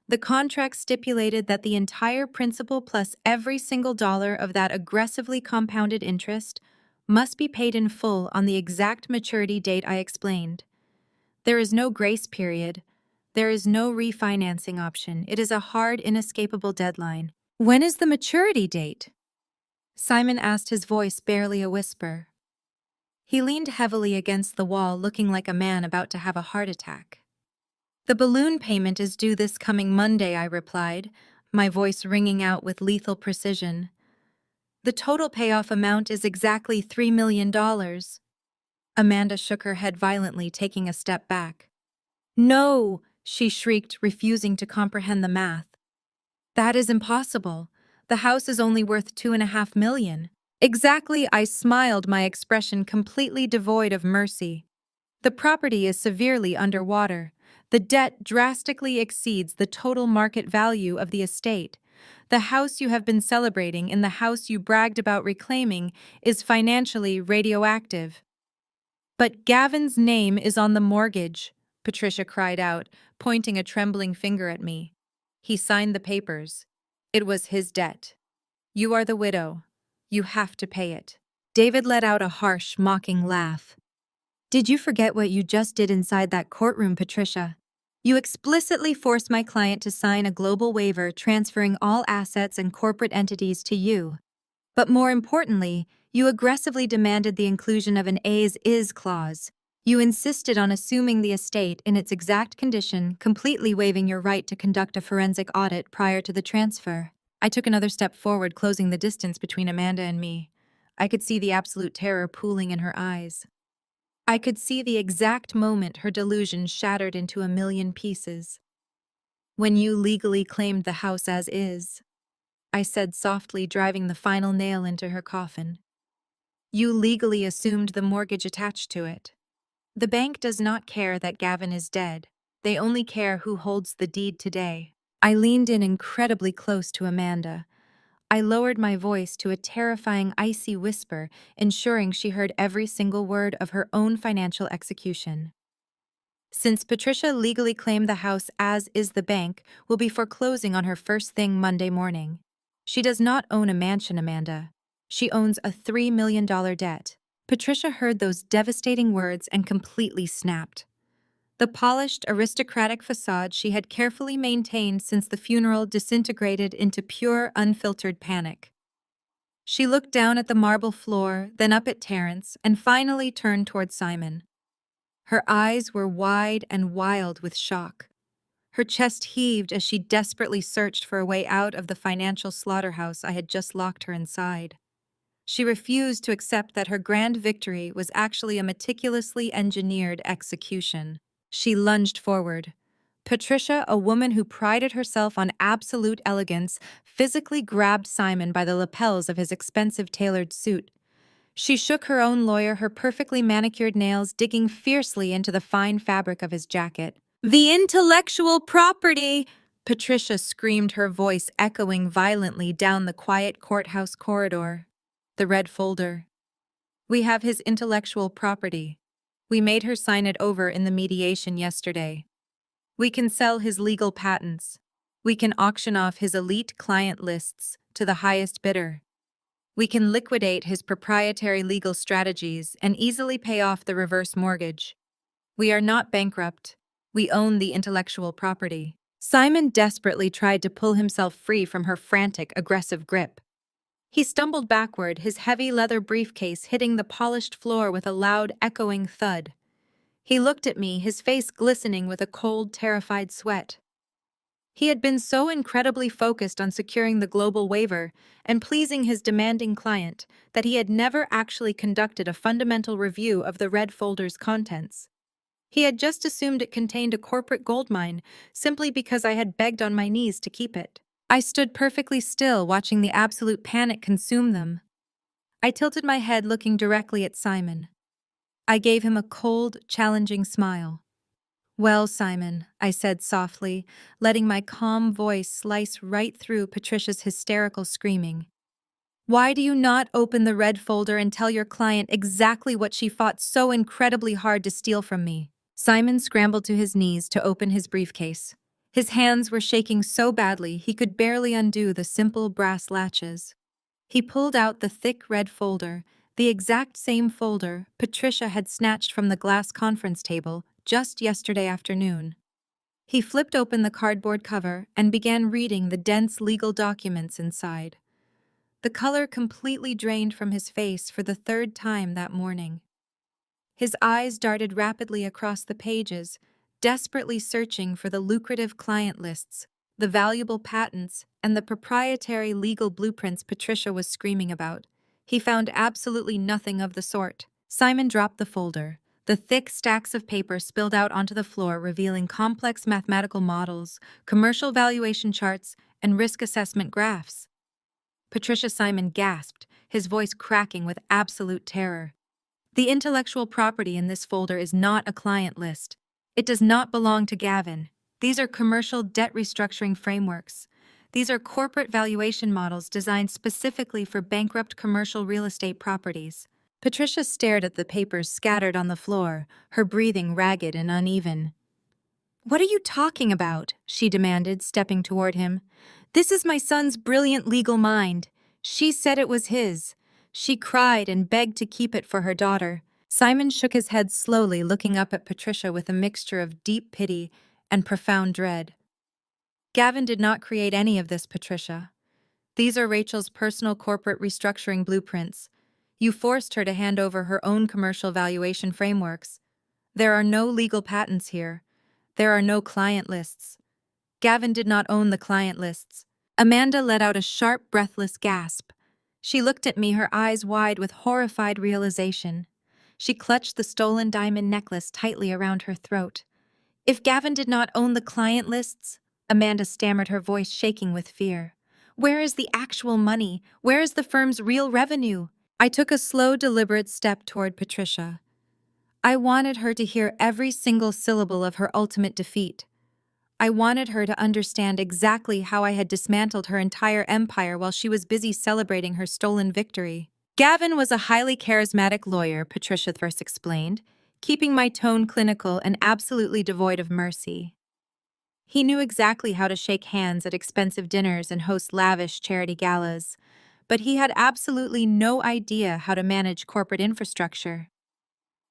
The contract stipulated that the entire principal plus every single dollar of that aggressively compounded interest must be paid in full on the exact maturity date I explained. There is no grace period. There is no refinancing option. It is a hard, inescapable deadline. "When is the maturity date?" Simon asked, his voice barely a whisper. He leaned heavily against the wall, looking like a man about to have a heart attack. "The balloon payment is due this coming Monday," I replied, my voice ringing out with lethal precision. The total payoff amount is exactly $3 million. Amanda shook her head violently, taking a step back. No, she shrieked, refusing to comprehend the math. That is impossible. The house is only worth $2.5 million. Exactly, I smiled, my expression completely devoid of mercy. The property is severely underwater. The debt drastically exceeds the total market value of the estate. The house you have been celebrating in the house you bragged about reclaiming is financially radioactive. But Gavin's name is on the mortgage, Patricia cried out, pointing a trembling finger at me. He signed the papers. It was his debt. You are the widow. You have to pay it. David let out a harsh, mocking laugh. Did you forget what you just did inside that courtroom, Patricia? You explicitly forced my client to sign a global waiver transferring all assets and corporate entities to you. But more importantly, you aggressively demanded the inclusion of an as-is clause. You insisted on assuming the estate in its exact condition, completely waiving your right to conduct a forensic audit prior to the transfer. I took another step forward, closing the distance between Amanda and me. I could see the absolute terror pooling in her eyes. I could see the exact moment her delusion shattered into a million pieces. When you legally claimed the house as is, I said softly, driving the final nail into her coffin. You legally assumed the mortgage attached to it. The bank does not care that Gavin is dead. They only care who holds the deed today. I leaned in incredibly close to Amanda. I lowered my voice to a terrifying, icy whisper, ensuring she heard every single word of her own financial execution. Since Patricia legally claimed the house as is, the bank will be foreclosing on her first thing Monday morning. She does not own a mansion, Amanda. She owns a $3 million debt. Patricia heard those devastating words and completely snapped. The polished, aristocratic facade she had carefully maintained since the funeral disintegrated into pure, unfiltered panic. She looked down at the marble floor, then up at Terence, and finally turned toward Simon. Her eyes were wide and wild with shock. Her chest heaved as she desperately searched for a way out of the financial slaughterhouse I had just locked her inside. She refused to accept that her grand victory was actually a meticulously engineered execution. She lunged forward. Patricia, a woman who prided herself on absolute elegance, physically grabbed Simon by the lapels of his expensive tailored suit. She shook her own lawyer, her perfectly manicured nails digging fiercely into the fine fabric of his jacket. "The intellectual property!" Patricia screamed, her voice echoing violently down the quiet courthouse corridor. The red folder. We have his intellectual property. We made her sign it over in the mediation yesterday. We can sell his legal patents. We can auction off his elite client lists to the highest bidder. We can liquidate his proprietary legal strategies and easily pay off the reverse mortgage. We are not bankrupt. We own the intellectual property. Simon desperately tried to pull himself free from her frantic, aggressive grip. He stumbled backward, his heavy leather briefcase hitting the polished floor with a loud, echoing thud. He looked at me, his face glistening with a cold, terrified sweat. He had been so incredibly focused on securing the global waiver and pleasing his demanding client that he had never actually conducted a fundamental review of the red folder's contents. He had just assumed it contained a corporate goldmine simply because I had begged on my knees to keep it. I stood perfectly still, watching the absolute panic consume them. I tilted my head, looking directly at Simon. I gave him a cold, challenging smile. "Well, Simon," I said softly, letting my calm voice slice right through Patricia's hysterical screaming. "Why do you not open the red folder and tell your client exactly what she fought so incredibly hard to steal from me?" Simon scrambled to his knees to open his briefcase. His hands were shaking so badly he could barely undo the simple brass latches. He pulled out the thick red folder, the exact same folder Patricia had snatched from the glass conference table just yesterday afternoon. He flipped open the cardboard cover and began reading the dense legal documents inside. The color completely drained from his face for the third time that morning. His eyes darted rapidly across the pages, desperately searching for the lucrative client lists, the valuable patents, and the proprietary legal blueprints Patricia was screaming about. He found absolutely nothing of the sort. Simon dropped the folder. The thick stacks of paper spilled out onto the floor, revealing complex mathematical models, commercial valuation charts, and risk assessment graphs. Patricia Simon gasped, his voice cracking with absolute terror. The intellectual property in this folder is not a client list. It does not belong to Gavin. These are commercial debt restructuring frameworks. These are corporate valuation models designed specifically for bankrupt commercial real estate properties. Patricia stared at the papers scattered on the floor, her breathing ragged and uneven. "What are you talking about?" she demanded, stepping toward him. "This is my son's brilliant legal mind. She said it was his. She cried and begged to keep it for her daughter." Simon shook his head slowly, looking up at Patricia with a mixture of deep pity and profound dread. "Gavin did not create any of this, Patricia. These are Rachel's personal corporate restructuring blueprints. You forced her to hand over her own commercial valuation frameworks. There are no legal patents here. There are no client lists. Gavin did not own the client lists." Amanda let out a sharp, breathless gasp. She looked at me, her eyes wide with horrified realization. She clutched the stolen diamond necklace tightly around her throat. "If Gavin did not own the client lists," Amanda stammered, her voice shaking with fear, "where is the actual money? Where is the firm's real revenue?" I took a slow, deliberate step toward Patricia. I wanted her to hear every single syllable of her ultimate defeat. I wanted her to understand exactly how I had dismantled her entire empire while she was busy celebrating her stolen victory. "Gavin was a highly charismatic lawyer," Patricia first explained, keeping my tone clinical and absolutely devoid of mercy. "He knew exactly how to shake hands at expensive dinners and host lavish charity galas, but he had absolutely no idea how to manage corporate infrastructure.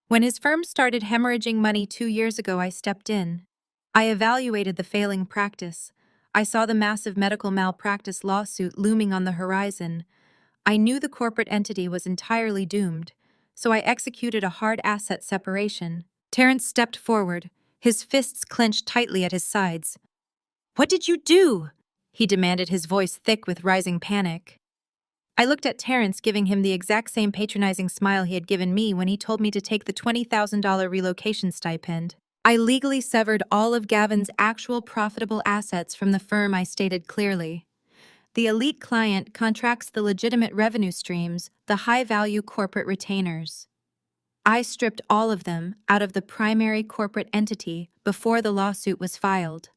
When his firm started hemorrhaging money 2 years ago, I stepped in. I evaluated the failing practice. I saw the massive medical malpractice lawsuit looming on the horizon. I knew the corporate entity was entirely doomed, so I executed a hard asset separation." Terrence stepped forward, his fists clenched tightly at his sides. "What did you do?" he demanded, his voice thick with rising panic. I looked at Terrence, giving him the exact same patronizing smile he had given me when he told me to take the $20,000 relocation stipend. "I legally severed all of Gavin's actual profitable assets from the firm," I stated clearly. "The elite client contracts the legitimate revenue streams, the high-value corporate retainers. I stripped all of them out of the primary corporate entity before the lawsuit was filed.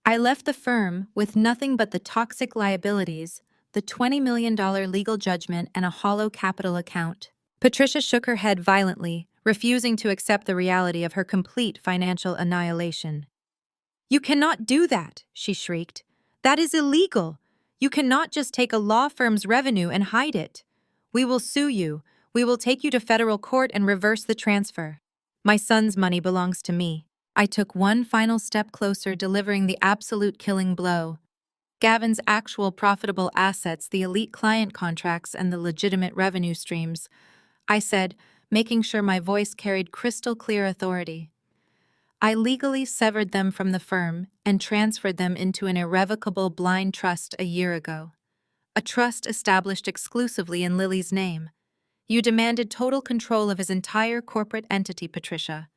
I left the firm with nothing but the toxic liabilities, the $20 million legal judgment, and a hollow capital account." Patricia shook her head violently, refusing to accept the reality of her complete financial annihilation. "You cannot do that," she shrieked. "That is illegal. You cannot just take a law firm's revenue and hide it. We will sue you. We will take you to federal court and reverse the transfer. My son's money belongs to me." I took one final step closer, delivering the absolute killing blow. Gavin's actual profitable assets, the elite client contracts, and the legitimate revenue streams, I said, making sure my voice carried crystal clear authority. "I legally severed them from the firm and transferred them into an irrevocable blind trust a year ago. A trust established exclusively in Lily's name. You demanded total control of his entire corporate entity, Patricia.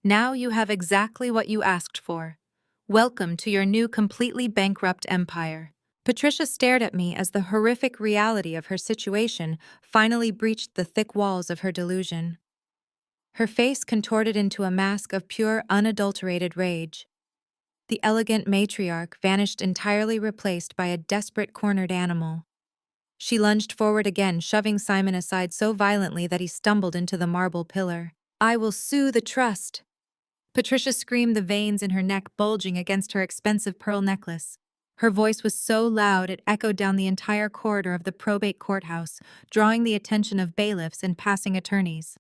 Now you have exactly what you asked for. Welcome to your new completely bankrupt empire." Patricia stared at me as the horrific reality of her situation finally breached the thick walls of her delusion. Her face contorted into a mask of pure, unadulterated rage. The elegant matriarch vanished entirely, replaced by a desperate, cornered animal. She lunged forward again, shoving Simon aside so violently that he stumbled into the marble pillar. "I will sue the trust." Patricia screamed, the veins in her neck bulging against her expensive pearl necklace. Her voice was so loud it echoed down the entire corridor of the probate courthouse, drawing the attention of bailiffs and passing attorneys.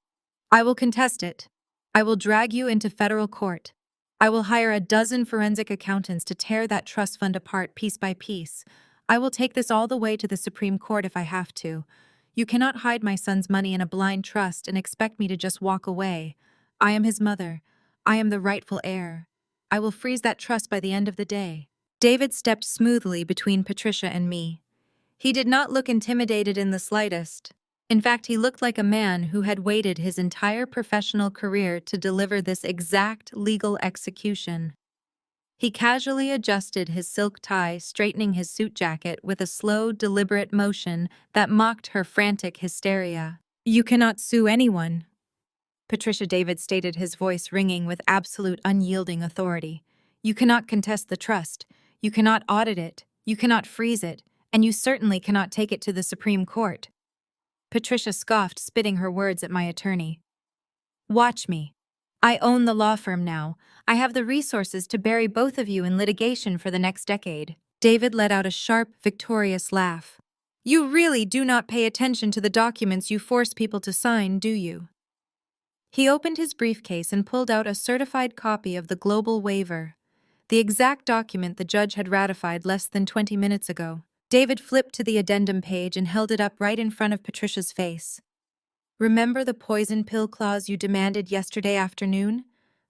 "I will contest it. I will drag you into federal court. I will hire a dozen forensic accountants to tear that trust fund apart piece by piece. I will take this all the way to the Supreme Court if I have to. You cannot hide my son's money in a blind trust and expect me to just walk away. I am his mother. I am the rightful heir. I will freeze that trust by the end of the day." David stepped smoothly between Patricia and me. He did not look intimidated in the slightest. In fact, he looked like a man who had waited his entire professional career to deliver this exact legal execution. He casually adjusted his silk tie, straightening his suit jacket with a slow, deliberate motion that mocked her frantic hysteria. "You cannot sue anyone," Patricia David stated, his voice ringing with absolute unyielding authority. "You cannot contest the trust. You cannot audit it. You cannot freeze it. And you certainly cannot take it to the Supreme Court." Patricia scoffed, spitting her words at my attorney. "Watch me. I own the law firm now. I have the resources to bury both of you in litigation for the next decade." David let out a sharp, victorious laugh. "You really do not pay attention to the documents you force people to sign, do you?" He opened his briefcase and pulled out a certified copy of the Global Waiver, the exact document the judge had ratified less than 20 minutes ago. David flipped to the addendum page and held it up right in front of Patricia's face. "Remember the poison pill clause you demanded yesterday afternoon?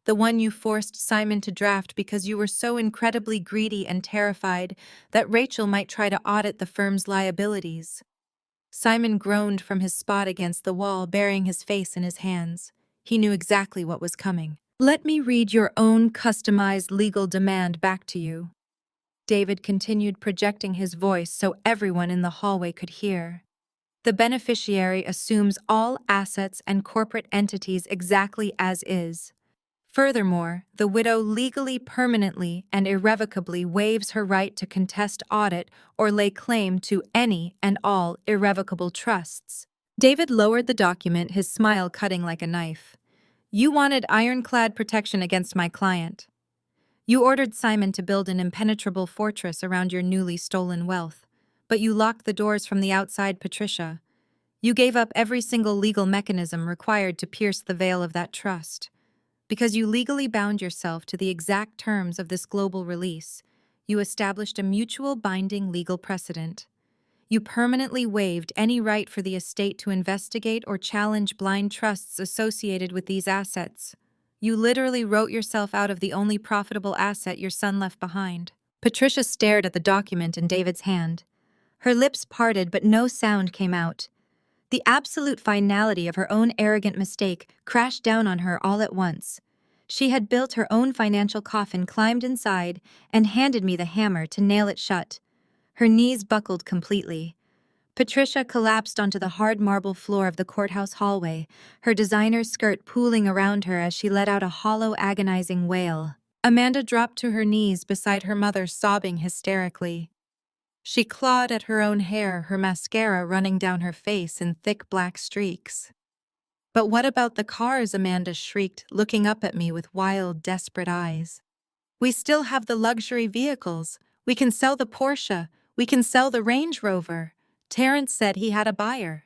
The one you forced Simon to draft because you were so incredibly greedy and terrified that Rachel might try to audit the firm's liabilities." Simon groaned from his spot against the wall, burying his face in his hands. He knew exactly what was coming. "Let me read your own customized legal demand back to you," David continued, projecting his voice so everyone in the hallway could hear. "The beneficiary assumes all assets and corporate entities exactly as is. Furthermore, the widow legally, permanently, and irrevocably waives her right to contest audit or lay claim to any and all irrevocable trusts." David lowered the document, his smile cutting like a knife. "You wanted ironclad protection against my client. You ordered Simon to build an impenetrable fortress around your newly stolen wealth, but you locked the doors from the outside, Patricia. You gave up every single legal mechanism required to pierce the veil of that trust. Because you legally bound yourself to the exact terms of this global release, you established a mutual binding legal precedent. You permanently waived any right for the estate to investigate or challenge blind trusts associated with these assets. You literally wrote yourself out of the only profitable asset your son left behind." Patricia stared at the document in David's hand. Her lips parted, but no sound came out. The absolute finality of her own arrogant mistake crashed down on her all at once. She had built her own financial coffin, climbed inside, and handed me the hammer to nail it shut. Her knees buckled completely. Patricia collapsed onto the hard marble floor of the courthouse hallway, her designer skirt pooling around her as she let out a hollow, agonizing wail. Amanda dropped to her knees beside her mother, sobbing hysterically. She clawed at her own hair, her mascara running down her face in thick black streaks. "But what about the cars?" Amanda shrieked, looking up at me with wild, desperate eyes. "We still have the luxury vehicles. We can sell the Porsche. We can sell the Range Rover. Terrence said he had a buyer.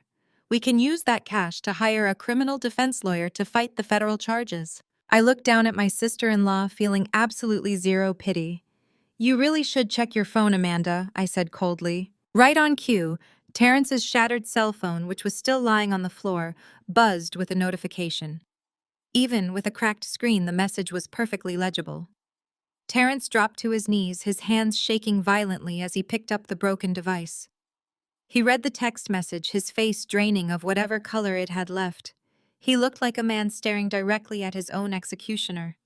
We can use that cash to hire a criminal defense lawyer to fight the federal charges." I looked down at my sister-in-law, feeling absolutely zero pity. "You really should check your phone, Amanda," I said coldly. Right on cue, Terrence's shattered cell phone, which was still lying on the floor, buzzed with a notification. Even with a cracked screen, the message was perfectly legible. Terrence dropped to his knees, his hands shaking violently as he picked up the broken device. He read the text message, his face draining of whatever color it had left. He looked like a man staring directly at his own executioner.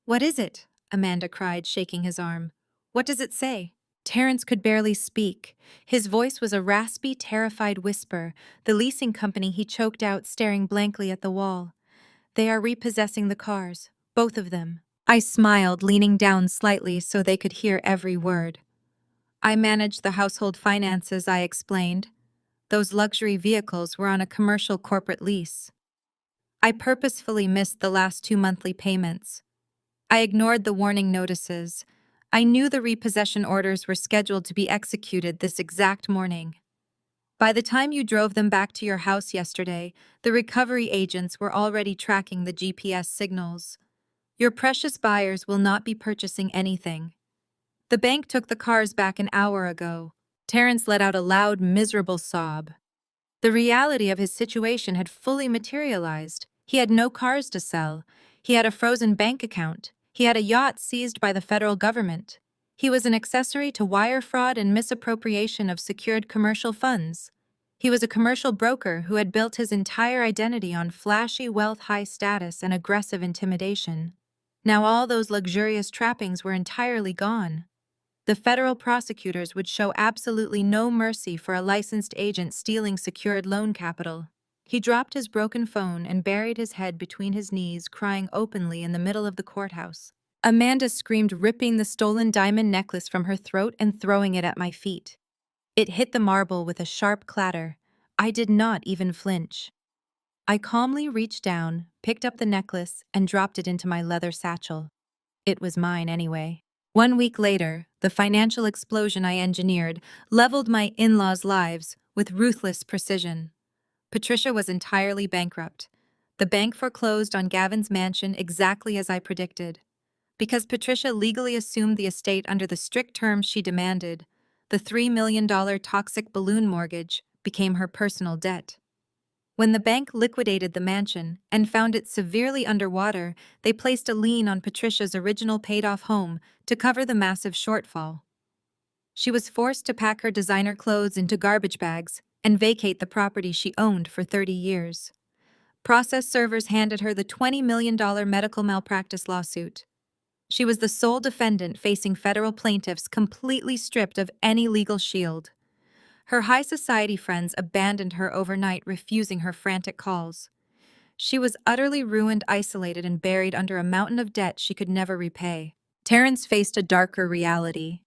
"What is it?" Amanda cried, shaking his arm. "What does it say?" Terrence could barely speak. His voice was a raspy, terrified whisper, the leasing company, he choked out, staring blankly at the wall. "They are repossessing the cars, both of them." I smiled, leaning down slightly so they could hear every word. "I manage the household finances," I explained. "Those luxury vehicles were on a commercial corporate lease. I purposefully missed the last 2 monthly payments. I ignored the warning notices. I knew the repossession orders were scheduled to be executed this exact morning. By the time you drove them back to your house yesterday, the recovery agents were already tracking the GPS signals. Your precious buyers will not be purchasing anything. The bank took the cars back an hour ago." Terrence let out a loud, miserable sob. The reality of his situation had fully materialized. He had no cars to sell. He had a frozen bank account. He had a yacht seized by the federal government. He was an accessory to wire fraud and misappropriation of secured commercial funds. He was a commercial broker who had built his entire identity on flashy wealth, high status, and aggressive intimidation. Now all those luxurious trappings were entirely gone. The federal prosecutors would show absolutely no mercy for a licensed agent stealing secured loan capital. He dropped his broken phone and buried his head between his knees, crying openly in the middle of the courthouse. Amanda screamed, ripping the stolen diamond necklace from her throat and throwing it at my feet. It hit the marble with a sharp clatter. I did not even flinch. I calmly reached down, picked up the necklace, and dropped it into my leather satchel. It was mine anyway. 1 week later, the financial explosion I engineered leveled my in-laws' lives with ruthless precision. Patricia was entirely bankrupt. The bank foreclosed on Gavin's mansion exactly as I predicted. Because Patricia legally assumed the estate under the strict terms she demanded, the $3 million toxic balloon mortgage became her personal debt. When the bank liquidated the mansion and found it severely underwater, they placed a lien on Patricia's original paid-off home to cover the massive shortfall. She was forced to pack her designer clothes into garbage bags and vacate the property she owned for 30 years. Process servers handed her the $20 million medical malpractice lawsuit. She was the sole defendant facing federal plaintiffs, completely stripped of any legal shield. Her high society friends abandoned her overnight, refusing her frantic calls. She was utterly ruined, isolated, and buried under a mountain of debt she could never repay. Terrence faced a darker reality.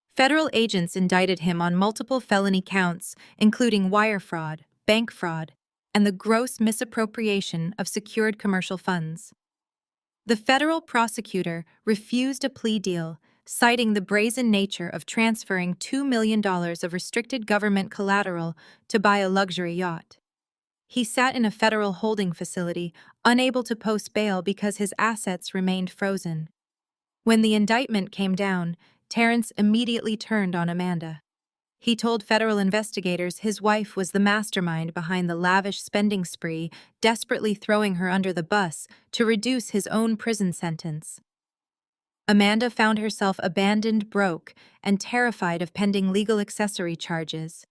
Federal agents indicted him on multiple felony counts, including wire fraud, bank fraud, and the gross misappropriation of secured commercial funds. The federal prosecutor refused a plea deal, citing the brazen nature of transferring $2 million of restricted government collateral to buy a luxury yacht. He sat in a federal holding facility, unable to post bail because his assets remained frozen. When the indictment came down, Terrence immediately turned on Amanda. He told federal investigators his wife was the mastermind behind the lavish spending spree, desperately throwing her under the bus to reduce his own prison sentence. Amanda found herself abandoned, broke, and terrified of pending legal accessory charges.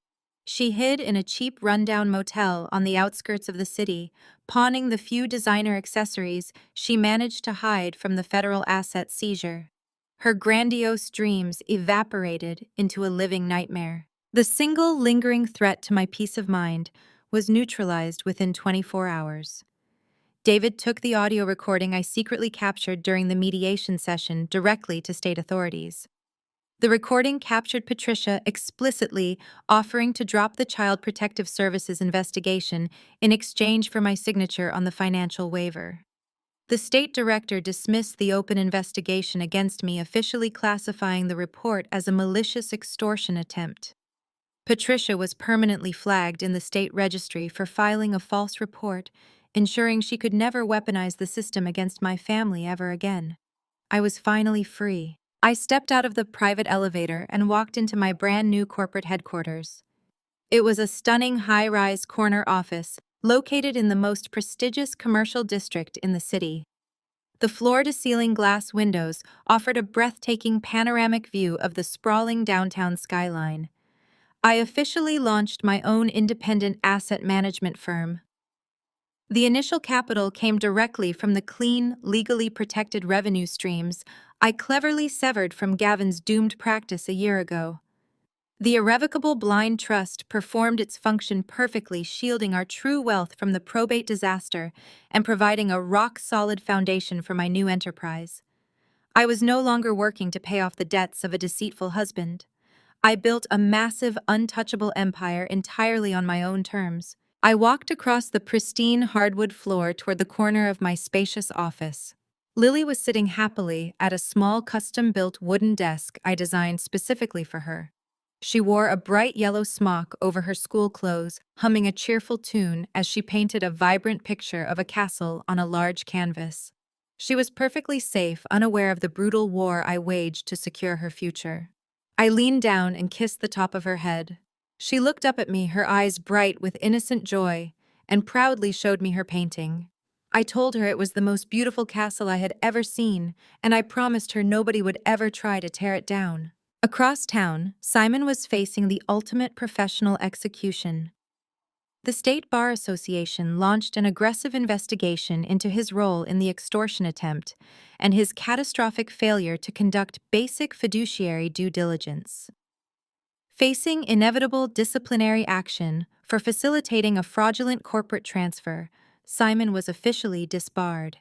She hid in a cheap rundown motel on the outskirts of the city, pawning the few designer accessories she managed to hide from the federal asset seizure. Her grandiose dreams evaporated into a living nightmare. The single lingering threat to my peace of mind was neutralized within 24 hours. David took the audio recording I secretly captured during the mediation session directly to state authorities. The recording captured Patricia explicitly offering to drop the Child Protective Services investigation in exchange for my signature on the financial waiver. The state director dismissed the open investigation against me, officially classifying the report as a malicious extortion attempt. Patricia was permanently flagged in the state registry for filing a false report, ensuring she could never weaponize the system against my family ever again. I was finally free. I stepped out of the private elevator and walked into my brand new corporate headquarters. It was a stunning high-rise corner office located in the most prestigious commercial district in the city. The floor-to-ceiling glass windows offered a breathtaking panoramic view of the sprawling downtown skyline. I officially launched my own independent asset management firm. The initial capital came directly from the clean, legally protected revenue streams I cleverly severed from Gavin's doomed practice a year ago. The irrevocable blind trust performed its function perfectly, shielding our true wealth from the probate disaster and providing a rock-solid foundation for my new enterprise. I was no longer working to pay off the debts of a deceitful husband. I built a massive, untouchable empire entirely on my own terms. I walked across the pristine hardwood floor toward the corner of my spacious office. Lily was sitting happily at a small custom-built wooden desk I designed specifically for her. She wore a bright yellow smock over her school clothes, humming a cheerful tune as she painted a vibrant picture of a castle on a large canvas. She was perfectly safe, unaware of the brutal war I waged to secure her future. I leaned down and kissed the top of her head. She looked up at me, her eyes bright with innocent joy, and proudly showed me her painting. I told her it was the most beautiful castle I had ever seen, and I promised her nobody would ever try to tear it down. Across town, Simon was facing the ultimate professional execution. The State Bar Association launched an aggressive investigation into his role in the extortion attempt and his catastrophic failure to conduct basic fiduciary due diligence. Facing inevitable disciplinary action for facilitating a fraudulent corporate transfer, Simon was officially disbarred.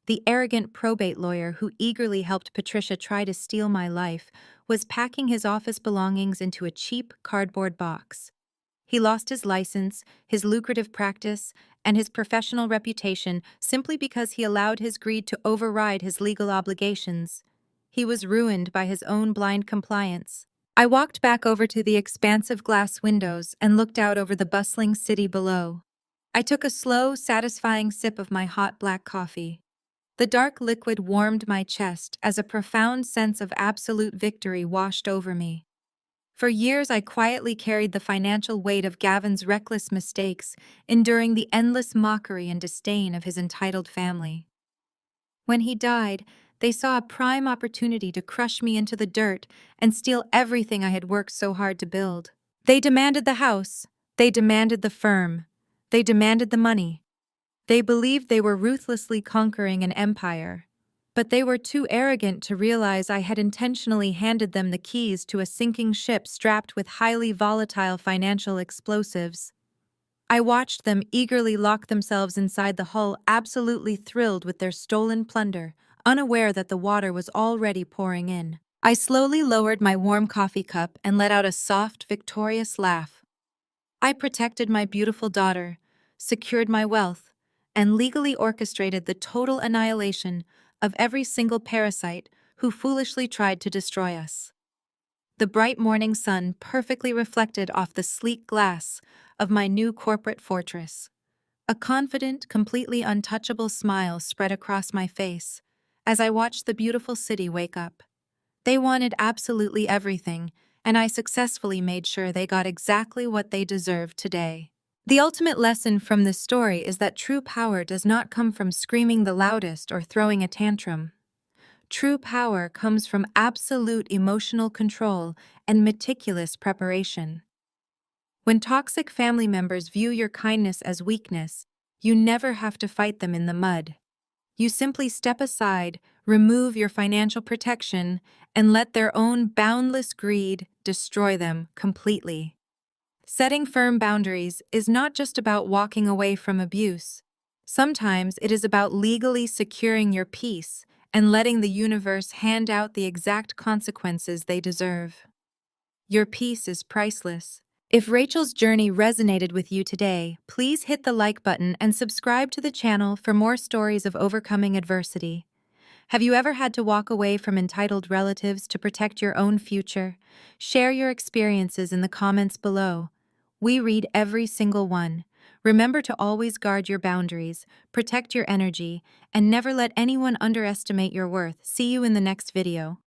The arrogant probate lawyer who eagerly helped Patricia try to steal my life was packing his office belongings into a cheap cardboard box. He lost his license, his lucrative practice, and his professional reputation simply because he allowed his greed to override his legal obligations. He was ruined by his own blind compliance. I walked back over to the expansive glass windows and looked out over the bustling city below. I took a slow, satisfying sip of my hot black coffee. The dark liquid warmed my chest as a profound sense of absolute victory washed over me. For years, I quietly carried the financial weight of Gavin's reckless mistakes, enduring the endless mockery and disdain of his entitled family. When he died, they saw a prime opportunity to crush me into the dirt and steal everything I had worked so hard to build. They demanded the house. They demanded the firm. They demanded the money. They believed they were ruthlessly conquering an empire. But they were too arrogant to realize I had intentionally handed them the keys to a sinking ship strapped with highly volatile financial explosives. I watched them eagerly lock themselves inside the hull, absolutely thrilled with their stolen plunder, unaware that the water was already pouring in. I slowly lowered my warm coffee cup and let out a soft, victorious laugh. I protected my beautiful daughter, secured my wealth, and legally orchestrated the total annihilation of every single parasite who foolishly tried to destroy us. The bright morning sun perfectly reflected off the sleek glass of my new corporate fortress. A confident, completely untouchable smile spread across my face as I watched the beautiful city wake up. They wanted absolutely everything, and I successfully made sure they got exactly what they deserved today. The ultimate lesson from this story is that true power does not come from screaming the loudest or throwing a tantrum. True power comes from absolute emotional control and meticulous preparation. When toxic family members view your kindness as weakness, you never have to fight them in the mud. You simply step aside, remove your financial protection, and let their own boundless greed destroy them completely. Setting firm boundaries is not just about walking away from abuse. Sometimes it is about legally securing your peace and letting the universe hand out the exact consequences they deserve. Your peace is priceless. If Rachel's journey resonated with you today, please hit the like button and subscribe to the channel for more stories of overcoming adversity. Have you ever had to walk away from entitled relatives to protect your own future? Share your experiences in the comments below. We read every single one. Remember to always guard your boundaries, protect your energy, and never let anyone underestimate your worth. See you in the next video.